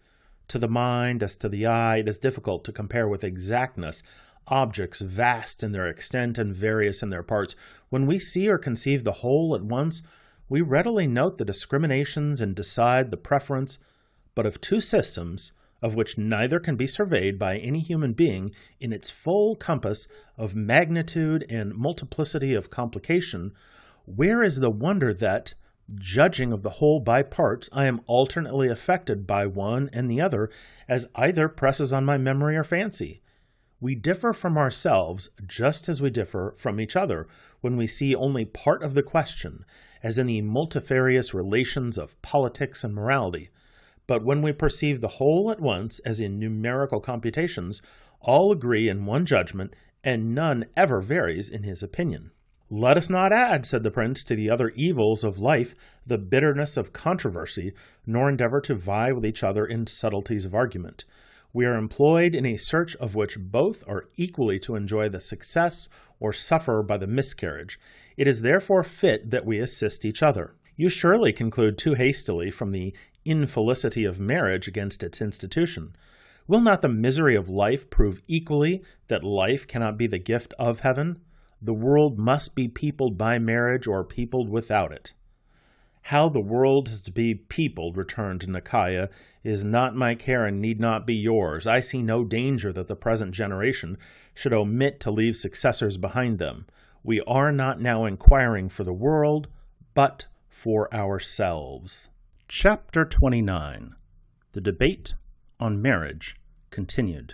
Speaker 1: To the mind, as to the eye, it is difficult to compare with exactness objects vast in their extent and various in their parts. When we see or conceive the whole at once, we readily note the discriminations and decide the preference. But of two systems, of which neither can be surveyed by any human being in its full compass of magnitude and multiplicity of complication, where is the wonder that, judging of the whole by parts, I am alternately affected by one and the other, as either presses on my memory or fancy? We differ from ourselves just as we differ from each other when we see only part of the question, as in the multifarious relations of politics and morality. But when we perceive the whole at once, as in numerical computations, all agree in one judgment, and none ever varies in his opinion. Let us not add, said the prince, to the other evils of life the bitterness of controversy, nor endeavor to vie with each other in subtleties of argument. We are employed in a search of which both are equally to enjoy the success or suffer by the miscarriage. It is therefore fit that we assist each other. You surely conclude too hastily from the infelicity of marriage against its institution. Will not the misery of life prove equally that life cannot be the gift of heaven? The world must be peopled by marriage or peopled without it. How the world is to be peopled, returned Nakaya, is not my care and need not be yours. I see no danger that the present generation should omit to leave successors behind them. We are not now inquiring for the world, but for ourselves. Chapter 29. The Debate on Marriage continued.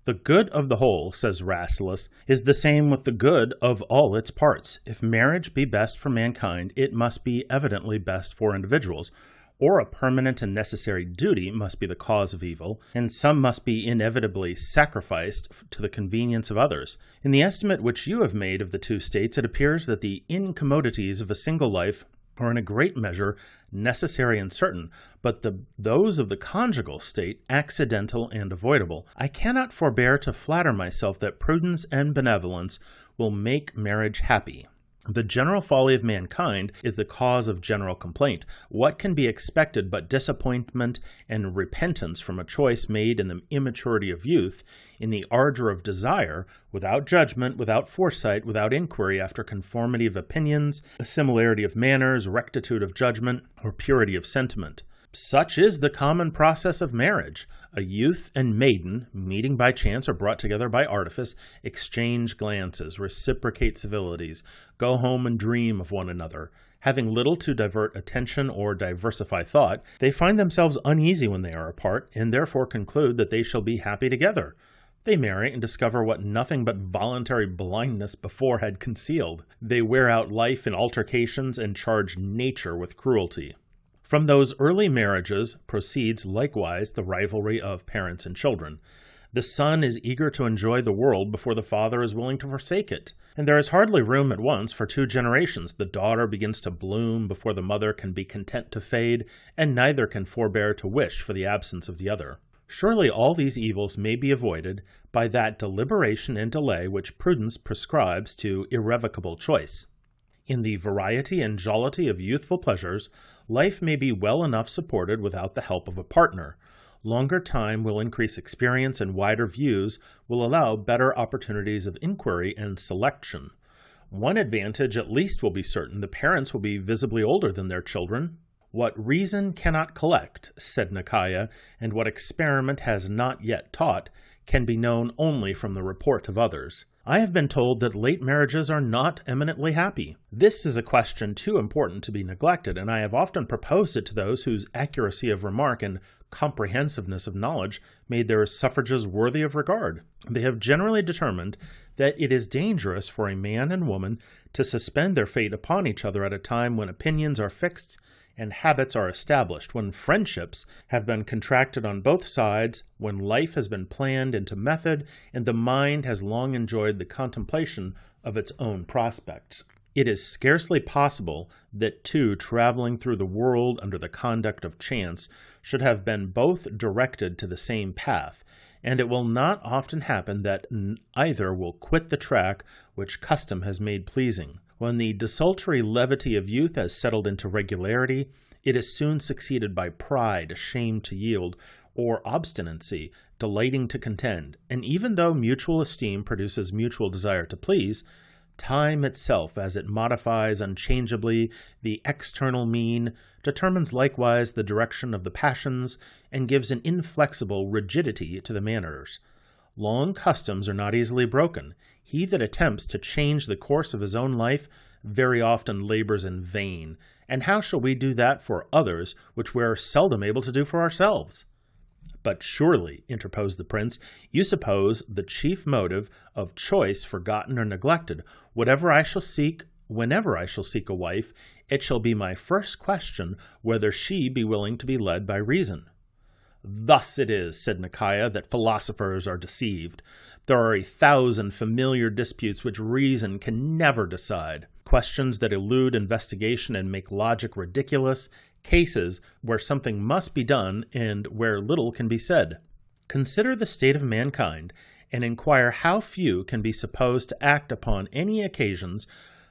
Speaker 1: The good of the whole, says Rasselas, is the same with the good of all its parts. If marriage be best for mankind, it must be evidently best for individuals, or a permanent and necessary duty must be the cause of evil, and some must be inevitably sacrificed to the convenience of others. In the estimate which you have made of the two states, it appears that the incommodities of a single life are in a great measure necessary and certain, but those of the conjugal state accidental and avoidable. I cannot forbear to flatter myself that prudence and benevolence will make marriage happy. The general folly of mankind is the cause of general complaint. What can be expected but disappointment and repentance from a choice made in the immaturity of youth, in the ardor of desire, without judgment, without foresight, without inquiry after conformity of opinions, similarity of manners, rectitude of judgment, or purity of sentiment? Such is the common process of marriage. A youth and maiden, meeting by chance or brought together by artifice, exchange glances, reciprocate civilities, go home and dream of one another. Having little to divert attention or diversify thought, they find themselves uneasy when they are apart, and therefore conclude that they shall be happy together. They marry and discover what nothing but voluntary blindness before had concealed. They wear out life in altercations and charge nature with cruelty. From those early marriages proceeds likewise the rivalry of parents and children. The son is eager to enjoy the world before the father is willing to forsake it, and there is hardly room at once for 2 generations. The daughter begins to bloom before the mother can be content to fade, and neither can forbear to wish for the absence of the other. Surely all these evils may be avoided by that deliberation and delay which prudence prescribes to irrevocable choice. In the variety and jollity of youthful pleasures, life may be well enough supported without the help of a partner. Longer time will increase experience, and wider views will allow better opportunities of inquiry and selection. One advantage at least will be certain: the parents will be visibly older than their children. What reason cannot collect, said Nikaya, and what experiment has not yet taught, can be known only from the report of others. I have been told that late marriages are not eminently happy. This is a question too important to be neglected, and I have often proposed it to those whose accuracy of remark and comprehensiveness of knowledge made their suffrages worthy of regard. They have generally determined that it is dangerous for a man and woman to suspend their fate upon each other at a time when opinions are fixed and habits are established, when friendships have been contracted on both sides, when life has been planned into method, and the mind has long enjoyed the contemplation of its own prospects. It is scarcely possible that 2 traveling through the world under the conduct of chance should have been both directed to the same path, and it will not often happen that either will quit the track which custom has made pleasing. When the desultory levity of youth has settled into regularity, it is soon succeeded by pride, ashamed to yield, or obstinacy, delighting to contend. And even though mutual esteem produces mutual desire to please, time itself, as it modifies unchangeably the external mean, determines likewise the direction of the passions, and gives an inflexible rigidity to the manners. Long customs are not easily broken. He that attempts to change the course of his own life very often labors in vain. And how shall we do that for others which we are seldom able to do for ourselves? But surely, interposed the prince, you suppose the chief motive of choice forgotten or neglected. Whenever I shall seek a wife, it shall be my first question whether she be willing to be led by reason. Thus it is, said Nikaya, that philosophers are deceived. There are 1,000 familiar disputes which reason can never decide, questions that elude investigation and make logic ridiculous, cases where something must be done and where little can be said. Consider the state of mankind, and inquire how few can be supposed to act upon any occasions,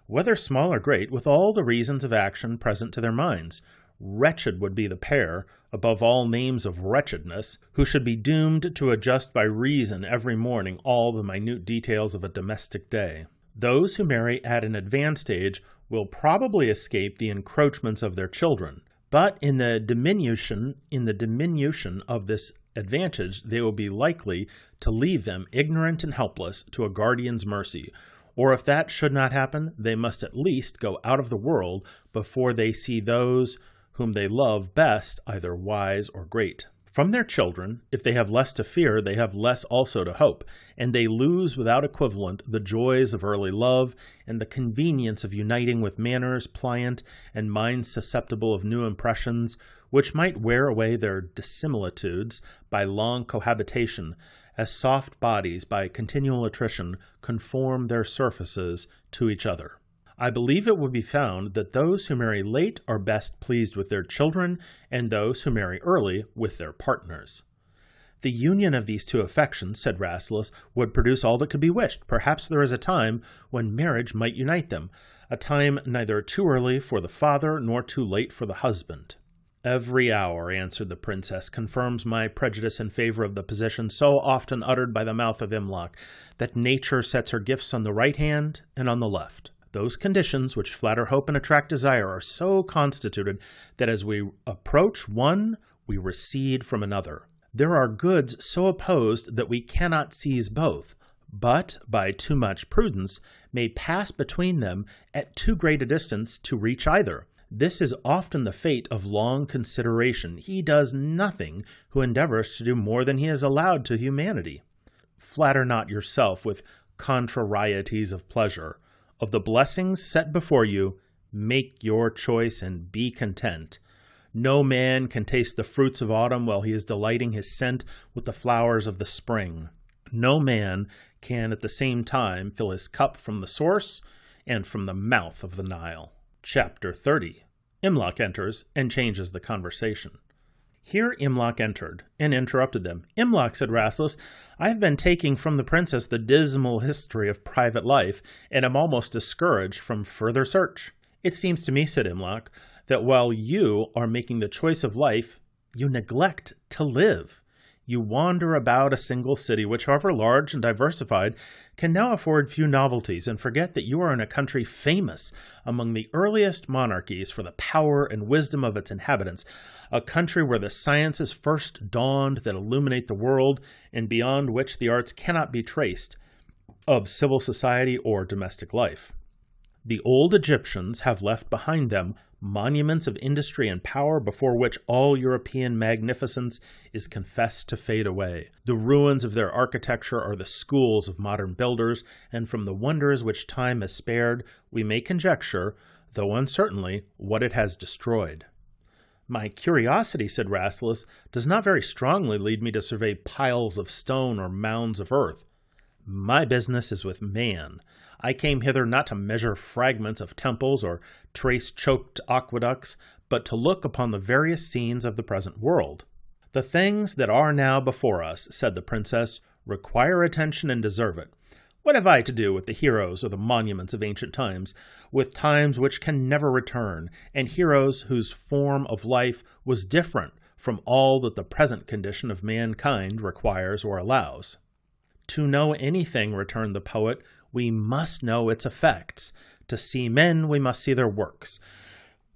Speaker 1: whether small or great, with all the reasons of action present to their minds. Wretched would be the pair, above all names of wretchedness, who should be doomed to adjust by reason every morning all the minute details of a domestic day. Those who marry at an advanced age will probably escape the encroachments of their children, but in the diminution of this advantage, they will be likely to leave them ignorant and helpless to a guardian's mercy. Or if that should not happen, they must at least go out of the world before they see those whom they love best either wise or great. From their children, if they have less to fear, they have less also to hope, and they lose without equivalent the joys of early love and the convenience of uniting with manners pliant and minds susceptible of new impressions, which might wear away their dissimilitudes by long cohabitation, as soft bodies by continual attrition conform their surfaces to each other. I believe it will be found that those who marry late are best pleased with their children, and those who marry early with their partners. The union of these 2 affections, said Rasselas, would produce all that could be wished. Perhaps there is a time when marriage might unite them. a time neither too early for the father nor too late for the husband. Every hour, answered the princess, confirms my prejudice in favor of the position so often uttered by the mouth of Imlok, that nature sets her gifts on the right hand and on the left. Those conditions which flatter hope and attract desire are so constituted that as we approach one, we recede from another. There are goods so opposed that we cannot seize both, but by too much prudence may pass between them at too great a distance to reach either. This is often the fate of long consideration. He does nothing who endeavors to do more than he is allowed to humanity. Flatter not yourself with contrarieties of pleasure. Of the blessings set before you, make your choice and be content. No man can taste the fruits of autumn while he is delighting his scent with the flowers of the spring. No man can at the same time fill his cup from the source and from the mouth of the Nile. Chapter 30. Imlok enters and changes the conversation. Here Imlok entered and interrupted them. Imlok, said Rasselas, I have been taking from the princess the dismal history of private life, and am almost discouraged from further search. It seems to me, said Imlok, that while you are making the choice of life, you neglect to live. You wander about a single city, which, however large and diversified, can now afford few novelties, and forget that you are in a country famous among the earliest monarchies for the power and wisdom of its inhabitants, a country where the sciences first dawned that illuminate the world, and beyond which the arts cannot be traced, of civil society or domestic life. The old Egyptians have left behind them monuments of industry and power before which all European magnificence is confessed to fade away. The ruins of their architecture are the schools of modern builders, and from the wonders which time has spared, we may conjecture, though uncertainly, what it has destroyed. My curiosity, said Rasselas, does not very strongly lead me to survey piles of stone or mounds of earth. My business is with man. I came hither not to measure fragments of temples or trace choked aqueducts, but to look upon the various scenes of the present world. The things that are now before us, said the princess, require attention and deserve it. What have I to do with the heroes or the monuments of ancient times, with times which can never return, and heroes whose form of life was different from all that the present condition of mankind requires or allows? To know anything, returned the poet, we must know its effects. To see men, we must see their works,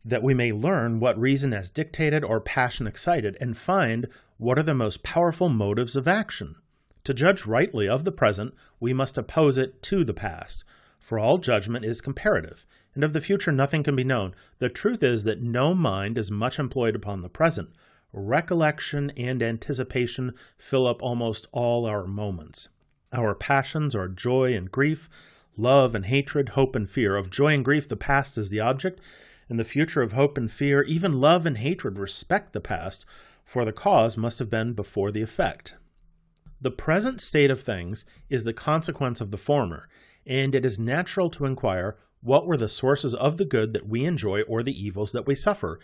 Speaker 1: that we may learn what reason has dictated or passion excited, and find what are the most powerful motives of action. To judge rightly of the present, we must oppose it to the past, for all judgment is comparative, and of the future nothing can be known. The truth is that no mind is much employed upon the present. Recollection and anticipation fill up almost all our moments. Our passions are joy and grief, love and hatred, hope and fear. Of joy and grief the past is the object, and the future of hope and fear. Even love and hatred respect the past, for the cause must have been before the effect. The present state of things is the consequence of the former, and it is natural to inquire what were the sources of the good that we enjoy or the evils that we suffer.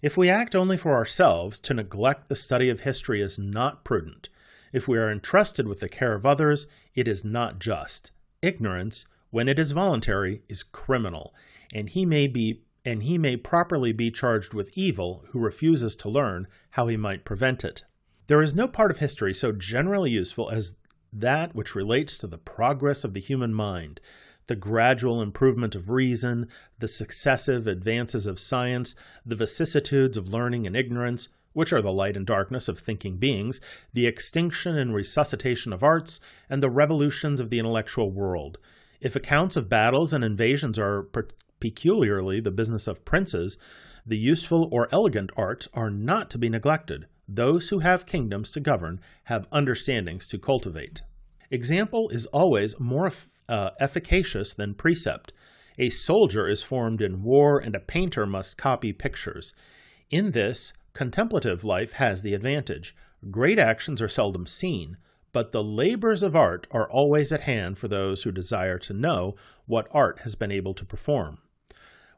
Speaker 1: If we act only for ourselves, to neglect the study of history is not prudent. If we are entrusted with the care of others, it is not just. Ignorance, when it is voluntary, is criminal, and he may properly be charged with evil who refuses to learn how he might prevent it. There is no part of history so generally useful as that which relates to the progress of the human mind, the gradual improvement of reason, the successive advances of science, the vicissitudes of learning and ignorance, which are the light and darkness of thinking beings, the extinction and resuscitation of arts, and the revolutions of the intellectual world. If accounts of battles and invasions are peculiarly the business of princes, the useful or elegant arts are not to be neglected. Those who have kingdoms to govern have understandings to cultivate. Example is always more efficacious than precept. A soldier is formed in war, and a painter must copy pictures. In this, contemplative life has the advantage. Great actions are seldom seen, but the labors of art are always at hand for those who desire to know what art has been able to perform.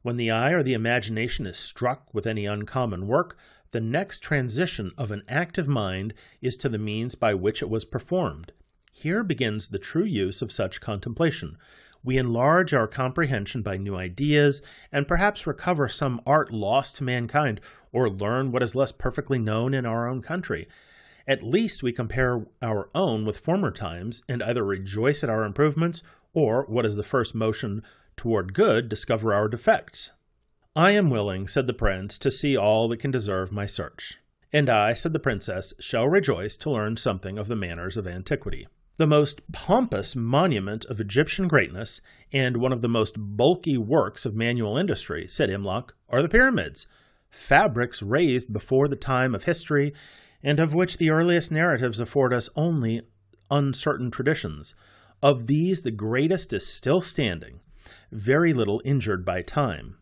Speaker 1: When the eye or the imagination is struck with any uncommon work, the next transition of an active mind is to the means by which it was performed. Here begins the true use of such contemplation. We enlarge our comprehension by new ideas, and perhaps recover some art lost to mankind, or learn what is less perfectly known in our own country. At least we compare our own with former times, and either rejoice at our improvements, or, what is the first motion toward good, discover our defects. I am willing, said the prince, to see all that can deserve my search. And I, said the princess, shall rejoice to learn something of the manners of antiquity. The most pompous monument of Egyptian greatness, and one of the most bulky works of manual industry, said Imlok, are the pyramids, fabrics raised before the time of history, and of which the earliest narratives afford us only uncertain traditions. Of these the greatest is still standing, very little injured by time.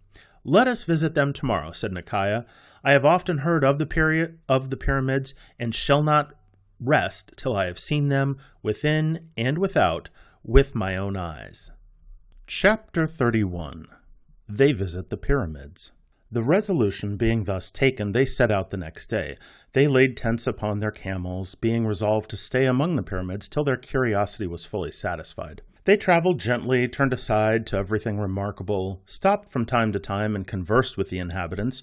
Speaker 1: Let us visit them tomorrow, said Micaiah. I have often heard of the pyramids, and shall not rest till I have seen them within and without with my own eyes. Chapter 31. They visit the pyramids. The resolution being thus taken, they set out the next day. They laid tents upon their camels, being resolved to stay among the pyramids till their curiosity was fully satisfied. They traveled gently, turned aside to everything remarkable, stopped from time to time and conversed with the inhabitants,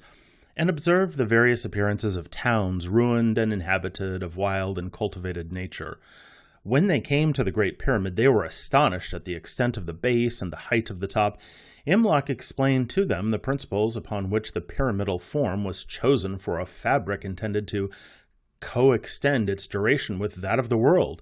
Speaker 1: and observed the various appearances of towns ruined and inhabited, of wild and cultivated nature. When they came to the Great Pyramid, they were astonished at the extent of the base and the height of the top. Imlok explained to them the principles upon which the pyramidal form was chosen for a fabric intended to coextend its duration with that of the world.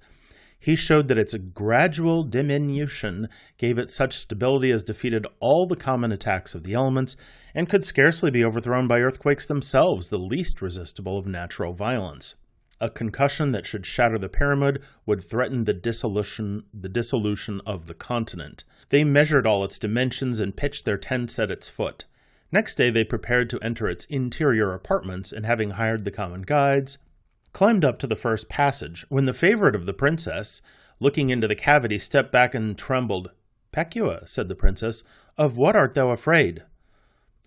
Speaker 1: He showed that its gradual diminution gave it such stability as defeated all the common attacks of the elements, and could scarcely be overthrown by earthquakes themselves, the least resistible of natural violence. A concussion that should shatter the pyramid would threaten the dissolution of the continent. They measured all its dimensions and pitched their tents at its foot. Next day they prepared to enter its interior apartments, and having hired the common guides, climbed up to the first passage, when the favorite of the princess, looking into the cavity, stepped back and trembled. "Pekua," said the princess, "of what art thou afraid?"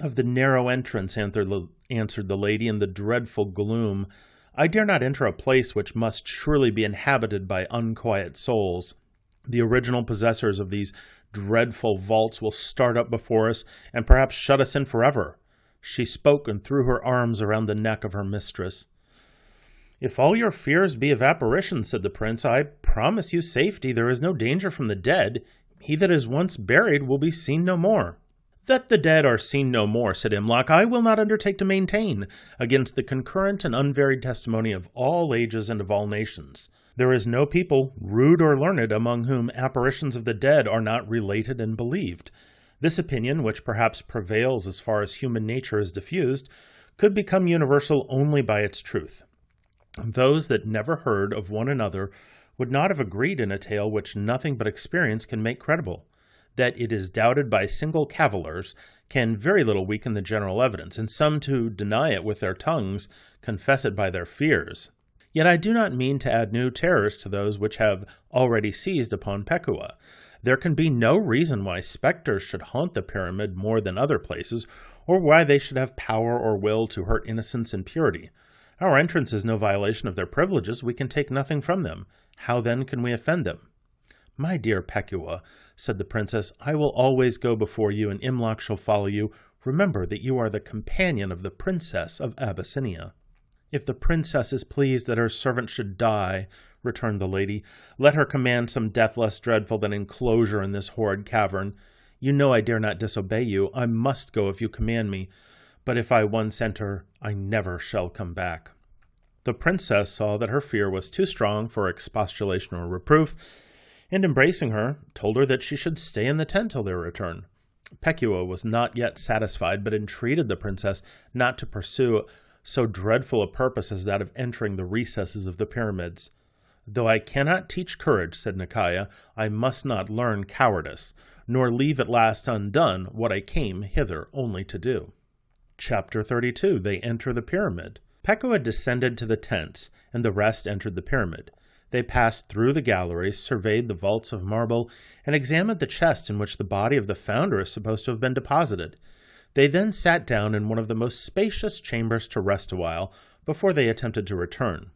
Speaker 1: "Of the narrow entrance," answered the lady, "in the dreadful gloom. I dare not enter a place which must surely be inhabited by unquiet souls. The original possessors of these dreadful vaults will start up before us, and perhaps shut us in forever." She spoke and threw her arms around the neck of her mistress. "If all your fears be of apparition," said the prince, "I promise you safety. There is no danger from the dead. He that is once buried will be seen no more." "That the dead are seen no more," said Imlok, "I will not undertake to maintain, against the concurrent and unvaried testimony of all ages and of all nations. There is no people, rude or learned, among whom apparitions of the dead are not related and believed. This opinion, which perhaps prevails as far as human nature is diffused, could become universal only by its truth. Those that never heard of one another would not have agreed in a tale which nothing but experience can make credible. That it is doubted by single cavillers can very little weaken the general evidence, and some who deny it with their tongues confess it by their fears. Yet I do not mean to add new terrors to those which have already seized upon Pekua. There can be no reason why specters should haunt the pyramid more than other places, or why they should have power or will to hurt innocence and purity. Our entrance is no violation of their privileges. We can take nothing from them. How then can we offend them?" "My dear Pekua," said the princess, "I will always go before you, and Imlok shall follow you. Remember that you are the companion of the princess of Abyssinia." "If the princess is pleased that her servant should die," returned the lady, "let her command some death less dreadful than enclosure in this horrid cavern. You know I dare not disobey you. I must go if you command me. But if I once enter, I never shall come back." The princess saw that her fear was too strong for expostulation or reproof, and embracing her, told her that she should stay in the tent till their return. Pekua was not yet satisfied, but entreated the princess not to pursue so dreadful a purpose as that of entering the recesses of the pyramids. "Though I cannot teach courage," said Micaiah, "I must not learn cowardice, nor leave at last undone what I came hither only to do." Chapter 32. They enter the pyramid. Pekua descended to the tents, and the rest entered the pyramid. They passed through the galleries, surveyed the vaults of marble, and examined the chest in which the body of the founder is supposed to have been deposited. They then sat down in one of the most spacious chambers to rest a while, before they attempted to return.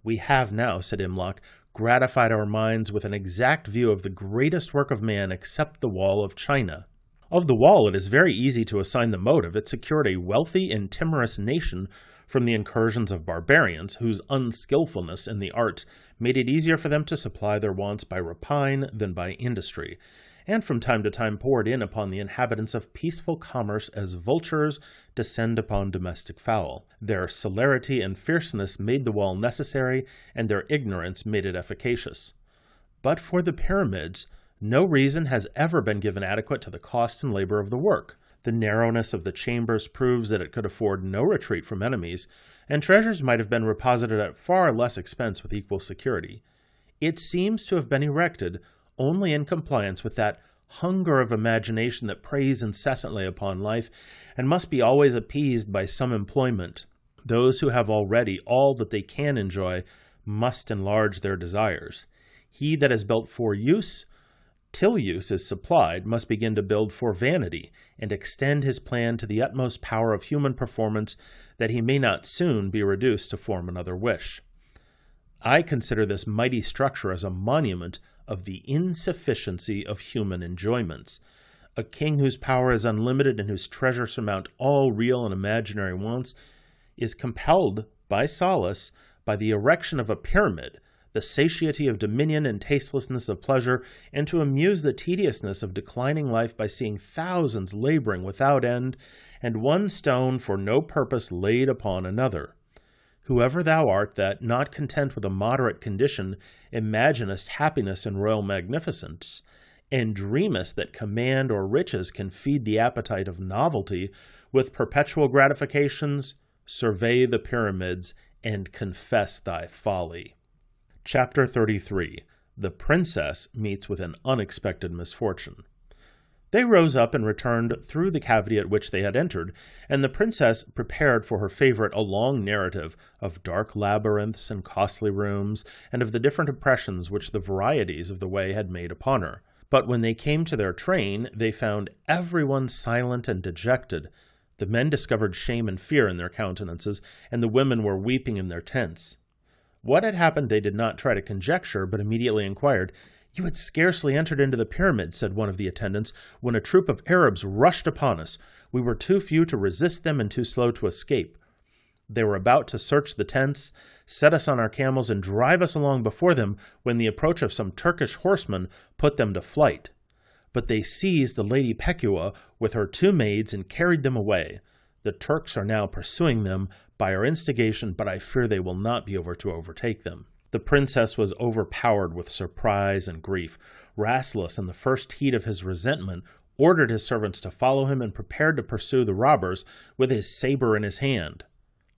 Speaker 1: "We have now," said Imlok, gratified our minds with an exact view of the greatest work of man except the wall of China. Of the wall, it is very easy to assign the motive. It secured a wealthy and timorous nation from the incursions of barbarians, whose unskillfulness in the arts made it easier for them to supply their wants by rapine than by industry, and from time to time poured in upon the inhabitants of peaceful commerce as vultures descend upon domestic fowl. Their celerity and fierceness made the wall necessary, and their ignorance made it efficacious. But for the pyramids, no reason has ever been given adequate to the cost and labor of the work. The narrowness of the chambers proves that it could afford no retreat from enemies, and treasures might have been reposited at far less expense with equal security. It seems to have been erected only in compliance with that hunger of imagination that preys incessantly upon life and must be always appeased by some employment. Those who have already all that they can enjoy must enlarge their desires. He that is built for use, till use is supplied, must begin to build for vanity, and extend his plan to the utmost power of human performance, that he may not soon be reduced to form another wish. I consider this mighty structure as a monument of the insufficiency of human enjoyments. A king whose power is unlimited and whose treasures surmount all real and imaginary wants is compelled by solace by the erection of a pyramid, the satiety of dominion and tastelessness of pleasure, and to amuse the tediousness of declining life by seeing thousands laboring without end, and one stone for no purpose laid upon another. Whoever thou art that, not content with a moderate condition, imaginest happiness in royal magnificence, and dreamest that command or riches can feed the appetite of novelty with perpetual gratifications, survey the pyramids and confess thy folly. Chapter 33. The Princess Meets with an Unexpected Misfortune. They rose up and returned through the cavity at which they had entered, and the princess prepared for her favorite a long narrative of dark labyrinths and costly rooms, and of the different impressions which the varieties of the way had made upon her. But when they came to their train, they found everyone silent and dejected. The men discovered shame and fear in their countenances, and the women were weeping in their tents. What had happened they did not try to conjecture, but immediately inquired. "You had scarcely entered into the pyramid," said one of the attendants, "when a troop of Arabs rushed upon us. We were too few to resist them and too slow to escape. They were about to search the tents, set us on our camels, and drive us along before them, when the approach of some Turkish horsemen put them to flight. But they seized the Lady Pekua with her 2 maids and carried them away. The Turks are now pursuing them by our instigation, but I fear they will not be able to overtake them." The princess was overpowered with surprise and grief. Rasselas, in the first heat of his resentment, ordered his servants to follow him and prepared to pursue the robbers with his saber in his hand.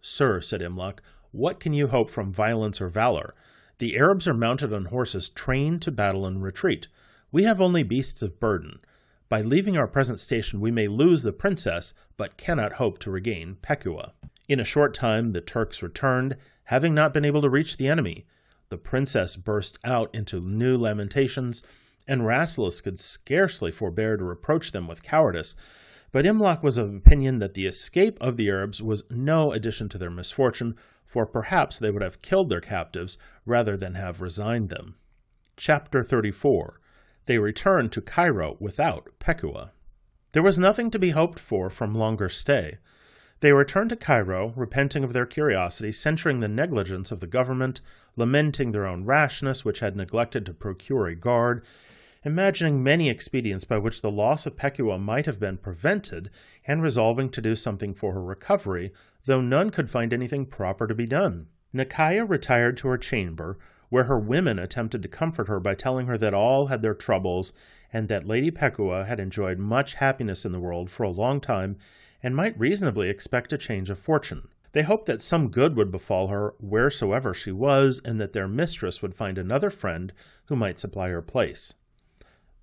Speaker 1: "Sir," said Imlok, "what can you hope from violence or valor? The Arabs are mounted on horses trained to battle and retreat. We have only beasts of burden. By leaving our present station we may lose the princess, but cannot hope to regain Pekua." In a short time the Turks returned, having not been able to reach the enemy. The princess burst out into new lamentations, and Rasselas could scarcely forbear to reproach them with cowardice, but Imlok was of opinion that the escape of the Arabs was no addition to their misfortune, for perhaps they would have killed their captives rather than have resigned them. Chapter 34. They returned to Cairo without Pekua. There was nothing to be hoped for from longer stay. They returned to Cairo, repenting of their curiosity, censuring the negligence of the government, lamenting their own rashness, which had neglected to procure a guard, imagining many expedients by which the loss of Pekua might have been prevented, and resolving to do something for her recovery, though none could find anything proper to be done. Nakaya retired to her chamber, where her women attempted to comfort her by telling her that all had their troubles, and that Lady Pekua had enjoyed much happiness in the world for a long time, and might reasonably expect a change of fortune. They hoped that some good would befall her wheresoever she was, and that their mistress would find another friend who might supply her place.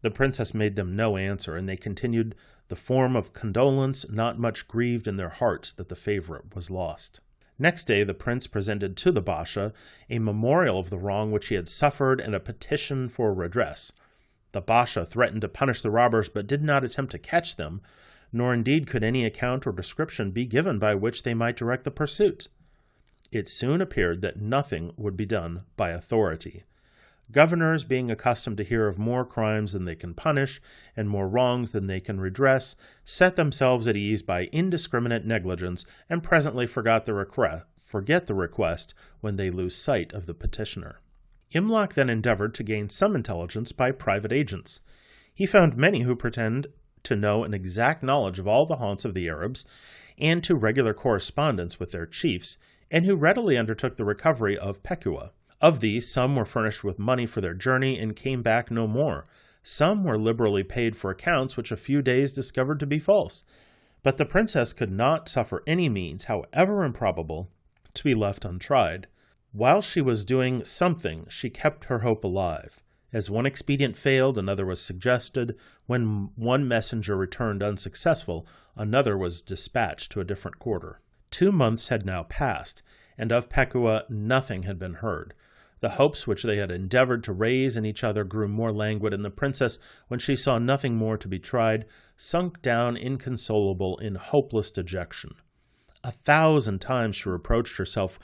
Speaker 1: The princess made them no answer, and they continued the form of condolence, not much grieved in their hearts that the favorite was lost. Next day the prince presented to the Basha a memorial of the wrong which he had suffered and a petition for redress. The Basha threatened to punish the robbers, but did not attempt to catch them, nor indeed could any account or description be given by which they might direct the pursuit. It soon appeared that nothing would be done by authority. Governors, being accustomed to hear of more crimes than they can punish and more wrongs than they can redress, set themselves at ease by indiscriminate negligence and presently forget the request when they lose sight of the petitioner. Imlok then endeavored to gain some intelligence by private agents. He found many who pretend to know an exact knowledge of all the haunts of the Arabs and to regular correspondence with their chiefs, and who readily undertook the recovery of Pekuah. Of these, some were furnished with money for their journey and came back no more. Some were liberally paid for accounts which a few days discovered to be false. But the princess could not suffer any means, however improbable, to be left untried. While she was doing something, she kept her hope alive. As one expedient failed, another was suggested. When one messenger returned unsuccessful, another was dispatched to a different quarter. 2 months had now passed, and of Pekuah nothing had been heard. The hopes which they had endeavored to raise in each other grew more languid, and the princess, when she saw nothing more to be tried, sunk down inconsolable in hopeless dejection. 1,000 times she reproached herself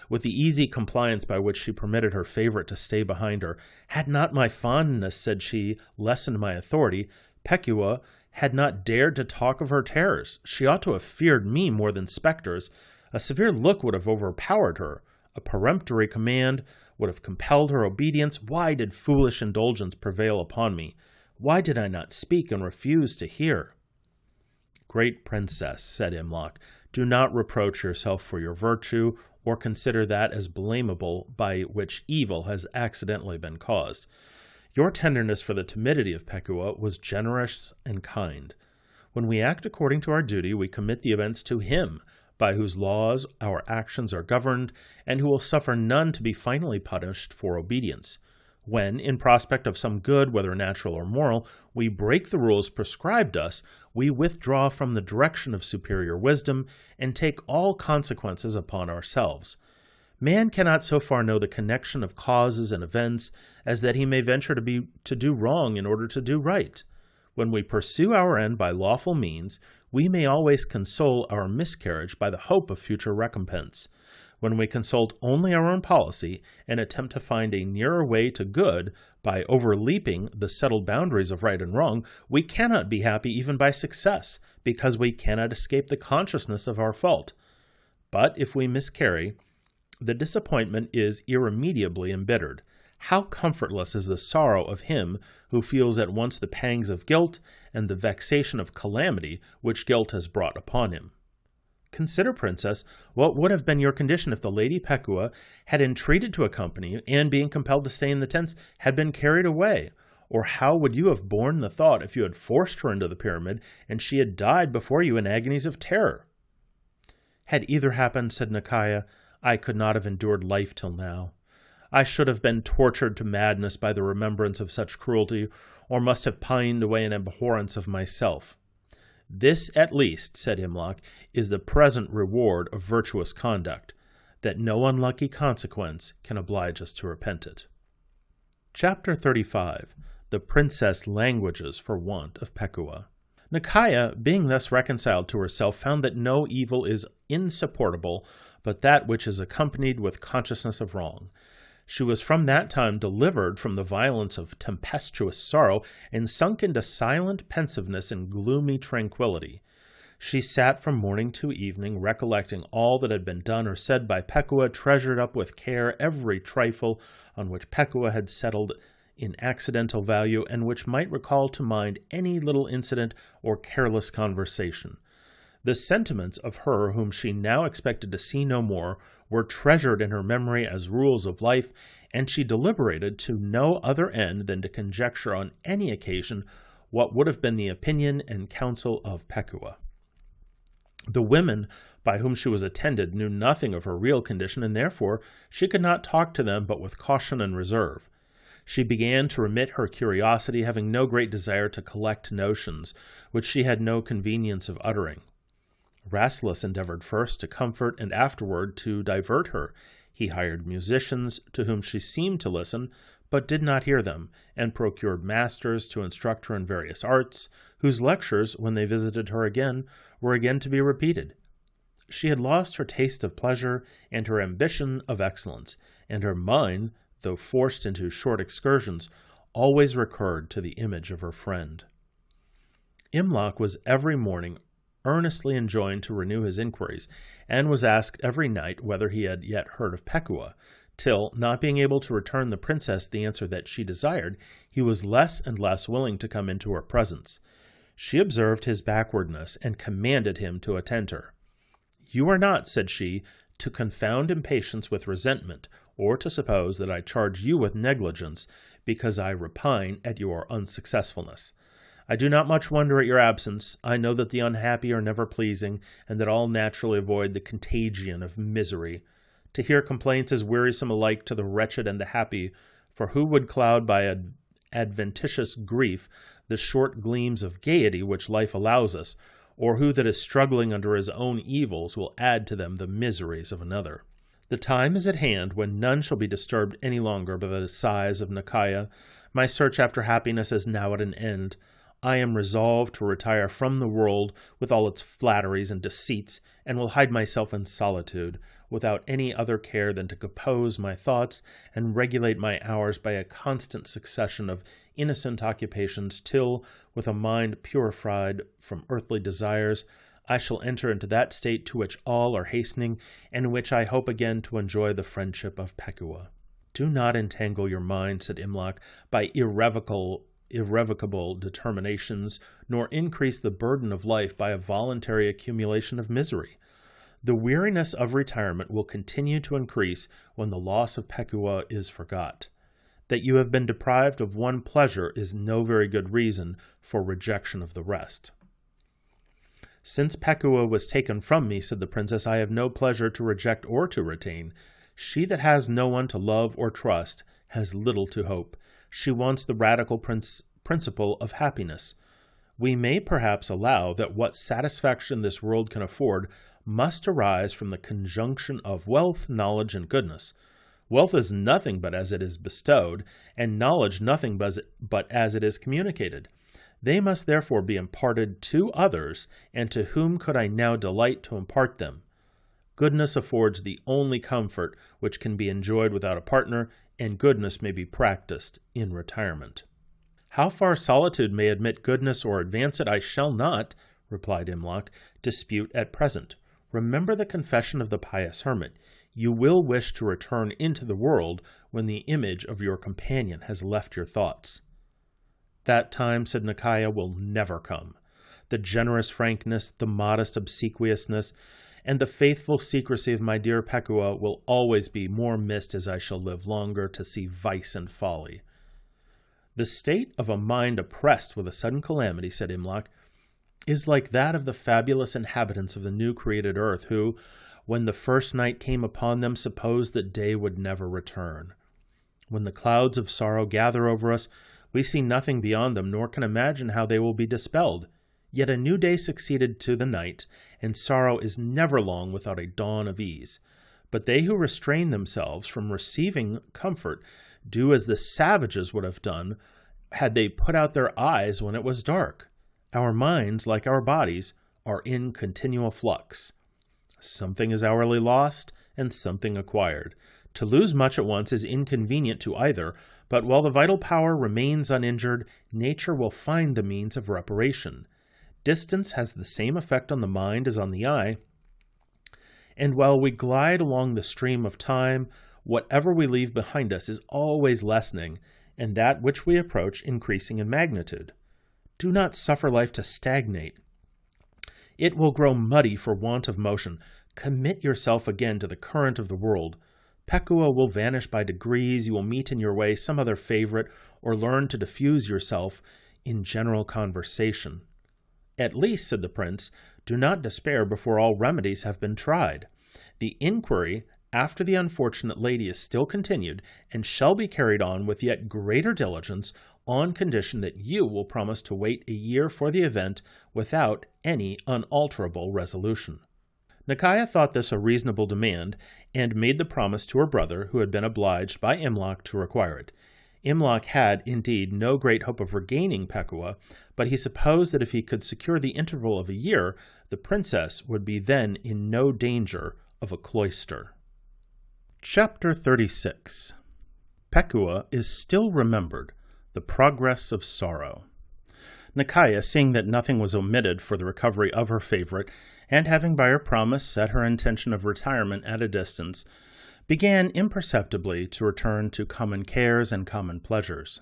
Speaker 1: with the easy compliance by which she permitted her favorite to stay behind her. Had not my fondness, said she, lessened my authority, Pekuah had not dared to talk of her terrors. She ought to have feared me more than spectres. A severe look would have overpowered her. A peremptory command would have compelled her obedience. Why did foolish indulgence prevail upon me? Why did I not speak and refuse to hear? Great princess, said Imlok, do not reproach yourself for your virtue, or consider that as blamable by which evil has accidentally been caused. Your tenderness for the timidity of Pekuah was generous and kind. When we act according to our duty, we commit the events to him, by whose laws our actions are governed, and who will suffer none to be finally punished for obedience. When, in prospect of some good, whether natural or moral, we break the rules prescribed us, we withdraw from the direction of superior wisdom, and take all consequences upon ourselves. Man cannot so far know the connection of causes and events as that he may venture to do wrong in order to do right. When we pursue our end by lawful means, we may always console our miscarriage by the hope of future recompense. When we consult only our own policy and attempt to find a nearer way to good by overleaping the settled boundaries of right and wrong, we cannot be happy even by success, because we cannot escape the consciousness of our fault. But if we miscarry, the disappointment is irremediably embittered. How comfortless is the sorrow of him who feels at once the pangs of guilt and the vexation of calamity which guilt has brought upon him. Consider, princess, what would have been your condition if the lady Pekuah had entreated to accompany you, and, being compelled to stay in the tents, had been carried away? Or how would you have borne the thought if you had forced her into the pyramid, and she had died before you in agonies of terror? Had either happened, said Micaiah, I could not have endured life till now. I should have been tortured to madness by the remembrance of such cruelty, or must have pined away in abhorrence of myself. This, at least, said Imlok, is the present reward of virtuous conduct, that no unlucky consequence can oblige us to repent it. Chapter 35. The Princess languages for want of Pekuah. Micaiah, being thus reconciled to herself, found that no evil is insupportable but that which is accompanied with consciousness of wrong. She was from that time delivered from the violence of tempestuous sorrow, and sunk into silent pensiveness and gloomy tranquillity. She sat from morning to evening, recollecting all that had been done or said by Pekuah, treasured up with care every trifle on which Pekuah had settled in accidental value, and which might recall to mind any little incident or careless conversation. The sentiments of her whom she now expected to see no more were treasured in her memory as rules of life, and she deliberated to no other end than to conjecture on any occasion what would have been the opinion and counsel of Pekuah. The women by whom she was attended knew nothing of her real condition, and therefore she could not talk to them but with caution and reserve. She began to remit her curiosity, having no great desire to collect notions, which she had no convenience of uttering. Rasselas endeavored first to comfort and afterward to divert her. He hired musicians, to whom she seemed to listen, but did not hear them, and procured masters to instruct her in various arts, whose lectures, when they visited her again, were again to be repeated. She had lost her taste of pleasure and her ambition of excellence, and her mind, though forced into short excursions, always recurred to the image of her friend. Imlok was every morning earnestly enjoined to renew his inquiries, and was asked every night whether he had yet heard of Pekua, till, not being able to return the princess the answer that she desired, he was less and less willing to come into her presence. She observed his backwardness, and commanded him to attend her. "You are not," said she, "to confound impatience with resentment, or to suppose that I charge you with negligence, because I repine at your unsuccessfulness. I do not much wonder at your absence. I know that the unhappy are never pleasing, and that all naturally avoid the contagion of misery. To hear complaints is wearisome alike to the wretched and the happy, for who would cloud by adventitious grief the short gleams of gaiety which life allows us, or who that is struggling under his own evils will add to them the miseries of another? The time is at hand when none shall be disturbed any longer by the sighs of Nakaya. My search after happiness is now at an end. I am resolved to retire from the world with all its flatteries and deceits, and will hide myself in solitude, without any other care than to compose my thoughts and regulate my hours by a constant succession of innocent occupations, till, with a mind purified from earthly desires, I shall enter into that state to which all are hastening, and in which I hope again to enjoy the friendship of Pekua." "Do not entangle your mind," said Imlok, "by irrevocable determinations, nor increase the burden of life by a voluntary accumulation of misery. The weariness of retirement will continue to increase when the loss of Pekua is forgot. That you have been deprived of one pleasure is no very good reason for rejection of the rest." "Since Pekua was taken from me," said the princess, "I have no pleasure to reject or to retain. She that has no one to love or trust has little to hope. She wants the radical principle of happiness. We may perhaps allow that what satisfaction this world can afford must arise from the conjunction of wealth, knowledge, and goodness. Wealth is nothing but as it is bestowed, and knowledge nothing but as it is communicated. They must therefore be imparted to others, and to whom could I now delight to impart them? Goodness affords the only comfort which can be enjoyed without a partner, and goodness may be practiced in retirement." "How far solitude may admit goodness or advance it, I shall not," replied Imlok, "dispute at present. Remember the confession of the pious hermit. You will wish to return into the world when the image of your companion has left your thoughts." "That time," said Nakaya, "will never come. The generous frankness, the modest obsequiousness, and the faithful secrecy of my dear Pekua will always be more missed as I shall live longer to see vice and folly." "The state of a mind oppressed with a sudden calamity," said Imlok, "is like that of the fabulous inhabitants of the new created earth, who, when the first night came upon them, supposed that day would never return. When the clouds of sorrow gather over us, we see nothing beyond them, nor can imagine how they will be dispelled. Yet a new day succeeded to the night, and sorrow is never long without a dawn of ease. But they who restrain themselves from receiving comfort do as the savages would have done had they put out their eyes when it was dark. Our minds, like our bodies, are in continual flux. Something is hourly lost, and something acquired. To lose much at once is inconvenient to either, but while the vital power remains uninjured, nature will find the means of reparation. Distance has the same effect on the mind as on the eye, and while we glide along the stream of time, whatever we leave behind us is always lessening, and that which we approach increasing in magnitude. Do not suffer life to stagnate. It will grow muddy for want of motion. Commit yourself again to the current of the world. Pekua will vanish by degrees. You will meet in your way some other favorite, or learn to diffuse yourself in general conversation." "At least," said the prince, "do not despair before all remedies have been tried. The inquiry after the unfortunate lady is still continued, and shall be carried on with yet greater diligence, on condition that you will promise to wait a year for the event without any unalterable resolution." Nakaya thought this a reasonable demand, and made the promise to her brother, who had been obliged by Imlok to require it. Imlok had, indeed, no great hope of regaining Pekua, but he supposed that if he could secure the interval of a year, the princess would be then in no danger of a cloister. Chapter 36. Pekua is still remembered, the progress of sorrow. Nikaya, seeing that nothing was omitted for the recovery of her favorite, and having by her promise set her intention of retirement at a distance, began imperceptibly to return to common cares and common pleasures.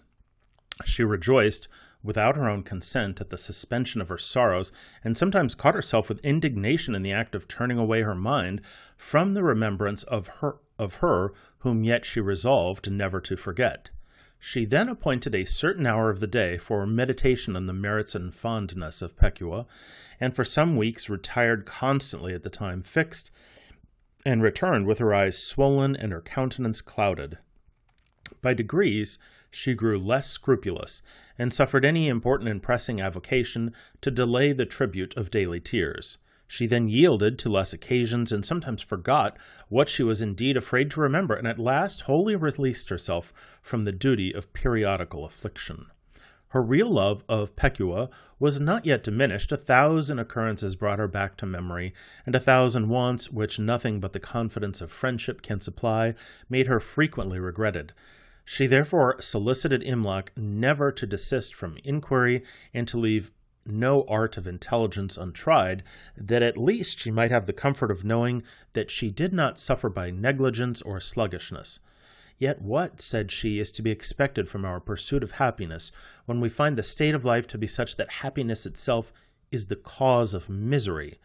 Speaker 1: She rejoiced, without her own consent, at the suspension of her sorrows, and sometimes caught herself with indignation in the act of turning away her mind from the remembrance of her whom yet she resolved never to forget. She then appointed a certain hour of the day for meditation on the merits and fondness of Pekua, and for some weeks retired constantly at the time fixed, and returned with her eyes swollen and her countenance clouded. By degrees she grew less scrupulous, and suffered any important and pressing avocation to delay the tribute of daily tears. She then yielded to less occasions, and sometimes forgot what she was indeed afraid to remember, and at last wholly released herself from the duty of periodical affliction. Her real love of Pekua was not yet diminished. 1,000 occurrences brought her back to memory, and 1,000 wants, which nothing but the confidence of friendship can supply, made her frequently regretted. She therefore solicited Imlok never to desist from inquiry, and to leave no art of intelligence untried, that at least she might have the comfort of knowing that she did not suffer by negligence or sluggishness. Yet what, said she, is to be expected from our pursuit of happiness, when we find the state of life to be such that happiness itself is the cause of misery?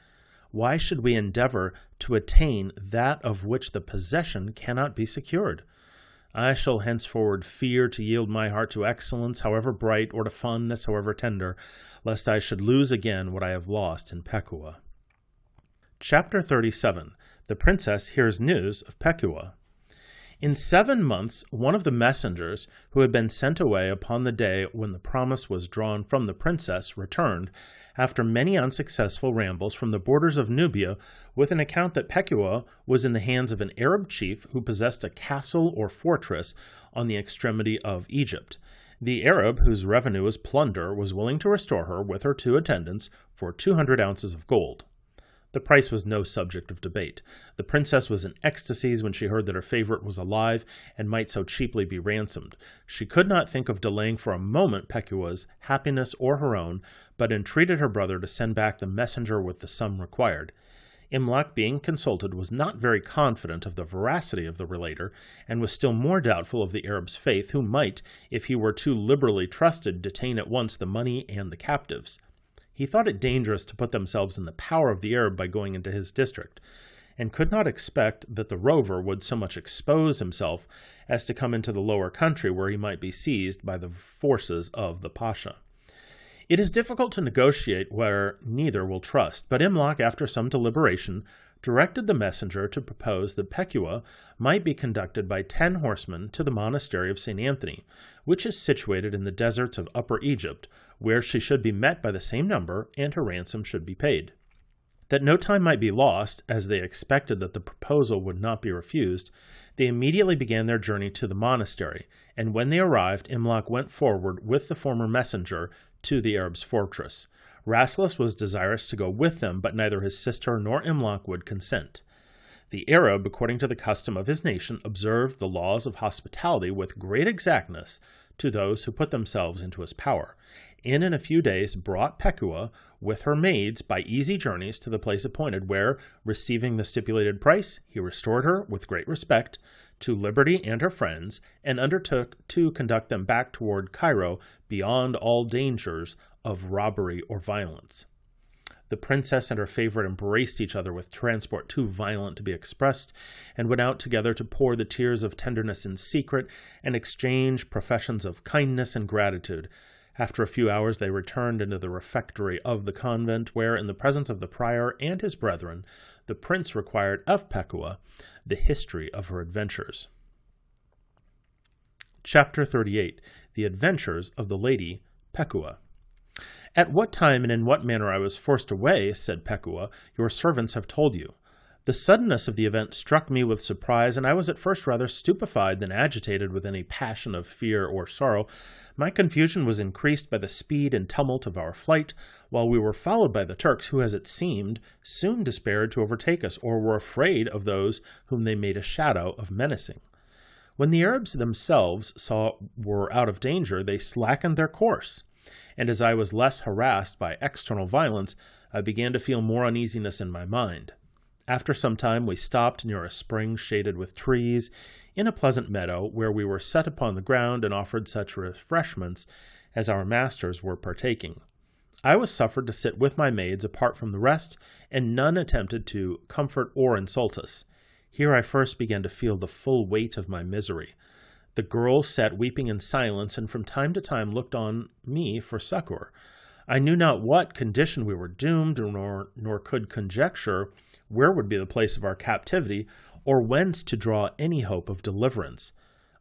Speaker 1: Why should we endeavor to attain that of which the possession cannot be secured? I shall henceforward fear to yield my heart to excellence, however bright, or to fondness, however tender, lest I should lose again what I have lost in Pekua. Chapter 37. The Princess Hears News of Pekua. In 7 months, one of the messengers who had been sent away upon the day when the promise was drawn from the princess returned, after many unsuccessful rambles, from the borders of Nubia, with an account that Pekua was in the hands of an Arab chief who possessed a castle or fortress on the extremity of Egypt. The Arab, whose revenue was plunder, was willing to restore her, with her 2 attendants, for 200 ounces of gold. The price was no subject of debate. The princess was in ecstasies when she heard that her favorite was alive and might so cheaply be ransomed. She could not think of delaying for a moment Pekua's happiness or her own, but entreated her brother to send back the messenger with the sum required. Imlok, being consulted, was not very confident of the veracity of the relater, and was still more doubtful of the Arab's faith, who might, if he were too liberally trusted, detain at once the money and the captives. He thought it dangerous to put themselves in the power of the Arab by going into his district, and could not expect that the rover would so much expose himself as to come into the lower country, where he might be seized by the forces of the Pasha. It is difficult to negotiate where neither will trust, but Imlok, after some deliberation, directed the messenger to propose that Pekua might be conducted by 10 horsemen to the monastery of St. Anthony, which is situated in the deserts of Upper Egypt, where she should be met by the same number, and her ransom should be paid. That no time might be lost, as they expected that the proposal would not be refused, they immediately began their journey to the monastery, and when they arrived, Imlok went forward with the former messenger to the Arab's fortress. Rasselas was desirous to go with them, but neither his sister nor Imlok would consent. The Arab, according to the custom of his nation, observed the laws of hospitality with great exactness to those who put themselves into his power, and in a few days brought Pekua with her maids by easy journeys to the place appointed, where, receiving the stipulated price, he restored her with great respect to Liberty and her friends, and undertook to conduct them back toward Cairo beyond all dangers of robbery or violence. The princess and her favorite embraced each other with transport too violent to be expressed, and went out together to pour the tears of tenderness in secret, and exchange professions of kindness and gratitude. After a few hours they returned into the refectory of the convent, where, in the presence of the prior and his brethren, the prince required of Pekua the history of her adventures. Chapter 38. The Adventures of the Lady Pekua. At what time and in what manner I was forced away, said Pekua, your servants have told you. The suddenness of the event struck me with surprise, and I was at first rather stupefied than agitated with any passion of fear or sorrow. My confusion was increased by the speed and tumult of our flight, while we were followed by the Turks, who, as it seemed, soon despaired to overtake us, or were afraid of those whom they made a shadow of menacing. When the Arabs themselves saw were out of danger, they slackened their course, and as I was less harassed by external violence, I began to feel more uneasiness in my mind. After some time we stopped near a spring shaded with trees, in a pleasant meadow, where we were set upon the ground and offered such refreshments as our masters were partaking. I was suffered to sit with my maids apart from the rest, and none attempted to comfort or insult us. Here I first began to feel the full weight of my misery. The girls sat weeping in silence, and from time to time looked on me for succor. I knew not what condition we were doomed, nor could conjecture where would be the place of our captivity, or whence to draw any hope of deliverance.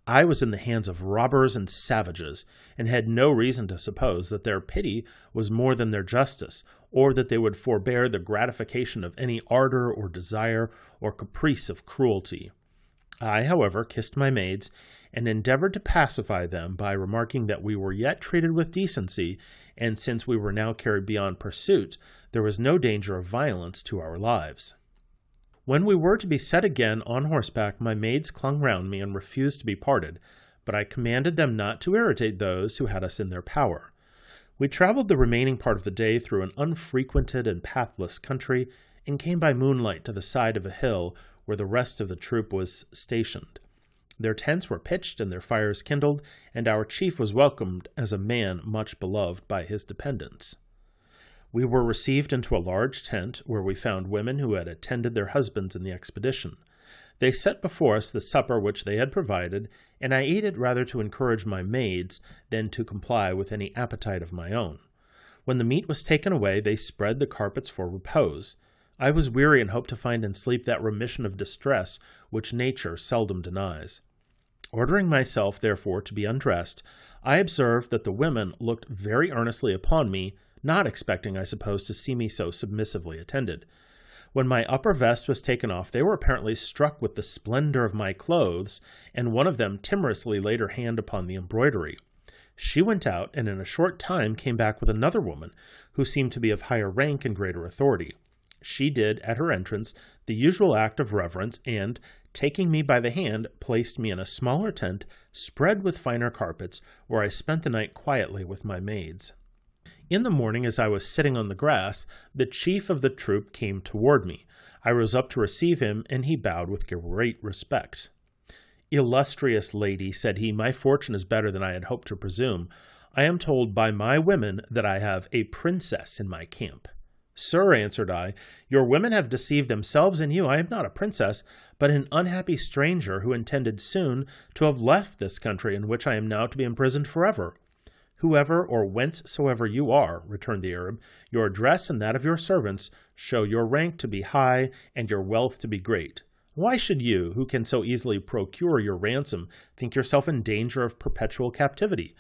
Speaker 1: I was in the hands of robbers and savages, and had no reason to suppose that their pity was more than their justice, or that they would forbear the gratification of any ardor or desire or caprice of cruelty. I, however, kissed my maids, and endeavored to pacify them by remarking that we were yet treated with decency, and since we were now carried beyond pursuit, there was no danger of violence to our lives. When we were to be set again on horseback, my maids clung round me and refused to be parted, but I commanded them not to irritate those who had us in their power. We traveled the remaining part of the day through an unfrequented and pathless country, and came by moonlight to the side of a hill where the rest of the troop was stationed. Their tents were pitched and their fires kindled, and our chief was welcomed as a man much beloved by his dependents. We were received into a large tent, where we found women who had attended their husbands in the expedition. They set before us the supper which they had provided, and I ate it rather to encourage my maids than to comply with any appetite of my own. When the meat was taken away, they spread the carpets for repose. I was weary and hoped to find in sleep that remission of distress which nature seldom denies. Ordering myself, therefore, to be undressed, I observed that the women looked very earnestly upon me, not expecting, I suppose, to see me so submissively attended. When my upper vest was taken off, they were apparently struck with the splendor of my clothes, and one of them timorously laid her hand upon the embroidery. She went out, and in a short time came back with another woman, who seemed to be of higher rank and greater authority. She did, at her entrance, the usual act of reverence, and, taking me by the hand, placed me in a smaller tent, spread with finer carpets, where I spent the night quietly with my maids. In the morning, as I was sitting on the grass, the chief of the troop came toward me. I rose up to receive him, and he bowed with great respect. "Illustrious lady," said he, "my fortune is better than I had hoped to presume. I am told by my women that I have a princess in my camp." "Sir," answered I, "your women have deceived themselves and you. I am not a princess, but an unhappy stranger who intended soon to have left this country in which I am now to be imprisoned forever." "Whoever or whencesoever you are," returned the Arab, "your dress and that of your servants show your rank to be high and your wealth to be great. Why should you, who can so easily procure your ransom, think yourself in danger of perpetual captivity?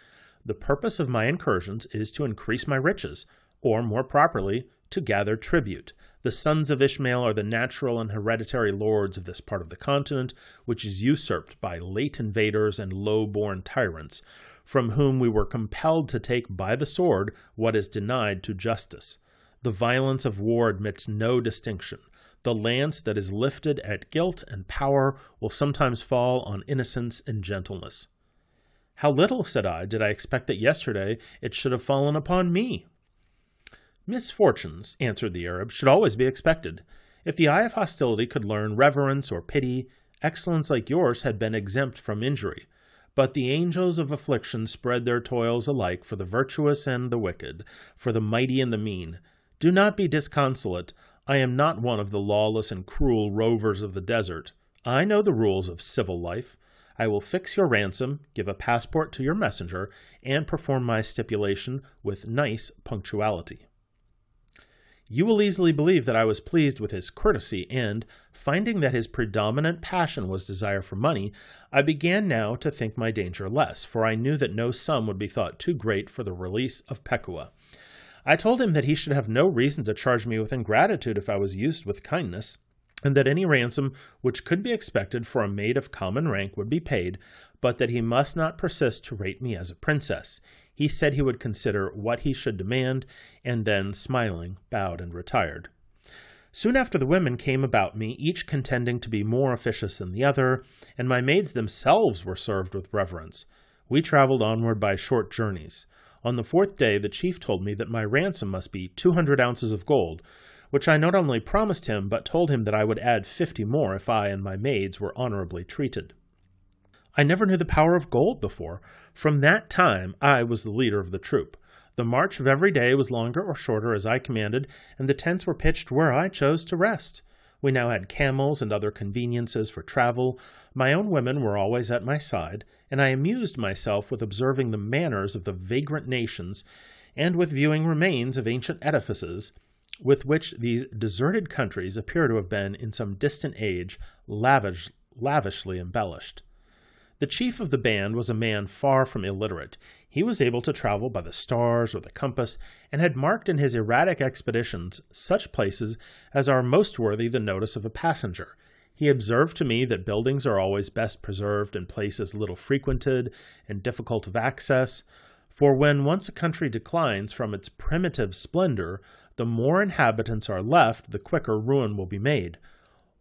Speaker 1: The purpose of my incursions is to increase my riches, or, more properly, to gather tribute. The sons of Ishmael are the natural and hereditary lords of this part of the continent, which is usurped by late invaders and low-born tyrants, from whom we were compelled to take by the sword what is denied to justice. The violence of war admits no distinction. The lance that is lifted at guilt and power will sometimes fall on innocence and gentleness." "How little," said I, "did I expect that yesterday it should have fallen upon me?" "Misfortunes," answered the Arab, "should always be expected. If the eye of hostility could learn reverence or pity, excellence like yours had been exempt from injury. But the angels of affliction spread their toils alike for the virtuous and the wicked, for the mighty and the mean. Do not be disconsolate. I am not one of the lawless and cruel rovers of the desert. I know the rules of civil life. I will fix your ransom, give a passport to your messenger, and perform my stipulation with nice punctuality." You will easily believe that I was pleased with his courtesy, and, finding that his predominant passion was desire for money, I began now to think my danger less, for I knew that no sum would be thought too great for the release of Pekua. I told him that he should have no reason to charge me with ingratitude if I was used with kindness, and that any ransom which could be expected for a maid of common rank would be paid, but that he must not persist to rate me as a princess. He said he would consider what he should demand, and then, smiling, bowed and retired. Soon after the women came about me, each contending to be more officious than the other, and my maids themselves were served with reverence. We traveled onward by short journeys. On the 4th day the chief told me that my ransom must be 200 ounces of gold, which I not only promised him, but told him that I would add 50 more if I and my maids were honorably treated. I never knew the power of gold before. From that time I was the leader of the troop. The march of every day was longer or shorter as I commanded, and the tents were pitched where I chose to rest. We now had camels and other conveniences for travel. My own women were always at my side, and I amused myself with observing the manners of the vagrant nations, and with viewing remains of ancient edifices, with which these deserted countries appear to have been, in some distant age, lavishly embellished. The chief of the band was a man far from illiterate. He was able to travel by the stars or the compass, and had marked in his erratic expeditions such places as are most worthy the notice of a passenger. He observed to me that buildings are always best preserved in places little frequented and difficult of access, for when once a country declines from its primitive splendor, the more inhabitants are left, the quicker ruin will be made.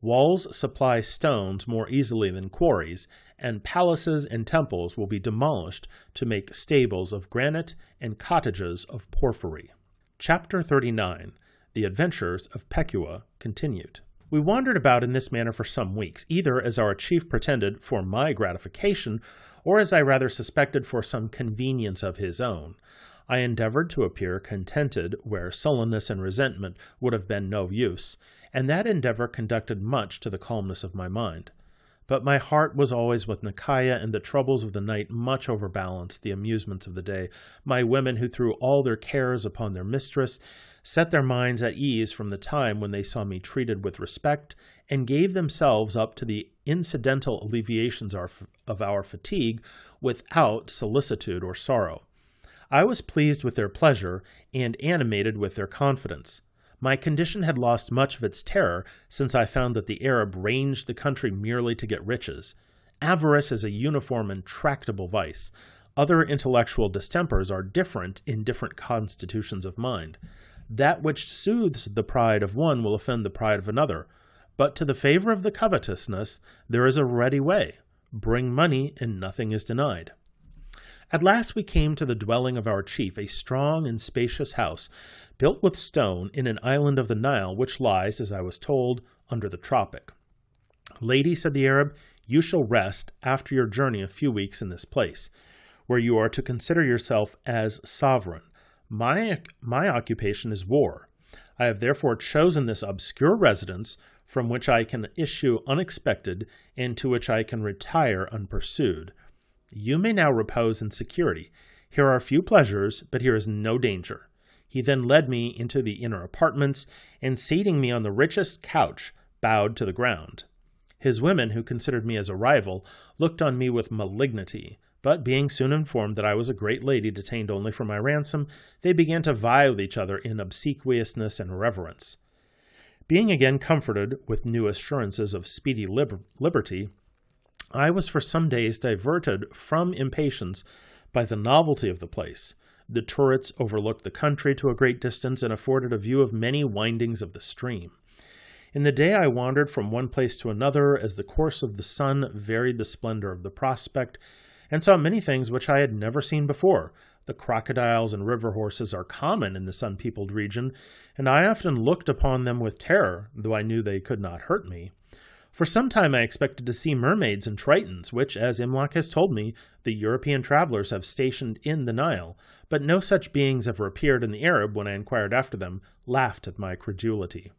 Speaker 1: Walls supply stones more easily than quarries, and palaces and temples will be demolished to make stables of granite and cottages of porphyry. Chapter 39. The Adventures of Pekua continued. We wandered about in this manner for some weeks, either, as our chief pretended, for my gratification, or, as I rather suspected, for some convenience of his own. I endeavored to appear contented where sullenness and resentment would have been no use, and that endeavor conducted much to the calmness of my mind. But my heart was always with Micaiah, and the troubles of the night much overbalanced the amusements of the day. My women, who threw all their cares upon their mistress, set their minds at ease from the time when they saw me treated with respect, and gave themselves up to the incidental alleviations of our fatigue without solicitude or sorrow. I was pleased with their pleasure, and animated with their confidence. My condition had lost much of its terror since I found that the Arab ranged the country merely to get riches. Avarice is a uniform and tractable vice. Other intellectual distempers are different in different constitutions of mind. That which soothes the pride of one will offend the pride of another. But to the favor of the covetousness there is a ready way. Bring money, and nothing is denied. At last we came to the dwelling of our chief, a strong and spacious house, built with stone in an island of the Nile, which lies, as I was told, under the tropic. "Lady," said the Arab, "you shall rest after your journey a few weeks in this place, where you are to consider yourself as sovereign. My occupation is war. I have therefore chosen this obscure residence, from which I can issue unexpected, and to which I can retire unpursued. You may now repose in security. Here are few pleasures, but here is no danger." He then led me into the inner apartments, and seating me on the richest couch, bowed to the ground. His women, who considered me as a rival, looked on me with malignity, but being soon informed that I was a great lady detained only for my ransom, they began to vie with each other in obsequiousness and reverence. Being again comforted with new assurances of speedy liberty, I was for some days diverted from impatience by the novelty of the place. The turrets overlooked the country to a great distance, and afforded a view of many windings of the stream. In the day I wandered from one place to another, as the course of the sun varied the splendor of the prospect, and saw many things which I had never seen before. The crocodiles and river horses are common in this unpeopled region, and I often looked upon them with terror, though I knew they could not hurt me. For some time I expected to see mermaids and tritons, which, as Imlok has told me, the European travelers have stationed in the Nile, but no such beings ever appeared, and the Arab, when I inquired after them, laughed at my credulity.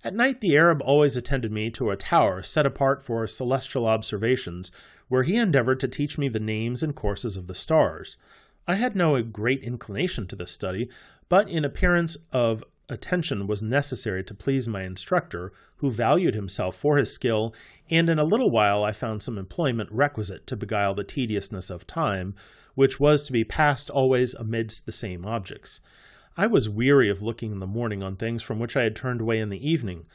Speaker 1: At night the Arab always attended me to a tower set apart for celestial observations, where he endeavored to teach me the names and courses of the stars. I had no great inclination to this study, but in appearance of attention was necessary to please my instructor, who valued himself for his skill, and in a little while I found some employment requisite to beguile the tediousness of time, which was to be passed always amidst the same objects. I was weary of looking in the morning on things from which I had turned away in the evening.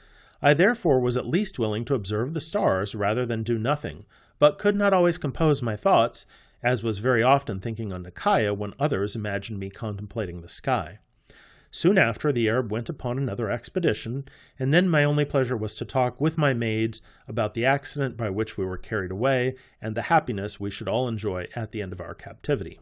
Speaker 1: I therefore was at least willing to observe the stars rather than do nothing, but could not always compose my thoughts, as was very often thinking on Micaiah when others imagined me contemplating the sky. Soon after, the Arab went upon another expedition, and then my only pleasure was to talk with my maids about the accident by which we were carried away, and the happiness we should all enjoy at the end of our captivity.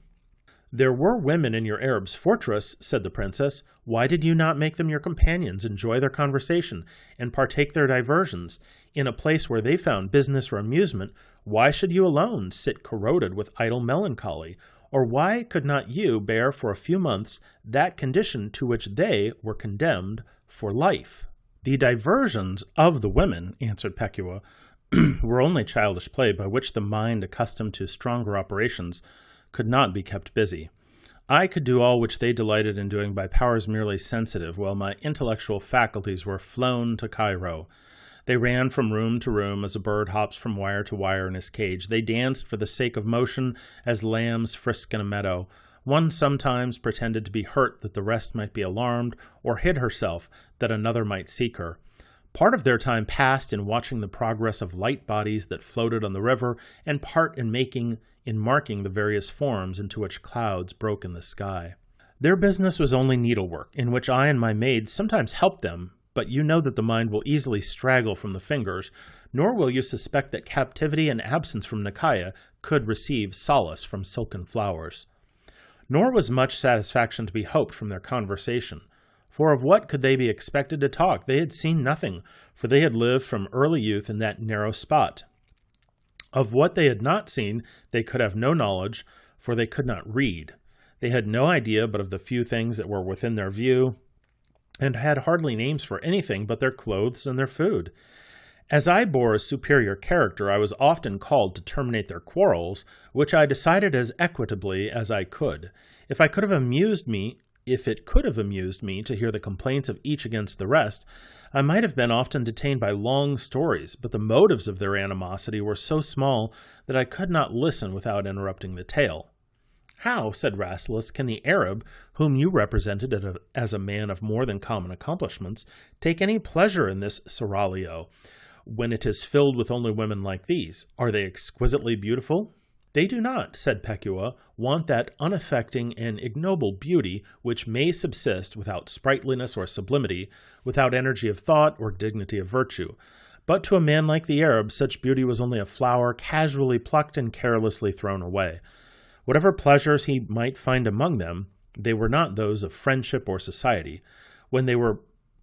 Speaker 1: "There were women in your Arab's fortress," said the princess. "Why did you not make them your companions, enjoy their conversation, and partake their diversions? In a place where they found business or amusement, why should you alone sit corroded with idle melancholy? Or why could not you bear for a few months that condition to which they were condemned for life?" "The diversions of the women," answered Pekuah, "were only childish play by which the mind accustomed to stronger operations could not be kept busy. I could do all which they delighted in doing by powers merely sensitive, while my intellectual faculties were flown to Cairo. They ran from room to room as a bird hops from wire to wire in his cage. They danced for the sake of motion as lambs frisk in a meadow. One sometimes pretended to be hurt that the rest might be alarmed, or hid herself that another might seek her. Part of their time passed in watching the progress of light bodies that floated on the river, and part in marking the various forms into which clouds broke in the sky. Their business was only needlework, in which I and my maids sometimes helped them, but you know that the mind will easily straggle from the fingers, nor will you suspect that captivity and absence from Nicaea could receive solace from silken flowers. Nor was much satisfaction to be hoped from their conversation. For of what could they be expected to talk? They had seen nothing, for they had lived from early youth in that narrow spot. Of what they had not seen, they could have no knowledge, for they could not read. They had no idea but of the few things that were within their view, and had hardly names for anything but their clothes and their food. As I bore a superior character, I was often called to terminate their quarrels, which I decided as equitably as I could. If it could have amused me to hear the complaints of each against the rest, I might have been often detained by long stories, but the motives of their animosity were so small that I could not listen without interrupting the tale. "How," said Rasselas, "can the Arab, whom you represented as a man of more than common accomplishments, take any pleasure in this seraglio, when it is filled with only women like these? Are they exquisitely beautiful?" "They do not," said Pekuah, "want that unaffecting and ignoble beauty which may subsist without sprightliness or sublimity, without energy of thought or dignity of virtue. But to a man like the Arab, such beauty was only a flower casually plucked and carelessly thrown away. Whatever pleasures he might find among them, they were not those of friendship or society. When they were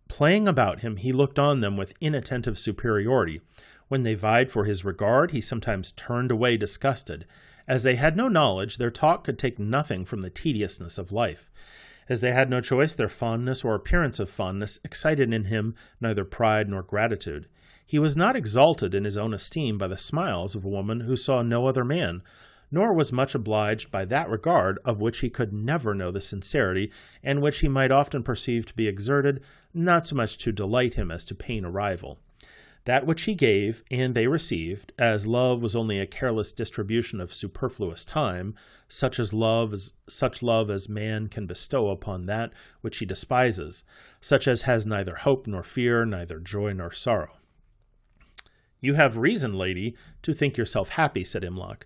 Speaker 1: playing about him, he looked on them with inattentive superiority. When they vied for his regard, he sometimes turned away disgusted. As they had no knowledge, their talk could take nothing from the tediousness of life. As they had no choice, their fondness or appearance of fondness excited in him neither pride nor gratitude. He was not exalted in his own esteem by the smiles of a woman who saw no other man, nor was much obliged by that regard of which he could never know the sincerity, and which he might often perceive to be exerted, not so much to delight him as to pain a rival. That which he gave, and they received, as love was only a careless distribution of superfluous time, such love as man can bestow upon that which he despises, such as has neither hope nor fear, neither joy nor sorrow. "You have reason, lady, to think yourself happy," said Imlok,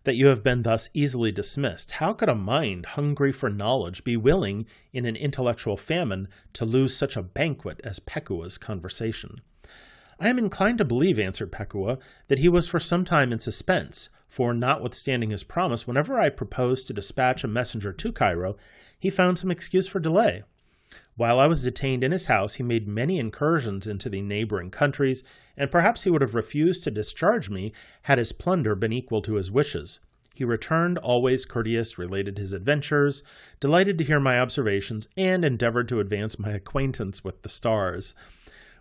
Speaker 1: "that you have been thus easily dismissed. How could a mind hungry for knowledge be willing, in an intellectual famine, to lose such a banquet as Pekuah's conversation?" "I am inclined to believe," answered Pekuah, "that he was for some time in suspense, for, notwithstanding his promise, whenever I proposed to dispatch a messenger to Cairo, he found some excuse for delay. While I was detained in his house, he made many incursions into the neighboring countries, and perhaps he would have refused to discharge me had his plunder been equal to his wishes. He returned always courteous, related his adventures, delighted to hear my observations, and endeavored to advance my acquaintance with the stars.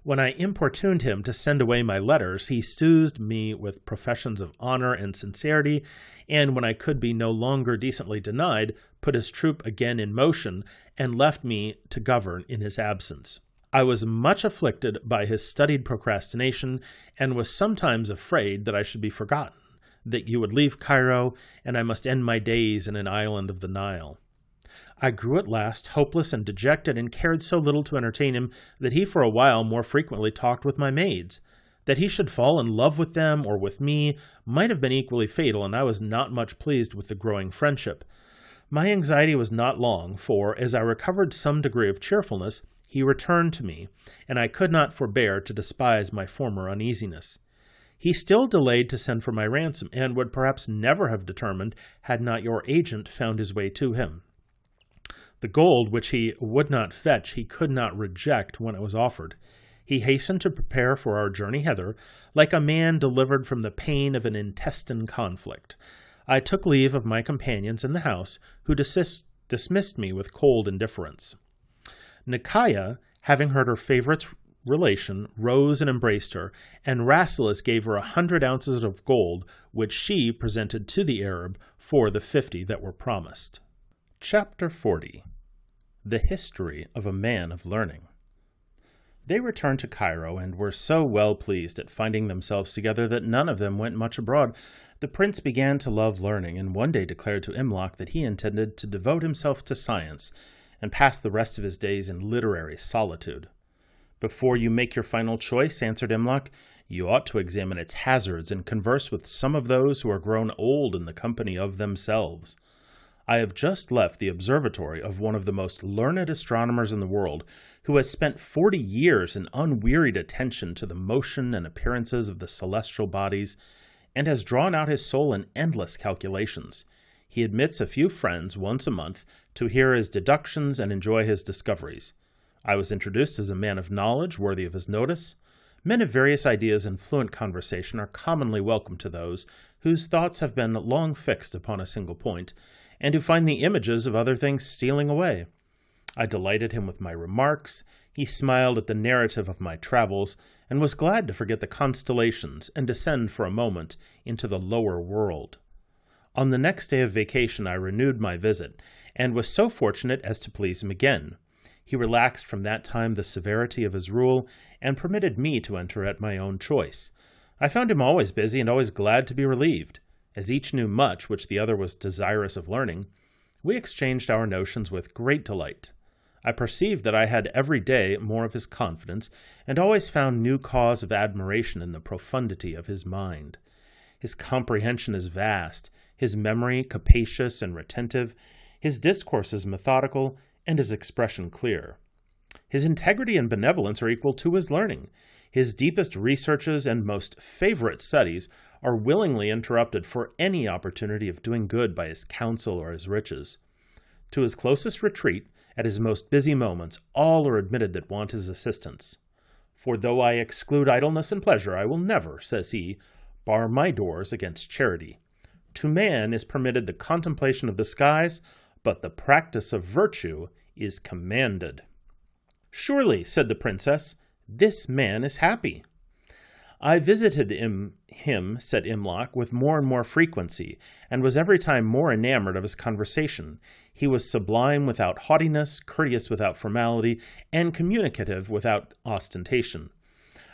Speaker 1: When I importuned him to send away my letters, he soothed me with professions of honor and sincerity, and when I could be no longer decently denied, put his troop again in motion, and left me to govern in his absence. I was much afflicted by his studied procrastination, and was sometimes afraid that I should be forgotten, that you would leave Cairo, and I must end my days in an island of the Nile. I grew at last hopeless and dejected, and cared so little to entertain him that he for a while more frequently talked with my maids. That he should fall in love with them or with me might have been equally fatal, and I was not much pleased with the growing friendship. My anxiety was not long, for, as I recovered some degree of cheerfulness, he returned to me, and I could not forbear to despise my former uneasiness. He still delayed to send for my ransom, and would perhaps never have determined had not your agent found his way to him. The gold which he would not fetch he could not reject when it was offered. He hastened to prepare for our journey hither, like a man delivered from the pain of an intestine conflict. I took leave of my companions in the house, who dismissed me with cold indifference. Nikaya, having heard her favorite's relation, rose and embraced her, and Rasselas gave her 100 ounces of gold, which she presented to the Arab for the 50 that were promised. Chapter 40. The History of a Man of Learning. They returned to Cairo, and were so well pleased at finding themselves together that none of them went much abroad. The prince began to love learning, and one day declared to Imlok that he intended to devote himself to science, and pass the rest of his days in literary solitude. "Before you make your final choice," answered Imlok, "you ought to examine its hazards, and converse with some of those who are grown old in the company of themselves. I have just left the observatory of one of the most learned astronomers in the world, who has spent 40 years in unwearied attention to the motion and appearances of the celestial bodies, and has drawn out his soul in endless calculations. He admits a few friends once a month to hear his deductions and enjoy his discoveries. I was introduced as a man of knowledge worthy of his notice. Men of various ideas and fluent conversation are commonly welcome to those whose thoughts have been long fixed upon a single point, and who find the images of other things stealing away. I delighted him with my remarks. He smiled at the narrative of my travels, and was glad to forget the constellations and descend for a moment into the lower world. On the next day of vacation I renewed my visit, and was so fortunate as to please him again. He relaxed from that time the severity of his rule, and permitted me to enter at my own choice. I found him always busy, and always glad to be relieved. As each knew much which the other was desirous of learning, we exchanged our notions with great delight. I perceived that I had every day more of his confidence, and always found new cause of admiration in the profundity of his mind. His comprehension is vast, his memory capacious and retentive, his discourses methodical, and his expression clear. His integrity and benevolence are equal to his learning. His deepest researches and most favorite studies are willingly interrupted for any opportunity of doing good by his counsel or his riches. To his closest retreat, at his most busy moments, all are admitted that want his assistance. For though I exclude idleness and pleasure, I will never, says he, bar my doors against charity. To man is permitted the contemplation of the skies, but the practice of virtue is commanded. Surely, said the princess, this man is happy. I visited him, said Imlok, with more and more frequency, and was every time more enamored of his conversation. He was sublime without haughtiness, courteous without formality, and communicative without ostentation.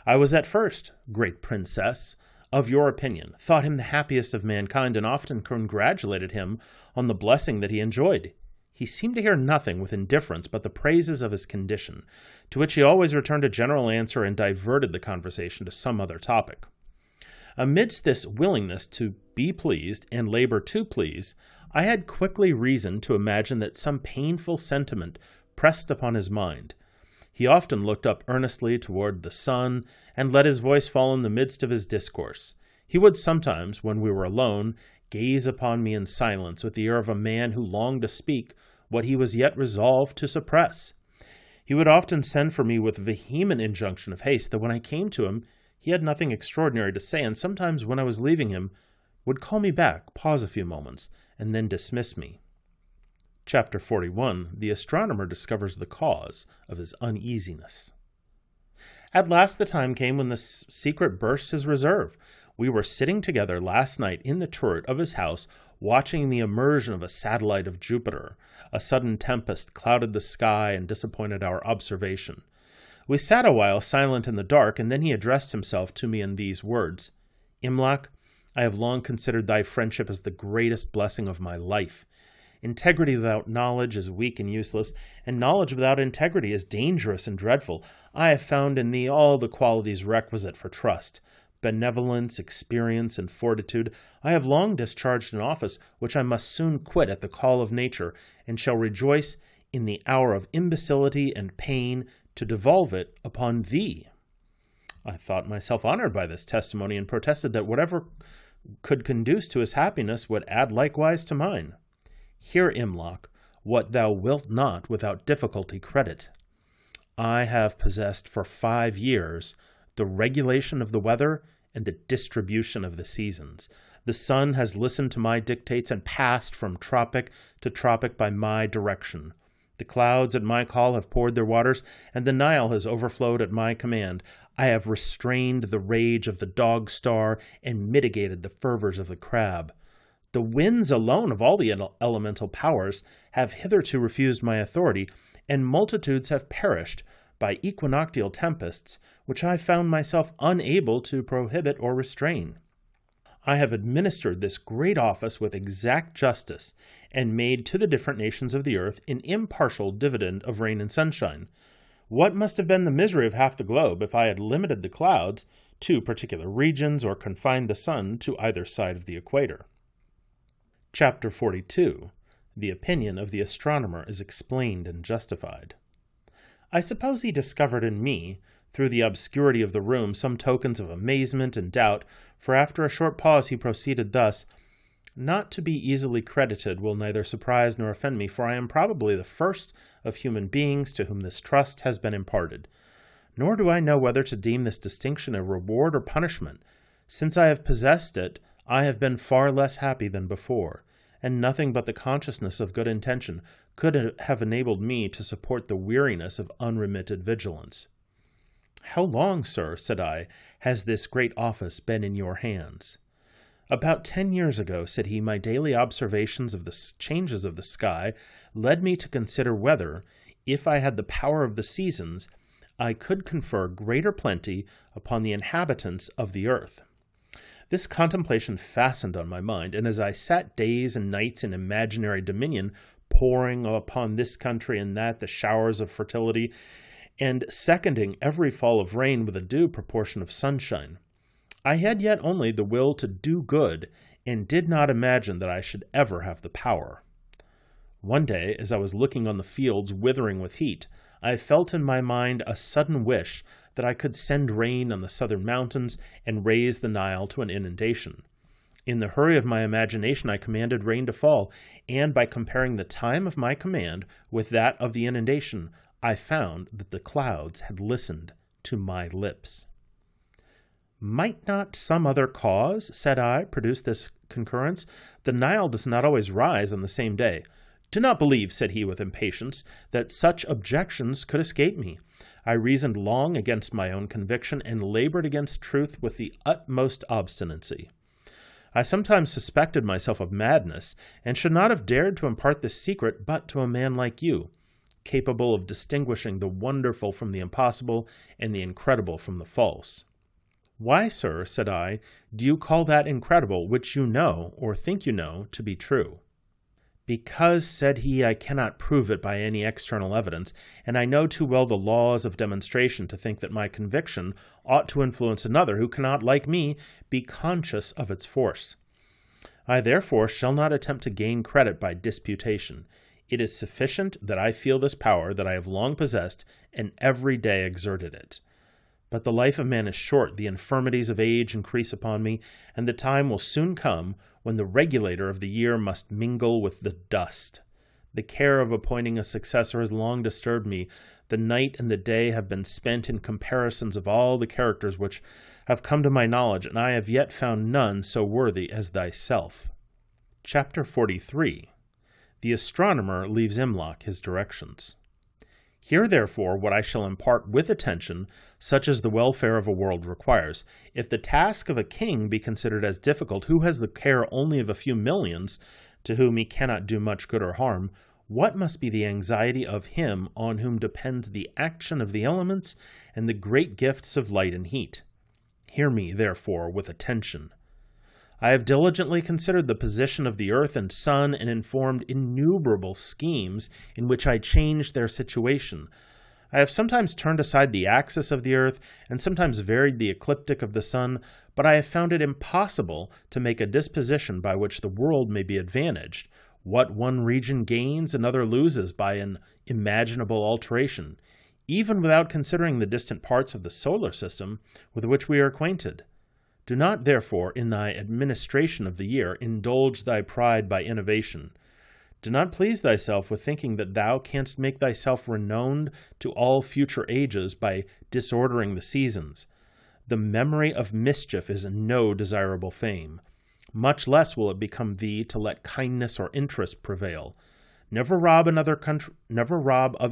Speaker 1: I was at first, great princess, of your opinion, thought him the happiest of mankind, and often congratulated him on the blessing that he enjoyed. He seemed to hear nothing with indifference but the praises of his condition, to which he always returned a general answer and diverted the conversation to some other topic. Amidst this willingness to be pleased and labor to please, I had quickly reason to imagine that some painful sentiment pressed upon his mind. He often looked up earnestly toward the sun, and let his voice fall in the midst of his discourse. He would sometimes, when we were alone, gaze upon me in silence with the air of a man who longed to speak what he was yet resolved to suppress. He would often send for me with vehement injunction of haste, that when I came to him, he had nothing extraordinary to say, and sometimes when I was leaving him, would call me back, pause a few moments, and then dismiss me. Chapter 41. The astronomer discovers the cause of his uneasiness. At last the time came when the secret burst his reserve. We were sitting together last night in the turret of his house, watching the immersion of a satellite of Jupiter. A sudden tempest clouded the sky and disappointed our observation. We sat a while silent in the dark, and then he addressed himself to me in these words: Imlok, I have long considered thy friendship as the greatest blessing of my life. Integrity without knowledge is weak and useless, and knowledge without integrity is dangerous and dreadful. I have found in thee all the qualities requisite for trust. benevolence, experience, and fortitude, I have long discharged an office which I must soon quit at the call of nature, and shall rejoice in the hour of imbecility and pain to devolve it upon thee." I thought myself honored by this testimony, and protested that whatever could conduce to his happiness would add likewise to mine. "Hear, Imlok, what thou wilt not without difficulty credit. I have possessed for 5 years the regulation of the weather and the distribution of the seasons. The sun has listened to my dictates and passed from tropic to tropic by my direction. The clouds at my call have poured their waters, and the Nile has overflowed at my command. I have restrained the rage of the dog star and mitigated the fervors of the crab. The winds alone of all the elemental powers have hitherto refused my authority, and multitudes have perished by equinoctial tempests, which I found myself unable to prohibit or restrain. I have administered this great office with exact justice, and made to the different nations of the earth an impartial dividend of rain and sunshine. What must have been the misery of half the globe if I had limited the clouds to particular regions or confined the sun to either side of the equator? Chapter 42. The opinion of the astronomer is explained and justified. I suppose he discovered in me, through the obscurity of the room, some tokens of amazement and doubt, for after a short pause he proceeded thus: "Not to be easily credited will neither surprise nor offend me, for I am probably the first of human beings to whom this trust has been imparted. Nor do I know whether to deem this distinction a reward or punishment. Since I have possessed it, I have been far less happy than before, and nothing but the consciousness of good intention could have enabled me to support the weariness of unremitted vigilance." "How long, sir," said I, "has this great office been in your hands?" "About 10 years ago," said he, "my daily observations of the changes of the sky led me to consider whether, if I had the power of the seasons, I could confer greater plenty upon the inhabitants of the earth. This contemplation fastened on my mind, and as I sat days and nights in imaginary dominion, pouring upon this country and that the showers of fertility, and seconding every fall of rain with a due proportion of sunshine, I had yet only the will to do good, and did not imagine that I should ever have the power. One day, as I was looking on the fields withering with heat, I felt in my mind a sudden wish that I could send rain on the southern mountains and raise the Nile to an inundation. In the hurry of my imagination I commanded rain to fall, and by comparing the time of my command with that of the inundation, I found that the clouds had listened to my lips. "Might not some other cause," said I, "produce this concurrence? The Nile does not always rise on the same day." "Do not believe," said he with impatience, "that such objections could escape me. I reasoned long against my own conviction, and labored against truth with the utmost obstinacy. I sometimes suspected myself of madness, and should not have dared to impart this secret but to a man like you, capable of distinguishing the wonderful from the impossible, and the incredible from the false." "Why, sir," said I, "do you call that incredible which you know, or think you know, to be true?" "Because," said he, "I cannot prove it by any external evidence, and I know too well the laws of demonstration to think that my conviction ought to influence another who cannot, like me, be conscious of its force. I therefore shall not attempt to gain credit by disputation. It is sufficient that I feel this power that I have long possessed, and every day exerted it. But the life of man is short, the infirmities of age increase upon me, and the time will soon come when the regulator of the year must mingle with the dust. The care of appointing a successor has long disturbed me. The night and the day have been spent in comparisons of all the characters which have come to my knowledge, and I have yet found none so worthy as thyself." Chapter 43. The astronomer leaves Imlok his directions. "Hear therefore what I shall impart with attention, such as the welfare of a world requires. If the task of a king be considered as difficult, who has the care only of a few millions, to whom he cannot do much good or harm, what must be the anxiety of him on whom depends the action of the elements and the great gifts of light and heat? Hear me, therefore, with attention. I have diligently considered the position of the earth and sun, and informed innumerable schemes in which I changed their situation. I have sometimes turned aside the axis of the earth, and sometimes varied the ecliptic of the sun, but I have found it impossible to make a disposition by which the world may be advantaged. What one region gains, another loses by an imaginable alteration, even without considering the distant parts of the solar system with which we are acquainted. Do not, therefore, in thy administration of the year, indulge thy pride by innovation. Do not please thyself with thinking that thou canst make thyself renowned to all future ages by disordering the seasons. The memory of mischief is no desirable fame. Much less will it become thee to let kindness or interest prevail. Never rob other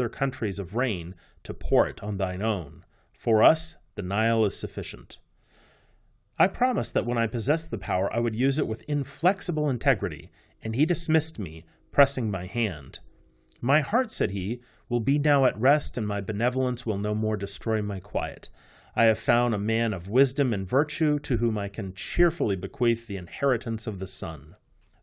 Speaker 1: countries of rain to pour it on thine own. For us, the Nile is sufficient. I promised that when I possessed the power I would use it with inflexible integrity, and he dismissed me, pressing my hand. My heart, said he, will be now at rest, and my benevolence will no more destroy my quiet. I have found a man of wisdom and virtue to whom I can cheerfully bequeath the inheritance of the sun.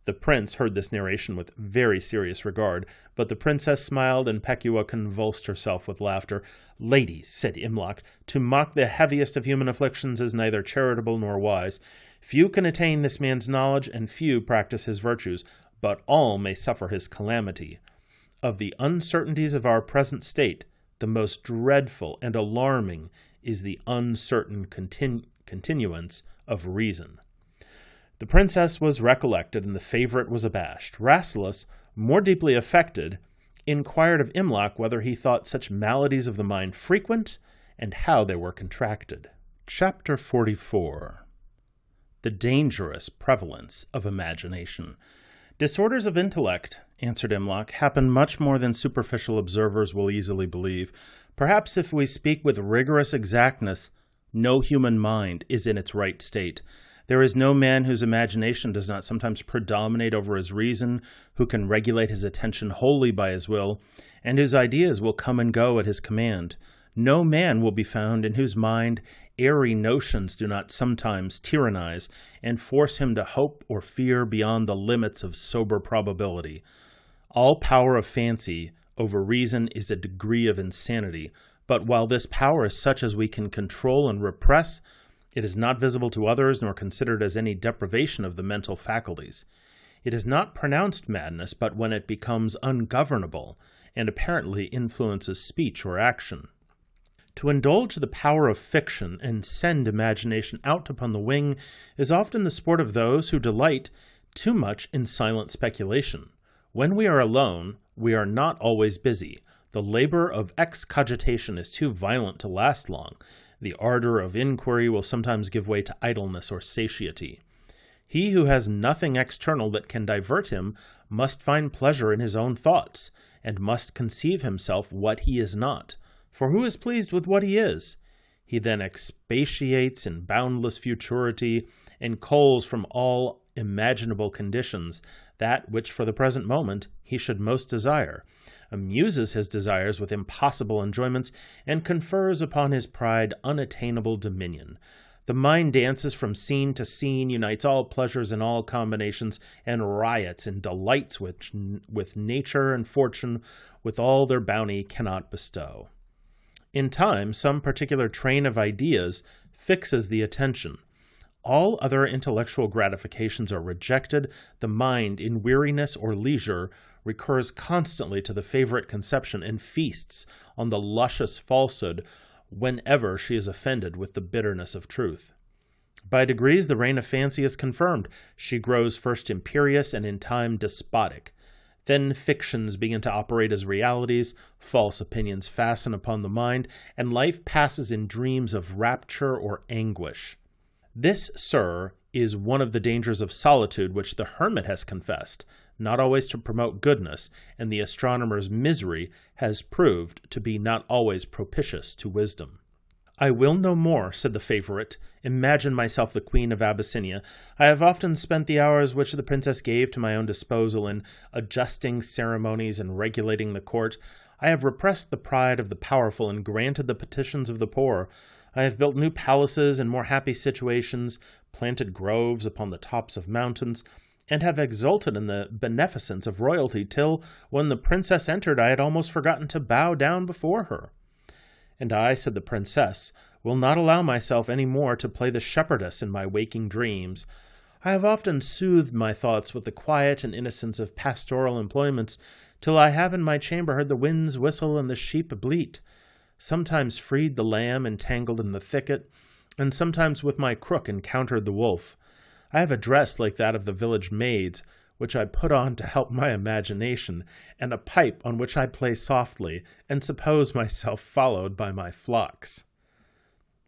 Speaker 1: The prince heard this narration with very serious regard, but the princess smiled, and Pekuah convulsed herself with laughter. Ladies, said Imlok, to mock the heaviest of human afflictions is neither charitable nor wise. Few can attain this man's knowledge, and few practice his virtues, but all may suffer his calamity. Of the uncertainties of our present state, the most dreadful and alarming is the uncertain continuance of reason. The princess was recollected, and the favorite was abashed. Rasselas, more deeply affected, inquired of Imlok whether he thought such maladies of the mind frequent, and how they were contracted. Chapter 44. The dangerous prevalence of imagination. Disorders of intellect, answered Imlok, happen much more than superficial observers will easily believe. Perhaps if we speak with rigorous exactness, no human mind is in its right state. There is no man whose imagination does not sometimes predominate over his reason, who can regulate his attention wholly by his will, and whose ideas will come and go at his command. No man will be found in whose mind airy notions do not sometimes tyrannize and force him to hope or fear beyond the limits of sober probability. All power of fancy over reason is a degree of insanity, but while this power is such as we can control and repress, it is not visible to others nor considered as any deprivation of the mental faculties. It is not pronounced madness, but when it becomes ungovernable and apparently influences speech or action. To indulge the power of fiction and send imagination out upon the wing is often the sport of those who delight too much in silent speculation. When we are alone, we are not always busy. The labor of excogitation is too violent to last long. The ardor of inquiry will sometimes give way to idleness or satiety. He who has nothing external that can divert him must find pleasure in his own thoughts, and must conceive himself what he is not. For who is pleased with what he is? He then expatiates in boundless futurity, and culls from all imaginable conditions that which for the present moment he should most desire, amuses his desires with impossible enjoyments, and confers upon his pride unattainable dominion. The mind dances from scene to scene, unites all pleasures in all combinations, and riots in delights which with nature and fortune, with all their bounty, cannot bestow. In time, some particular train of ideas fixes the attention. All other intellectual gratifications are rejected. The mind, in weariness or leisure, recurs constantly to the favorite conception and feasts on the luscious falsehood whenever she is offended with the bitterness of truth. By degrees, the reign of fancy is confirmed. She grows first imperious and in time despotic. Then fictions begin to operate as realities, false opinions fasten upon the mind, and life passes in dreams of rapture or anguish. This, sir, is one of the dangers of solitude which the hermit has confessed, not always to promote goodness, and the astronomer's misery has proved to be not always propitious to wisdom. I will no more, said the favorite, imagine myself the queen of Abyssinia. I have often spent the hours which the princess gave to my own disposal in adjusting ceremonies and regulating the court. I have repressed the pride of the powerful and granted the petitions of the poor. I have built new palaces in more happy situations, planted groves upon the tops of mountains, and have exulted in the beneficence of royalty till, when the princess entered, I had almost forgotten to bow down before her. "And I," said the princess, "will not allow myself any more to play the shepherdess in my waking dreams. I have often soothed my thoughts with the quiet and innocence of pastoral employments, till I have in my chamber heard the winds whistle and the sheep bleat, sometimes freed the lamb entangled in the thicket, and sometimes with my crook encountered the wolf. I have a dress like that of the village maids, which I put on to help my imagination, and a pipe on which I play softly, and suppose myself followed by my flocks."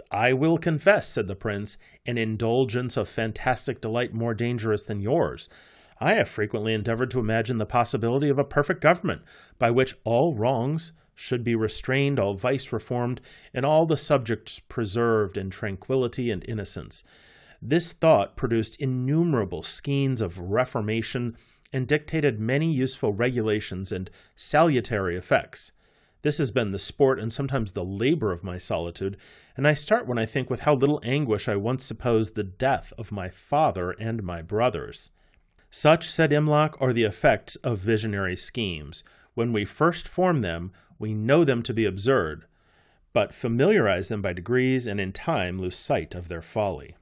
Speaker 1: "I will confess," said the prince, "an indulgence of fantastic delight more dangerous than yours. I have frequently endeavored to imagine the possibility of a perfect government, by which all wrongs should be restrained, all vice reformed, and all the subjects preserved in tranquillity and innocence. This thought produced innumerable schemes of reformation and dictated many useful regulations and salutary effects. This has been the sport and sometimes the labor of my solitude, and I start when I think with how little anguish I once supposed the death of my father and my brothers." "Such," said Imlok, "are the effects of visionary schemes. When we first form them, we know them to be absurd, but familiarize them by degrees, and in time lose sight of their folly."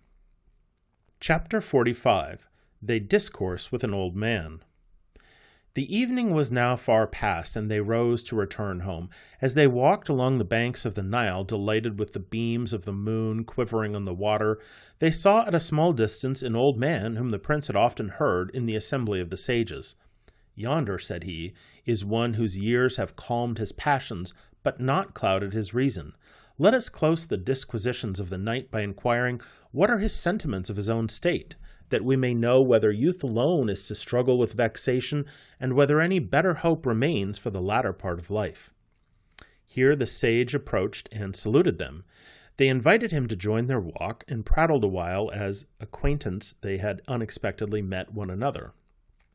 Speaker 1: Chapter 45. They Discourse with an Old Man. The evening was now far past, and they rose to return home. As they walked along the banks of the Nile, delighted with the beams of the moon quivering on the water, they saw at a small distance an old man whom the prince had often heard in the assembly of the sages. "Yonder," said he, "is one whose years have calmed his passions, but not clouded his reason. Let us close the disquisitions of the night by inquiring what are his sentiments of his own state, that we may know whether youth alone is to struggle with vexation, and whether any better hope remains for the latter part of life." Here the sage approached and saluted them. They invited him to join their walk, and prattled awhile as acquaintance they had unexpectedly met one another.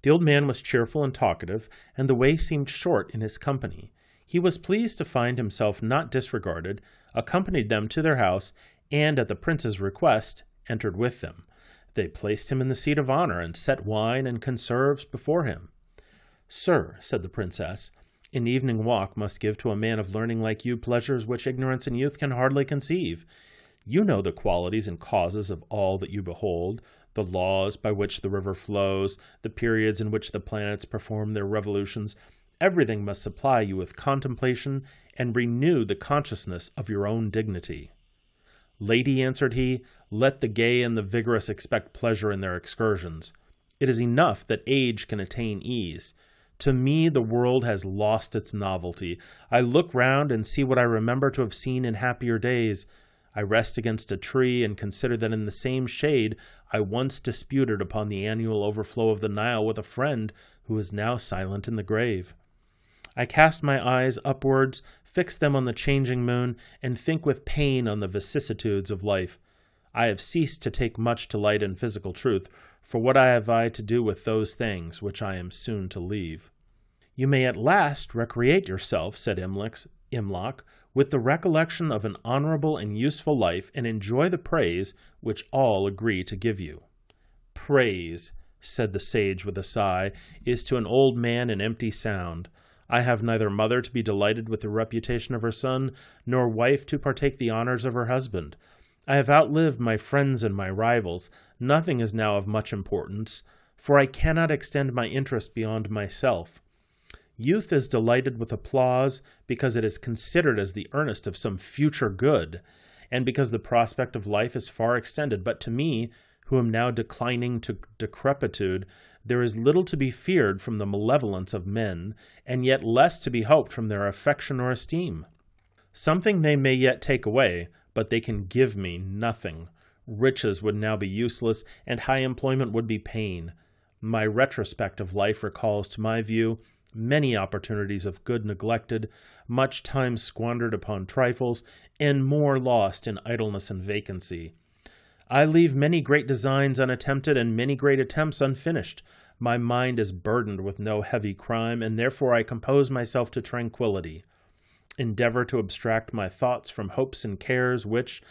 Speaker 1: The old man was cheerful and talkative, and the way seemed short in his company. He was pleased to find himself not disregarded, accompanied them to their house, and at the prince's request entered with them. They placed him in the seat of honor, and set wine and conserves before him. "Sir," said the princess, "an evening walk must give to a man of learning like you pleasures which ignorance and youth can hardly conceive. You know the qualities and causes of all that you behold, the laws by which the river flows, the periods in which the planets perform their revolutions. Everything must supply you with contemplation and renew the consciousness of your own dignity." "Lady," answered he, "let the gay and the vigorous expect pleasure in their excursions. It is enough that age can attain ease. To me the world has lost its novelty. I look round and see what I remember to have seen in happier days. I rest against a tree and consider that in the same shade I once disputed upon the annual overflow of the Nile with a friend who is now silent in the grave. I cast my eyes upwards, fix them on the changing moon, and think with pain on the vicissitudes of life. I have ceased to take much delight in physical truth, for what have I to do with those things which I am soon to leave?" "You may at last recreate yourself," said Imlok, "with the recollection of an honorable and useful life, and enjoy the praise which all agree to give you." "Praise," said the sage with a sigh, "is to an old man an empty sound. I have neither mother to be delighted with the reputation of her son, nor wife to partake the honors of her husband. I have outlived my friends and my rivals. Nothing is now of much importance, for I cannot extend my interest beyond myself. Youth is delighted with applause because it is considered as the earnest of some future good, and because the prospect of life is far extended. But to me, who am now declining to decrepitude, there is little to be feared from the malevolence of men, and yet less to be hoped from their affection or esteem. Something they may yet take away, but they can give me nothing. Riches would now be useless, and high employment would be pain. My retrospect of life recalls to my view many opportunities of good neglected, much time squandered upon trifles, and more lost in idleness and vacancy. I leave many great designs unattempted and many great attempts unfinished. My mind is burdened with no heavy crime, and therefore I compose myself to tranquillity. Endeavor to abstract my thoughts from hopes and cares which,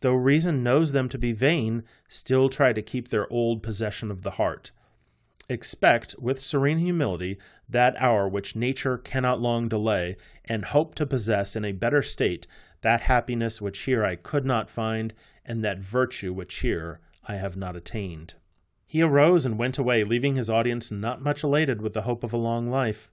Speaker 1: though reason knows them to be vain, still try to keep their old possession of the heart. Expect, with serene humility, that hour which nature cannot long delay, and hope to possess in a better state that happiness which here I could not find, and that virtue which here I have not attained." He arose and went away, leaving his audience not much elated with the hope of a long life.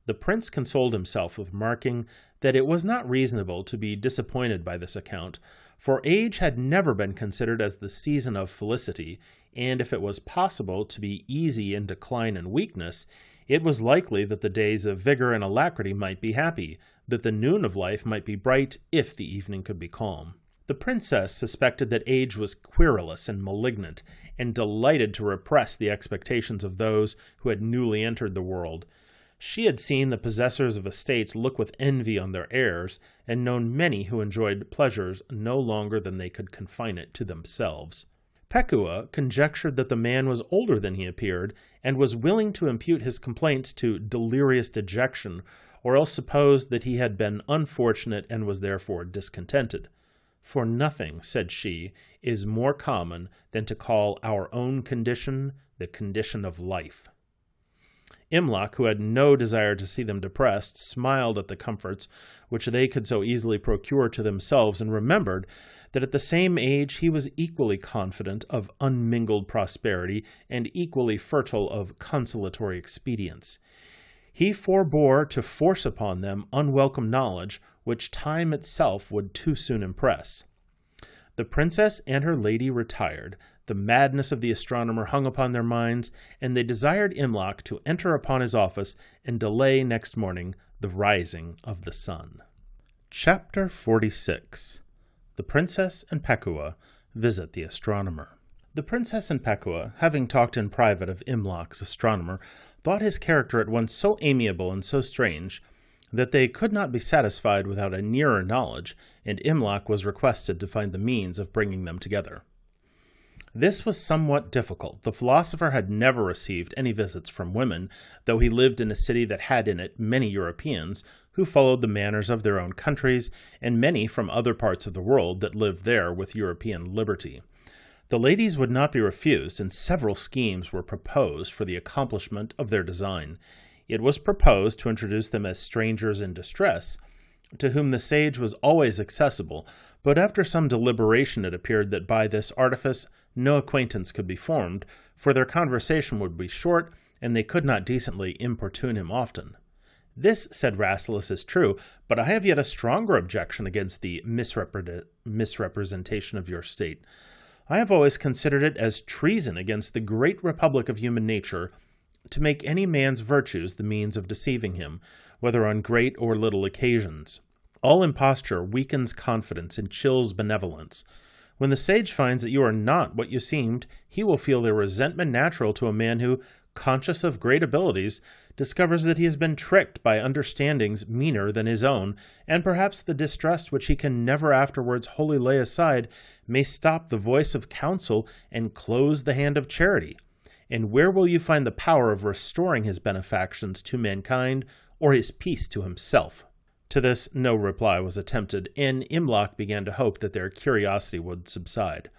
Speaker 1: The prince consoled himself with remarking that it was not reasonable to be disappointed by this account, for age had never been considered as the season of felicity, and if it was possible to be easy in decline and weakness, it was likely that the days of vigor and alacrity might be happy, that the noon of life might be bright if the evening could be calm. The princess suspected that age was querulous and malignant, and delighted to repress the expectations of those who had newly entered the world. She had seen the possessors of estates look with envy on their heirs, and known many who enjoyed pleasures no longer than they could confine it to themselves. Pekua conjectured that the man was older than he appeared, and was willing to impute his complaints to delirious dejection, or else supposed that he had been unfortunate and was therefore discontented. "For nothing," said she, "is more common than to call our own condition the condition of life." Imlok, who had no desire to see them depressed, smiled at the comforts which they could so easily procure to themselves, and remembered that at the same age he was equally confident of unmingled prosperity and equally fertile of consolatory expedients. He forbore to force upon them unwelcome knowledge which time itself would too soon impress. The princess and her lady retired. The madness of the astronomer hung upon their minds, and they desired Imlok to enter upon his office and delay next morning the rising of the sun. Chapter 46. The Princess and Pekua Visit the Astronomer. The princess and Pekua, having talked in private of Imlok's astronomer, thought his character at once so amiable and so strange that they could not be satisfied without a nearer knowledge, and Imlok was requested to find the means of bringing them together. This was somewhat difficult. The philosopher had never received any visits from women, though he lived in a city that had in it many Europeans who followed the manners of their own countries, and many from other parts of the world that lived there with European liberty. The ladies would not be refused, and several schemes were proposed for the accomplishment of their design. It was proposed to introduce them as strangers in distress, to whom the sage was always accessible, but after some deliberation it appeared that by this artifice no acquaintance could be formed, for their conversation would be short, and they could not decently importune him often. "This," said Rasselas, "is true, but I have yet a stronger objection against the misrepresentation of your state. I have always considered it as treason against the great republic of human nature to make any man's virtues the means of deceiving him, whether on great or little occasions. All imposture weakens confidence and chills benevolence. When the sage finds that you are not what you seemed, he will feel the resentment natural to a man who, conscious of great abilities, discovers that he has been tricked by understandings meaner than his own, and perhaps the distrust which he can never afterwards wholly lay aside may stop the voice of counsel and close the hand of charity. And where will you find the power of restoring his benefactions to mankind, or his peace to himself?" To this no reply was attempted, and Imlok began to hope that their curiosity would subside.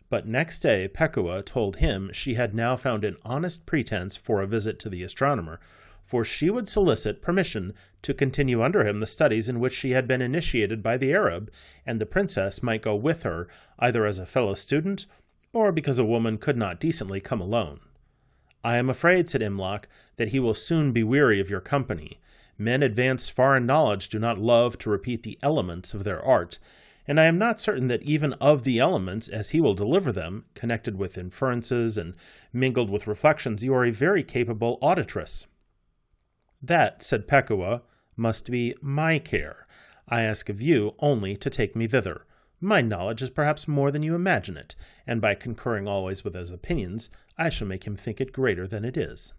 Speaker 1: But next day Pekua told him she had now found an honest pretense for a visit to the astronomer, for she would solicit permission to continue under him the studies in which she had been initiated by the Arab, and the princess might go with her, either as a fellow student, or because a woman could not decently come alone. "I am afraid," said Imlok, "that he will soon be weary of your company. Men advanced far in knowledge do not love to repeat the elements of their art, and I am not certain that even of the elements, as he will deliver them, connected with inferences and mingled with reflections, you are a very capable auditress." "That," said Pekua, "must be my care. I ask of you only to take me thither. My knowledge is perhaps more than you imagine it, and by concurring always with his opinions, I shall make him think it greater than it is."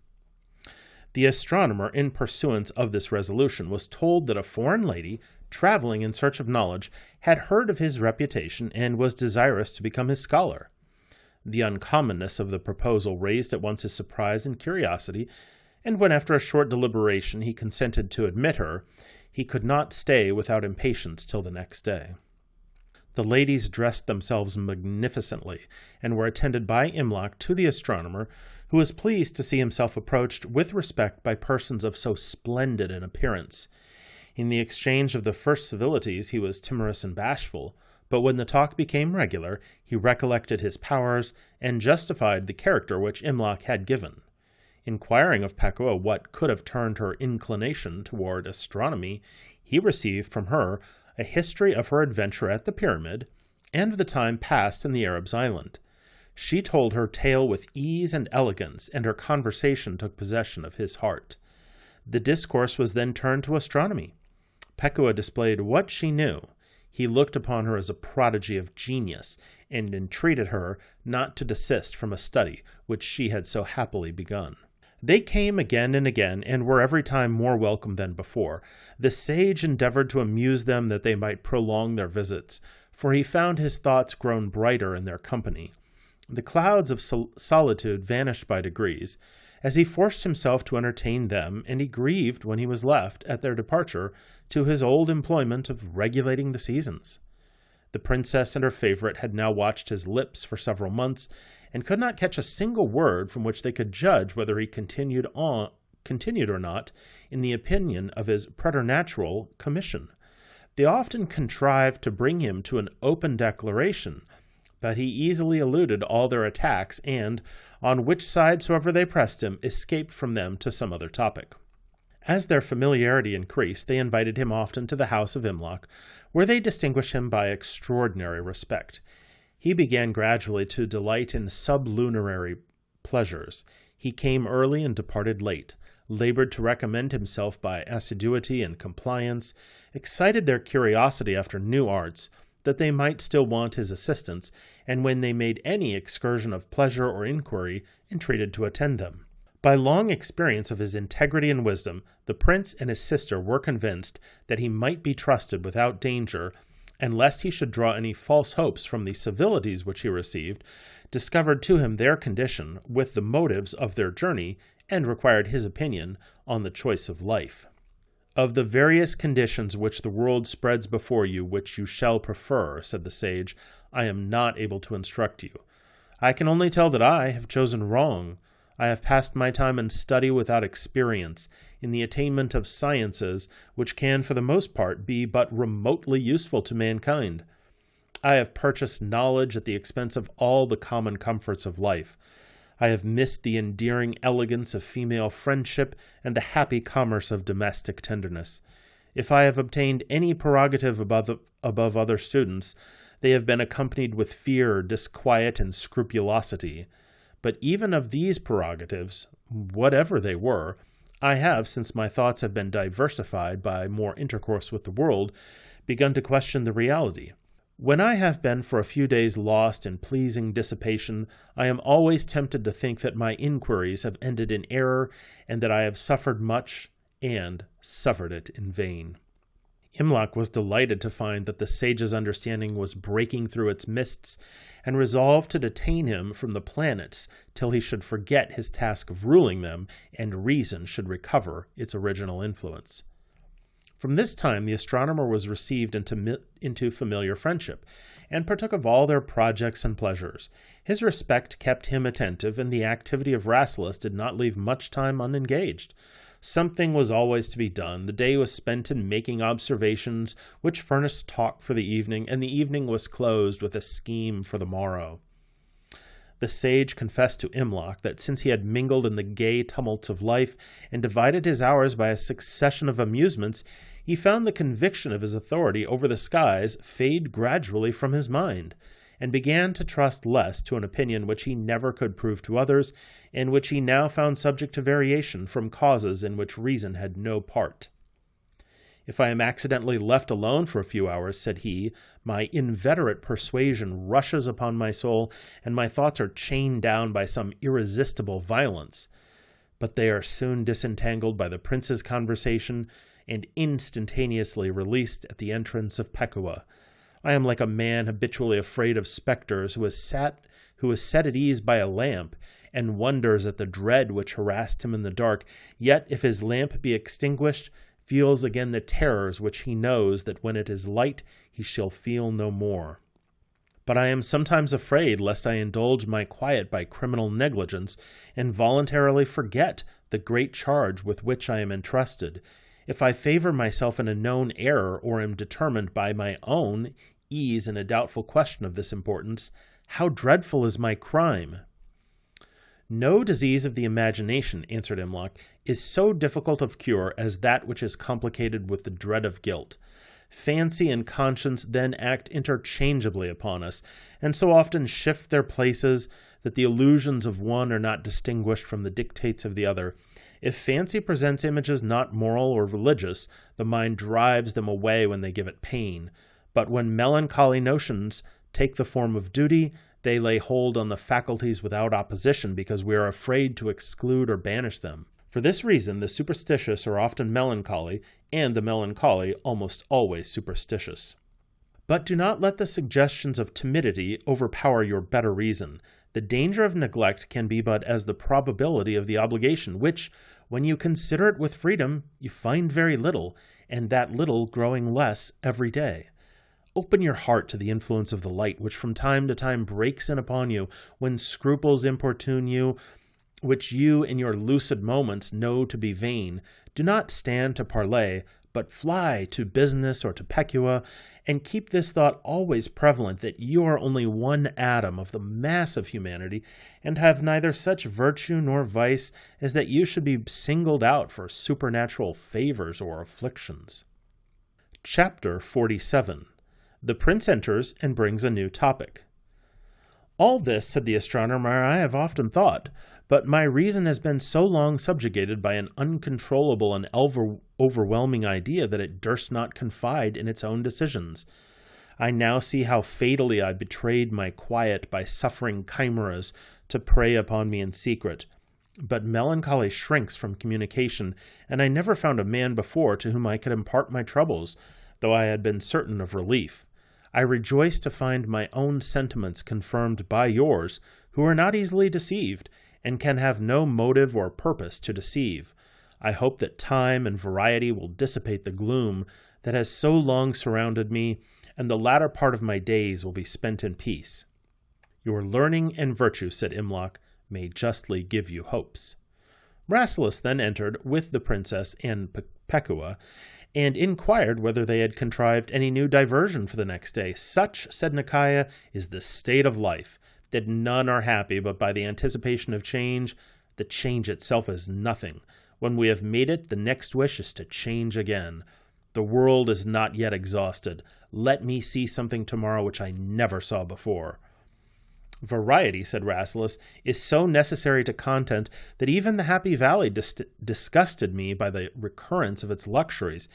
Speaker 1: The astronomer, in pursuance of this resolution, was told that a foreign lady, traveling in search of knowledge, had heard of his reputation and was desirous to become his scholar. The uncommonness of the proposal raised at once his surprise and curiosity, and when after a short deliberation he consented to admit her, he could not stay without impatience till the next day. The ladies dressed themselves magnificently, and were attended by Imlok to the astronomer, who was pleased to see himself approached with respect by persons of so splendid an appearance. In the exchange of the first civilities he was timorous and bashful, but when the talk became regular, he recollected his powers and justified the character which Imlok had given. Inquiring of Pekuah what could have turned her inclination toward astronomy, he received from her a history of her adventure at the pyramid, and of the time passed in the Arab's island. She told her tale with ease and elegance, and her conversation took possession of his heart. The discourse was then turned to astronomy. Pekuah displayed what she knew. He looked upon her as a prodigy of genius, and entreated her not to desist from a study which she had so happily begun. They came again and again, and were every time more welcome than before. The sage endeavored to amuse them that they might prolong their visits, for he found his thoughts grown brighter in their company. The clouds of solitude vanished by degrees, as he forced himself to entertain them, and he grieved when he was left, at their departure, to his old employment of regulating the seasons. The princess and her favorite had now watched his lips for several months, and could not catch a single word from which they could judge whether he continued or not in the opinion of his preternatural commission. They often contrived to bring him to an open declaration, but he easily eluded all their attacks, and, on which side soever they pressed him, escaped from them to some other topic. As their familiarity increased, they invited him often to the house of Imlok, where they distinguished him by extraordinary respect. He began gradually to delight in sublunary pleasures. He came early and departed late, labored to recommend himself by assiduity and compliance, excited their curiosity after new arts, that they might still want his assistance, and when they made any excursion of pleasure or inquiry, entreated to attend them. By long experience of his integrity and wisdom, the prince and his sister were convinced that he might be trusted without danger, and lest he should draw any false hopes from the civilities which he received, discovered to him their condition, with the motives of their journey, and required his opinion on the choice of life. Of the various conditions which the world spreads before you, which you shall prefer, said the sage, I am not able to instruct you. I can only tell that I have chosen wrong. I have passed my time in study without experience, in the attainment of sciences which can for the most part be but remotely useful to mankind. I have purchased knowledge at the expense of all the common comforts of life. I have missed the endearing elegance of female friendship and the happy commerce of domestic tenderness. If I have obtained any prerogative above other students, they have been accompanied with fear, disquiet, and scrupulosity. But even of these prerogatives, whatever they were, I have, since my thoughts have been diversified by more intercourse with the world, begun to question the reality. When I have been for a few days lost in pleasing dissipation, I am always tempted to think that my inquiries have ended in error, and that I have suffered much, and suffered it in vain. Imlok was delighted to find that the sage's understanding was breaking through its mists, and resolved to detain him from the planets till he should forget his task of ruling them, and reason should recover its original influence. From this time the astronomer was received into familiar friendship, and partook of all their projects and pleasures. His respect kept him attentive, and the activity of Rasselas did not leave much time unengaged. Something was always to be done. The day was spent in making observations, which furnished talk for the evening, and the evening was closed with a scheme for the morrow. The sage confessed to Imlok that since he had mingled in the gay tumults of life, and divided his hours by a succession of amusements, he found the conviction of his authority over the skies fade gradually from his mind, and began to trust less to an opinion which he never could prove to others, and which he now found subject to variation from causes in which reason had no part. If I am accidentally left alone for a few hours, said he, my inveterate persuasion rushes upon my soul, and my thoughts are chained down by some irresistible violence. But they are soon disentangled by the prince's conversation, and instantaneously released at the entrance of Pekuah. I am like a man habitually afraid of spectres, who is set at ease by a lamp, and wonders at the dread which harassed him in the dark, yet if his lamp be extinguished, feels again the terrors which he knows that when it is light he shall feel no more. But I am sometimes afraid lest I indulge my quiet by criminal negligence, and voluntarily forget the great charge with which I am entrusted, If I favor myself in a known error or am determined by my own ease in a doubtful question of this importance, how dreadful is my crime!" "No disease of the imagination," answered Imlok, "is so difficult of cure as that which is complicated with the dread of guilt. Fancy and conscience then act interchangeably upon us, and so often shift their places that the illusions of one are not distinguished from the dictates of the other. If fancy presents images not moral or religious, the mind drives them away when they give it pain. But when melancholy notions take the form of duty, they lay hold on the faculties without opposition, because we are afraid to exclude or banish them. For this reason, the superstitious are often melancholy, and the melancholy almost always superstitious. But do not let the suggestions of timidity overpower your better reason. The danger of neglect can be but as the probability of the obligation, which, when you consider it with freedom, you find very little, and that little growing less every day. Open your heart to the influence of the light, which from time to time breaks in upon you when scruples importune you, which you in your lucid moments know to be vain. Do not stand to parley, but fly to business or to pecua, and keep this thought always prevalent, that you are only one atom of the mass of humanity, and have neither such virtue nor vice as that you should be singled out for supernatural favors or afflictions. Chapter 47. The Prince enters and brings a new topic. "All this," said the astronomer, "I have often thought, but my reason has been so long subjugated by an uncontrollable and overwhelming idea that it durst not confide in its own decisions. I now see how fatally I betrayed my quiet by suffering chimeras to prey upon me in secret. But melancholy shrinks from communication, and I never found a man before to whom I could impart my troubles, though I had been certain of relief. I rejoice to find my own sentiments confirmed by yours, who are not easily deceived, and can have no motive or purpose to deceive. I hope that time and variety will dissipate the gloom that has so long surrounded me, and the latter part of my days will be spent in peace." "Your learning and virtue," said Imlok, "may justly give you hopes." Rasselas then entered with the princess and Pekua, and inquired whether they had contrived any new diversion for the next day. "Such," said Nikaya, "is the state of life, that none are happy but by the anticipation of change. The change itself is nothing. When we have made it, the next wish is to change again. The world is not yet exhausted. Let me see something tomorrow which I never saw before." "Variety," said Rasselas, "is so necessary to content that even the Happy Valley disgusted me by the recurrence of its luxuries.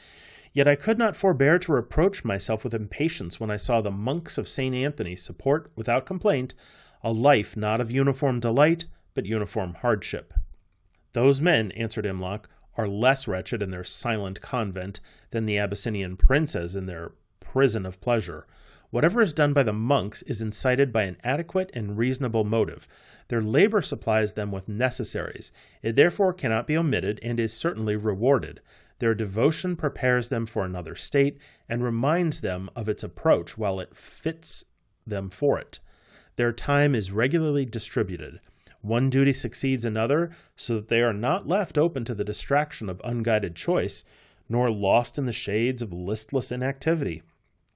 Speaker 1: Yet I could not forbear to reproach myself with impatience when I saw the monks of St. Anthony support, without complaint, a life not of uniform delight, but uniform hardship." "Those men," answered Imlok, "are less wretched in their silent convent than the Abyssinian princes in their prison of pleasure. Whatever is done by the monks is incited by an adequate and reasonable motive. Their labor supplies them with necessaries. It therefore cannot be omitted, and is certainly rewarded. Their devotion prepares them for another state, and reminds them of its approach while it fits them for it. Their time is regularly distributed. One duty succeeds another, so that they are not left open to the distraction of unguided choice, nor lost in the shades of listless inactivity.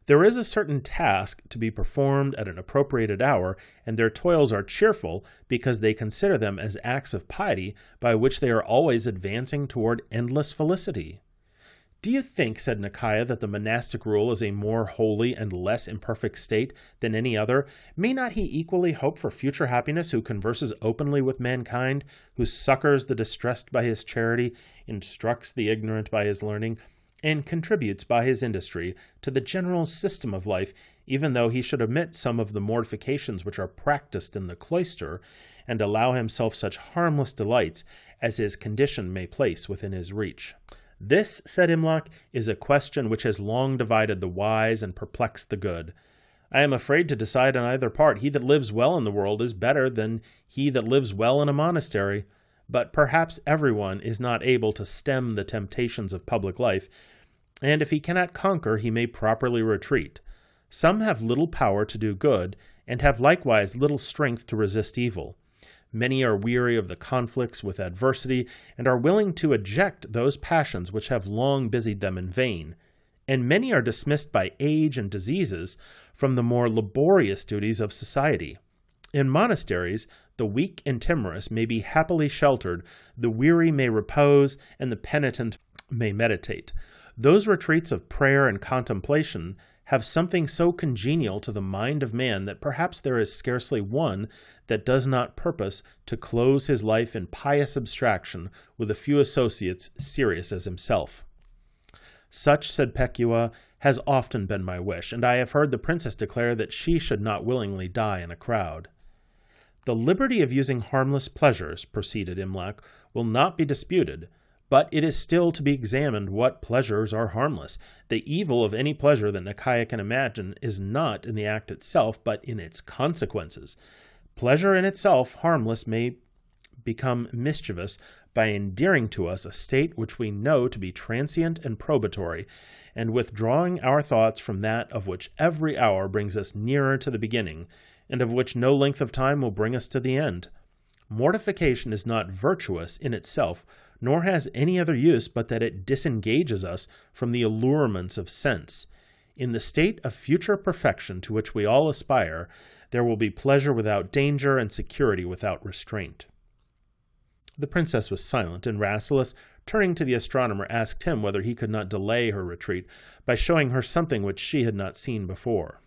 Speaker 1: There is a certain task to be performed at an appropriated hour, and their toils are cheerful because they consider them as acts of piety by which they are always advancing toward endless felicity." "Do you think," said Nikaya, "that the monastic rule is a more holy and less imperfect state than any other? May not he equally hope for future happiness who converses openly with mankind, who succors the distressed by his charity, instructs the ignorant by his learning, and contributes by his industry to the general system of life, even though he should omit some of the mortifications which are practiced in the cloister, and allow himself such harmless delights as his condition may place within his reach?" "This," said Imlok, "is a question which has long divided the wise and perplexed the good. I am afraid to decide on either part. He that lives well in the world is better than he that lives well in a monastery. But perhaps everyone is not able to stem the temptations of public life, and if he cannot conquer, he may properly retreat. Some have little power to do good, and have likewise little strength to resist evil. Many are weary of the conflicts with adversity, and are willing to eject those passions which have long busied them in vain. And many are dismissed by age and diseases from the more laborious duties of society. In monasteries, the weak and timorous may be happily sheltered, the weary may repose, and the penitent may meditate. Those retreats of prayer and contemplation have something so congenial to the mind of man that perhaps there is scarcely one that does not purpose to close his life in pious abstraction with a few associates serious as himself. Such, said Pekuah, has often been my wish, and I have heard the princess declare that she should not willingly die in a crowd. The liberty of using harmless pleasures, proceeded Imlok, will not be disputed, but it is still to be examined what pleasures are harmless. The evil of any pleasure that Nikaya can imagine is not in the act itself, but in its consequences. Pleasure in itself, harmless, may become mischievous by endearing to us a state which we know to be transient and probatory, and withdrawing our thoughts from that of which every hour brings us nearer to the beginning, and of which no length of time will bring us to the end. Mortification is not virtuous in itself, nor has any other use but that it disengages us from the allurements of sense. In the state of future perfection to which we all aspire, there will be pleasure without danger and security without restraint. The princess was silent, and Rasselas, turning to the astronomer, asked him whether he could not delay her retreat by showing her something which she had not seen before.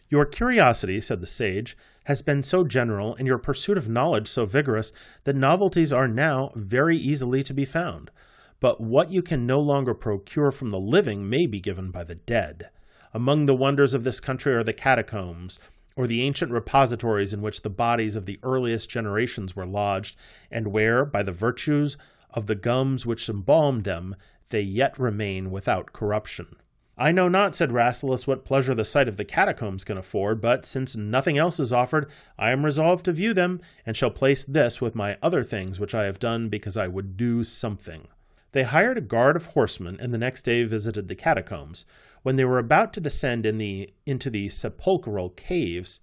Speaker 1: Your curiosity, said the sage, has been so general, and your pursuit of knowledge so vigorous, that novelties are now very easily to be found. But what you can no longer procure from the living may be given by the dead. Among the wonders of this country are the catacombs, or the ancient repositories in which the bodies of the earliest generations were lodged, and where, by the virtues of the gums which embalmed them, they yet remain without corruption. I know not, said Rasselas, what pleasure the sight of the catacombs can afford, but since nothing else is offered, I am resolved to view them, and shall place this with my other things which I have done because I would do something. They hired a guard of horsemen, and the next day visited the catacombs. When they were about to descend into the sepulchral caves,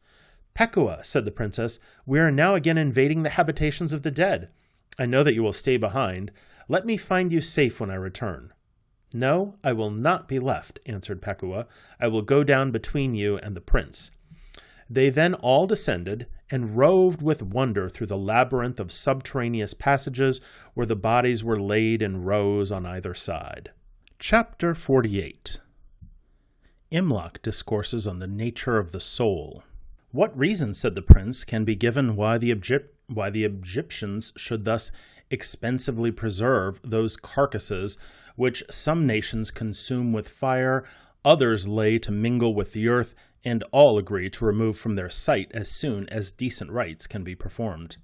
Speaker 1: Pekuah, said the princess, we are now again invading the habitations of the dead. I know that you will stay behind. Let me find you safe when I return. No, I will not be left, answered Pekuah. I will go down between you and the prince. They then all descended and roved with wonder through the labyrinth of subterraneous passages where the bodies were laid in rows on either side. Chapter 48. Imlok discourses on the nature of the soul. What reason, said the prince, can be given why the Egyptians should thus expensively preserve those carcasses which some nations consume with fire, others lay to mingle with the earth, and all agree to remove from their sight as soon as decent rites can be performed?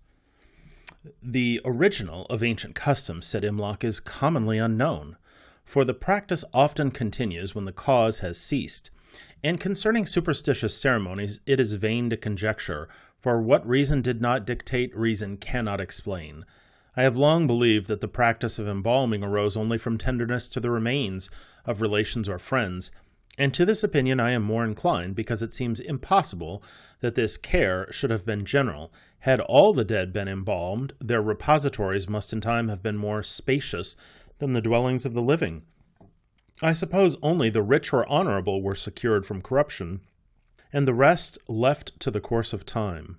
Speaker 1: The original of ancient customs, said Imlok, is commonly unknown, for the practice often continues when the cause has ceased. And concerning superstitious ceremonies, it is vain to conjecture, for what reason did not dictate, reason cannot explain. I have long believed that the practice of embalming arose only from tenderness to the remains of relations or friends, and to this opinion I am more inclined, because it seems impossible that this care should have been general. Had all the dead been embalmed, their repositories must in time have been more spacious than the dwellings of the living. I suppose only the rich or honorable were secured from corruption, and the rest left to the course of time.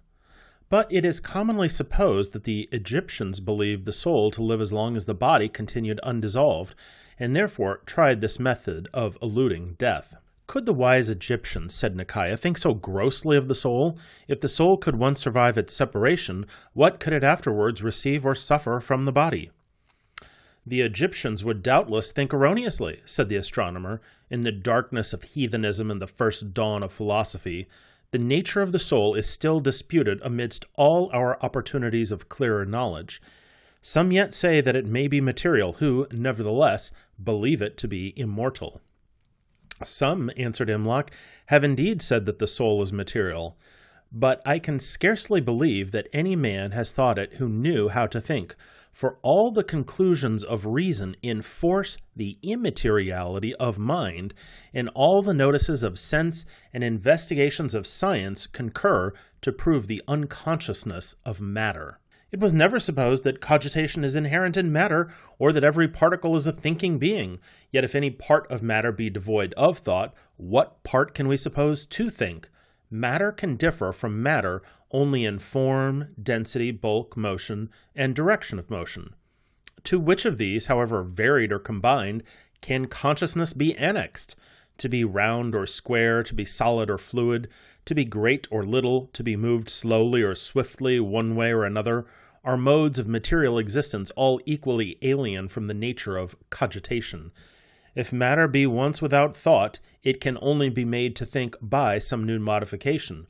Speaker 1: But it is commonly supposed that the Egyptians believed the soul to live as long as the body continued undissolved, and therefore tried this method of eluding death. Could the wise Egyptians, said Nikaya, think so grossly of the soul? If the soul could once survive its separation, what could it afterwards receive or suffer from the body? The Egyptians would doubtless think erroneously, said the astronomer, in the darkness of heathenism and the first dawn of philosophy. The nature of the soul is still disputed amidst all our opportunities of clearer knowledge. Some yet say that it may be material, who, nevertheless, believe it to be immortal. Some, answered Imlok, have indeed said that the soul is material, but I can scarcely believe that any man has thought it who knew how to think, for all the conclusions of reason enforce the immateriality of mind, and all the notices of sense and investigations of science concur to prove the unconsciousness of matter. It was never supposed that cogitation is inherent in matter, or that every particle is a thinking being. Yet if any part of matter be devoid of thought, what part can we suppose to think? Matter can differ from matter only in form, density, bulk, motion, and direction of motion. To which of these, however varied or combined, can consciousness be annexed? To be round or square, to be solid or fluid, to be great or little, to be moved slowly or swiftly one way or another, are modes of material existence all equally alien from the nature of cogitation. If matter be once without thought, it can only be made to think by some new modification.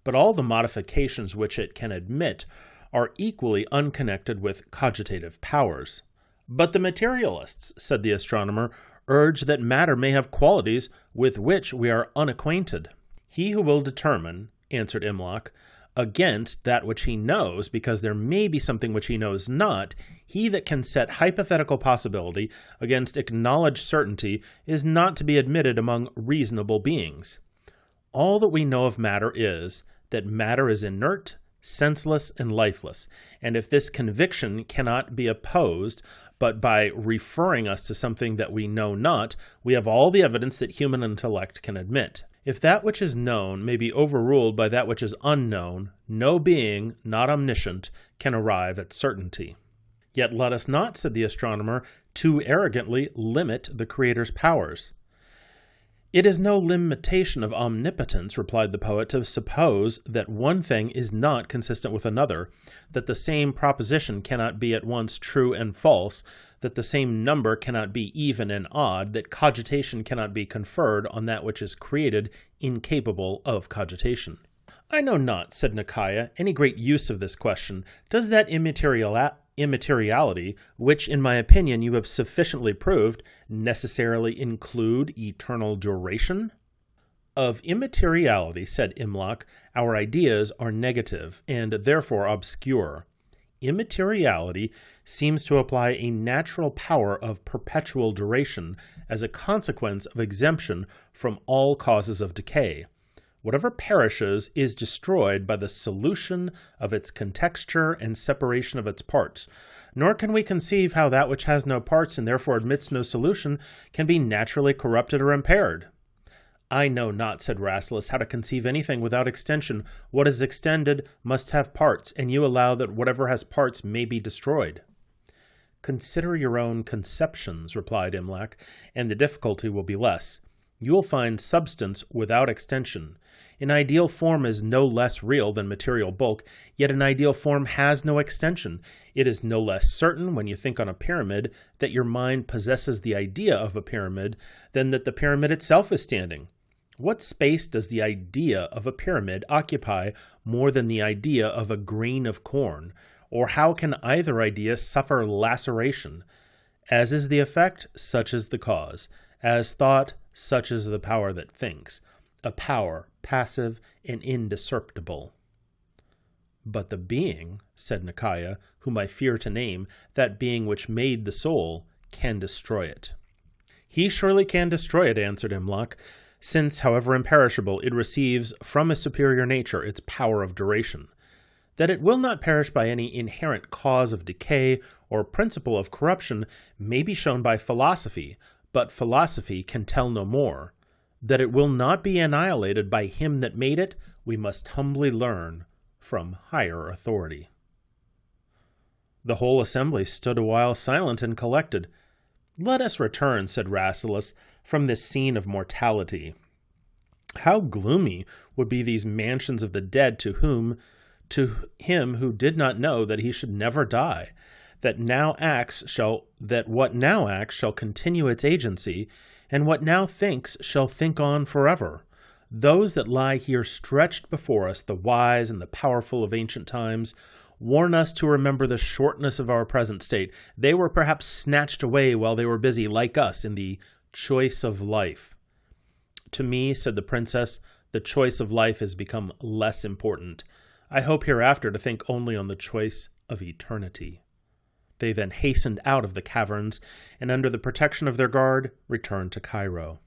Speaker 1: But all the modifications which it can admit are equally unconnected with cogitative powers. But the materialists, said the astronomer, urge that matter may have qualities with which we are unacquainted. He who will determine, answered Imlok, against that which he knows, because there may be something which he knows not, he that can set hypothetical possibility against acknowledged certainty is not to be admitted among reasonable beings. All that we know of matter is that matter is inert, senseless, and lifeless, and if this conviction cannot be opposed but by referring us to something that we know not, we have all the evidence that human intellect can admit. If that which is known may be overruled by that which is unknown, no being, not omniscient, can arrive at certainty. Yet let us not, said the astronomer, too arrogantly limit the Creator's powers. It is no limitation of omnipotence, replied the poet, to suppose that one thing is not consistent with another, that the same proposition cannot be at once true and false, that the same number cannot be even and odd, that cogitation cannot be conferred on that which is created incapable of cogitation. I know not, said Nikaya, any great use of this question. Does that immateriality, which in my opinion you have sufficiently proved, necessarily include eternal duration? Of immateriality, said Imlok, our ideas are negative and therefore obscure. Immateriality seems to apply a natural power of perpetual duration as a consequence of exemption from all causes of decay. Whatever perishes is destroyed by the solution of its contexture and separation of its parts, nor can we conceive how that which has no parts and therefore admits no solution can be naturally corrupted or impaired. I know not, said Rasselas, how to conceive anything without extension. What is extended must have parts, and you allow that whatever has parts may be destroyed. Consider your own conceptions, replied Imlok, and the difficulty will be less. You will find substance without extension. An ideal form is no less real than material bulk, yet an ideal form has no extension. It is no less certain, when you think on a pyramid, that your mind possesses the idea of a pyramid than that the pyramid itself is standing. What space does the idea of a pyramid occupy more than the idea of a grain of corn? Or how can either idea suffer laceration? As is the effect, such is the cause. As thought, such is the power that thinks, a power passive and indiscernible. But the being, said Nikaya, whom I fear to name, that being which made the soul, can destroy it. He surely can destroy it, answered Imlok, since, however imperishable, it receives from a superior nature its power of duration. That it will not perish by any inherent cause of decay or principle of corruption may be shown by philosophy, but philosophy can tell no more. That it will not be annihilated by him that made it, we must humbly learn from higher authority. The whole assembly stood a while silent and collected. Let us return, said Rasselas, from this scene of mortality. How gloomy would be these mansions of the dead to him who did not know that he should never die, that what now acts shall continue its agency, and what now thinks shall think on forever. Those that lie here stretched before us, the wise and the powerful of ancient times, warn us to remember the shortness of our present state. They were perhaps snatched away while they were busy, like us, in the choice of life. To me, said the princess, the choice of life has become less important. I hope hereafter to think only on the choice of eternity. They then hastened out of the caverns, and under the protection of their guard, returned to Cairo.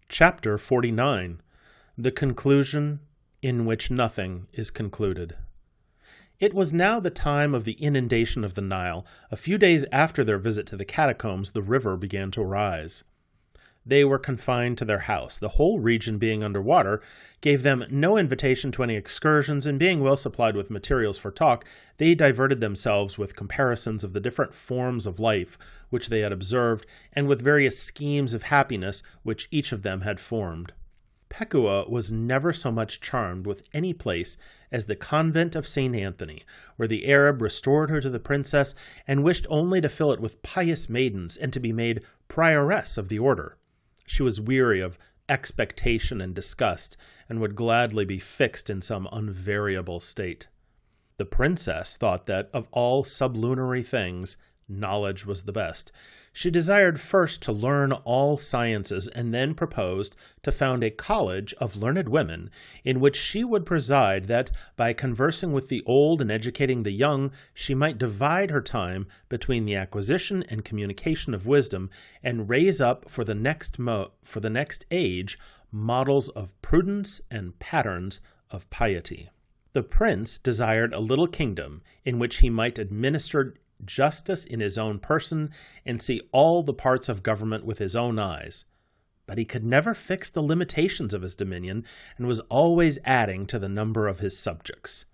Speaker 1: Chapter 49. The Conclusion in which nothing is concluded. It was now the time of the inundation of the Nile. A few days after their visit to the catacombs, the river began to rise. They were confined to their house. The whole region being underwater gave them no invitation to any excursions, and being well supplied with materials for talk, they diverted themselves with comparisons of the different forms of life which they had observed, and with various schemes of happiness which each of them had formed. Pekua was never so much charmed with any place as the convent of St. Anthony, where the Arab restored her to the princess and wished only to fill it with pious maidens and to be made prioress of the order. She was weary of expectation and disgust, and would gladly be fixed in some unvariable state. The princess thought that, of all sublunary things, knowledge was the best. She desired first to learn all sciences, and then proposed to found a college of learned women, in which she would preside, that, by conversing with the old and educating the young, she might divide her time between the acquisition and communication of wisdom, and raise up for the next age models of prudence and patterns of piety. The prince desired a little kingdom in which he might administer justice in his own person and see all the parts of government with his own eyes. But he could never fix the limitations of his dominion, and was always adding to the number of his subjects.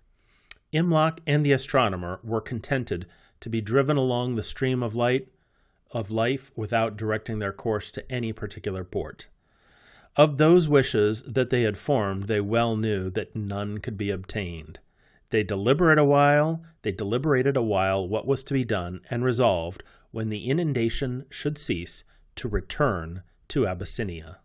Speaker 1: Imlok and the astronomer were contented to be driven along the stream of life without directing their course to any particular port. Of those wishes that they had formed, they well knew that none could be obtained. They deliberated a while what was to be done, and resolved, when the inundation should cease, to return to Abyssinia.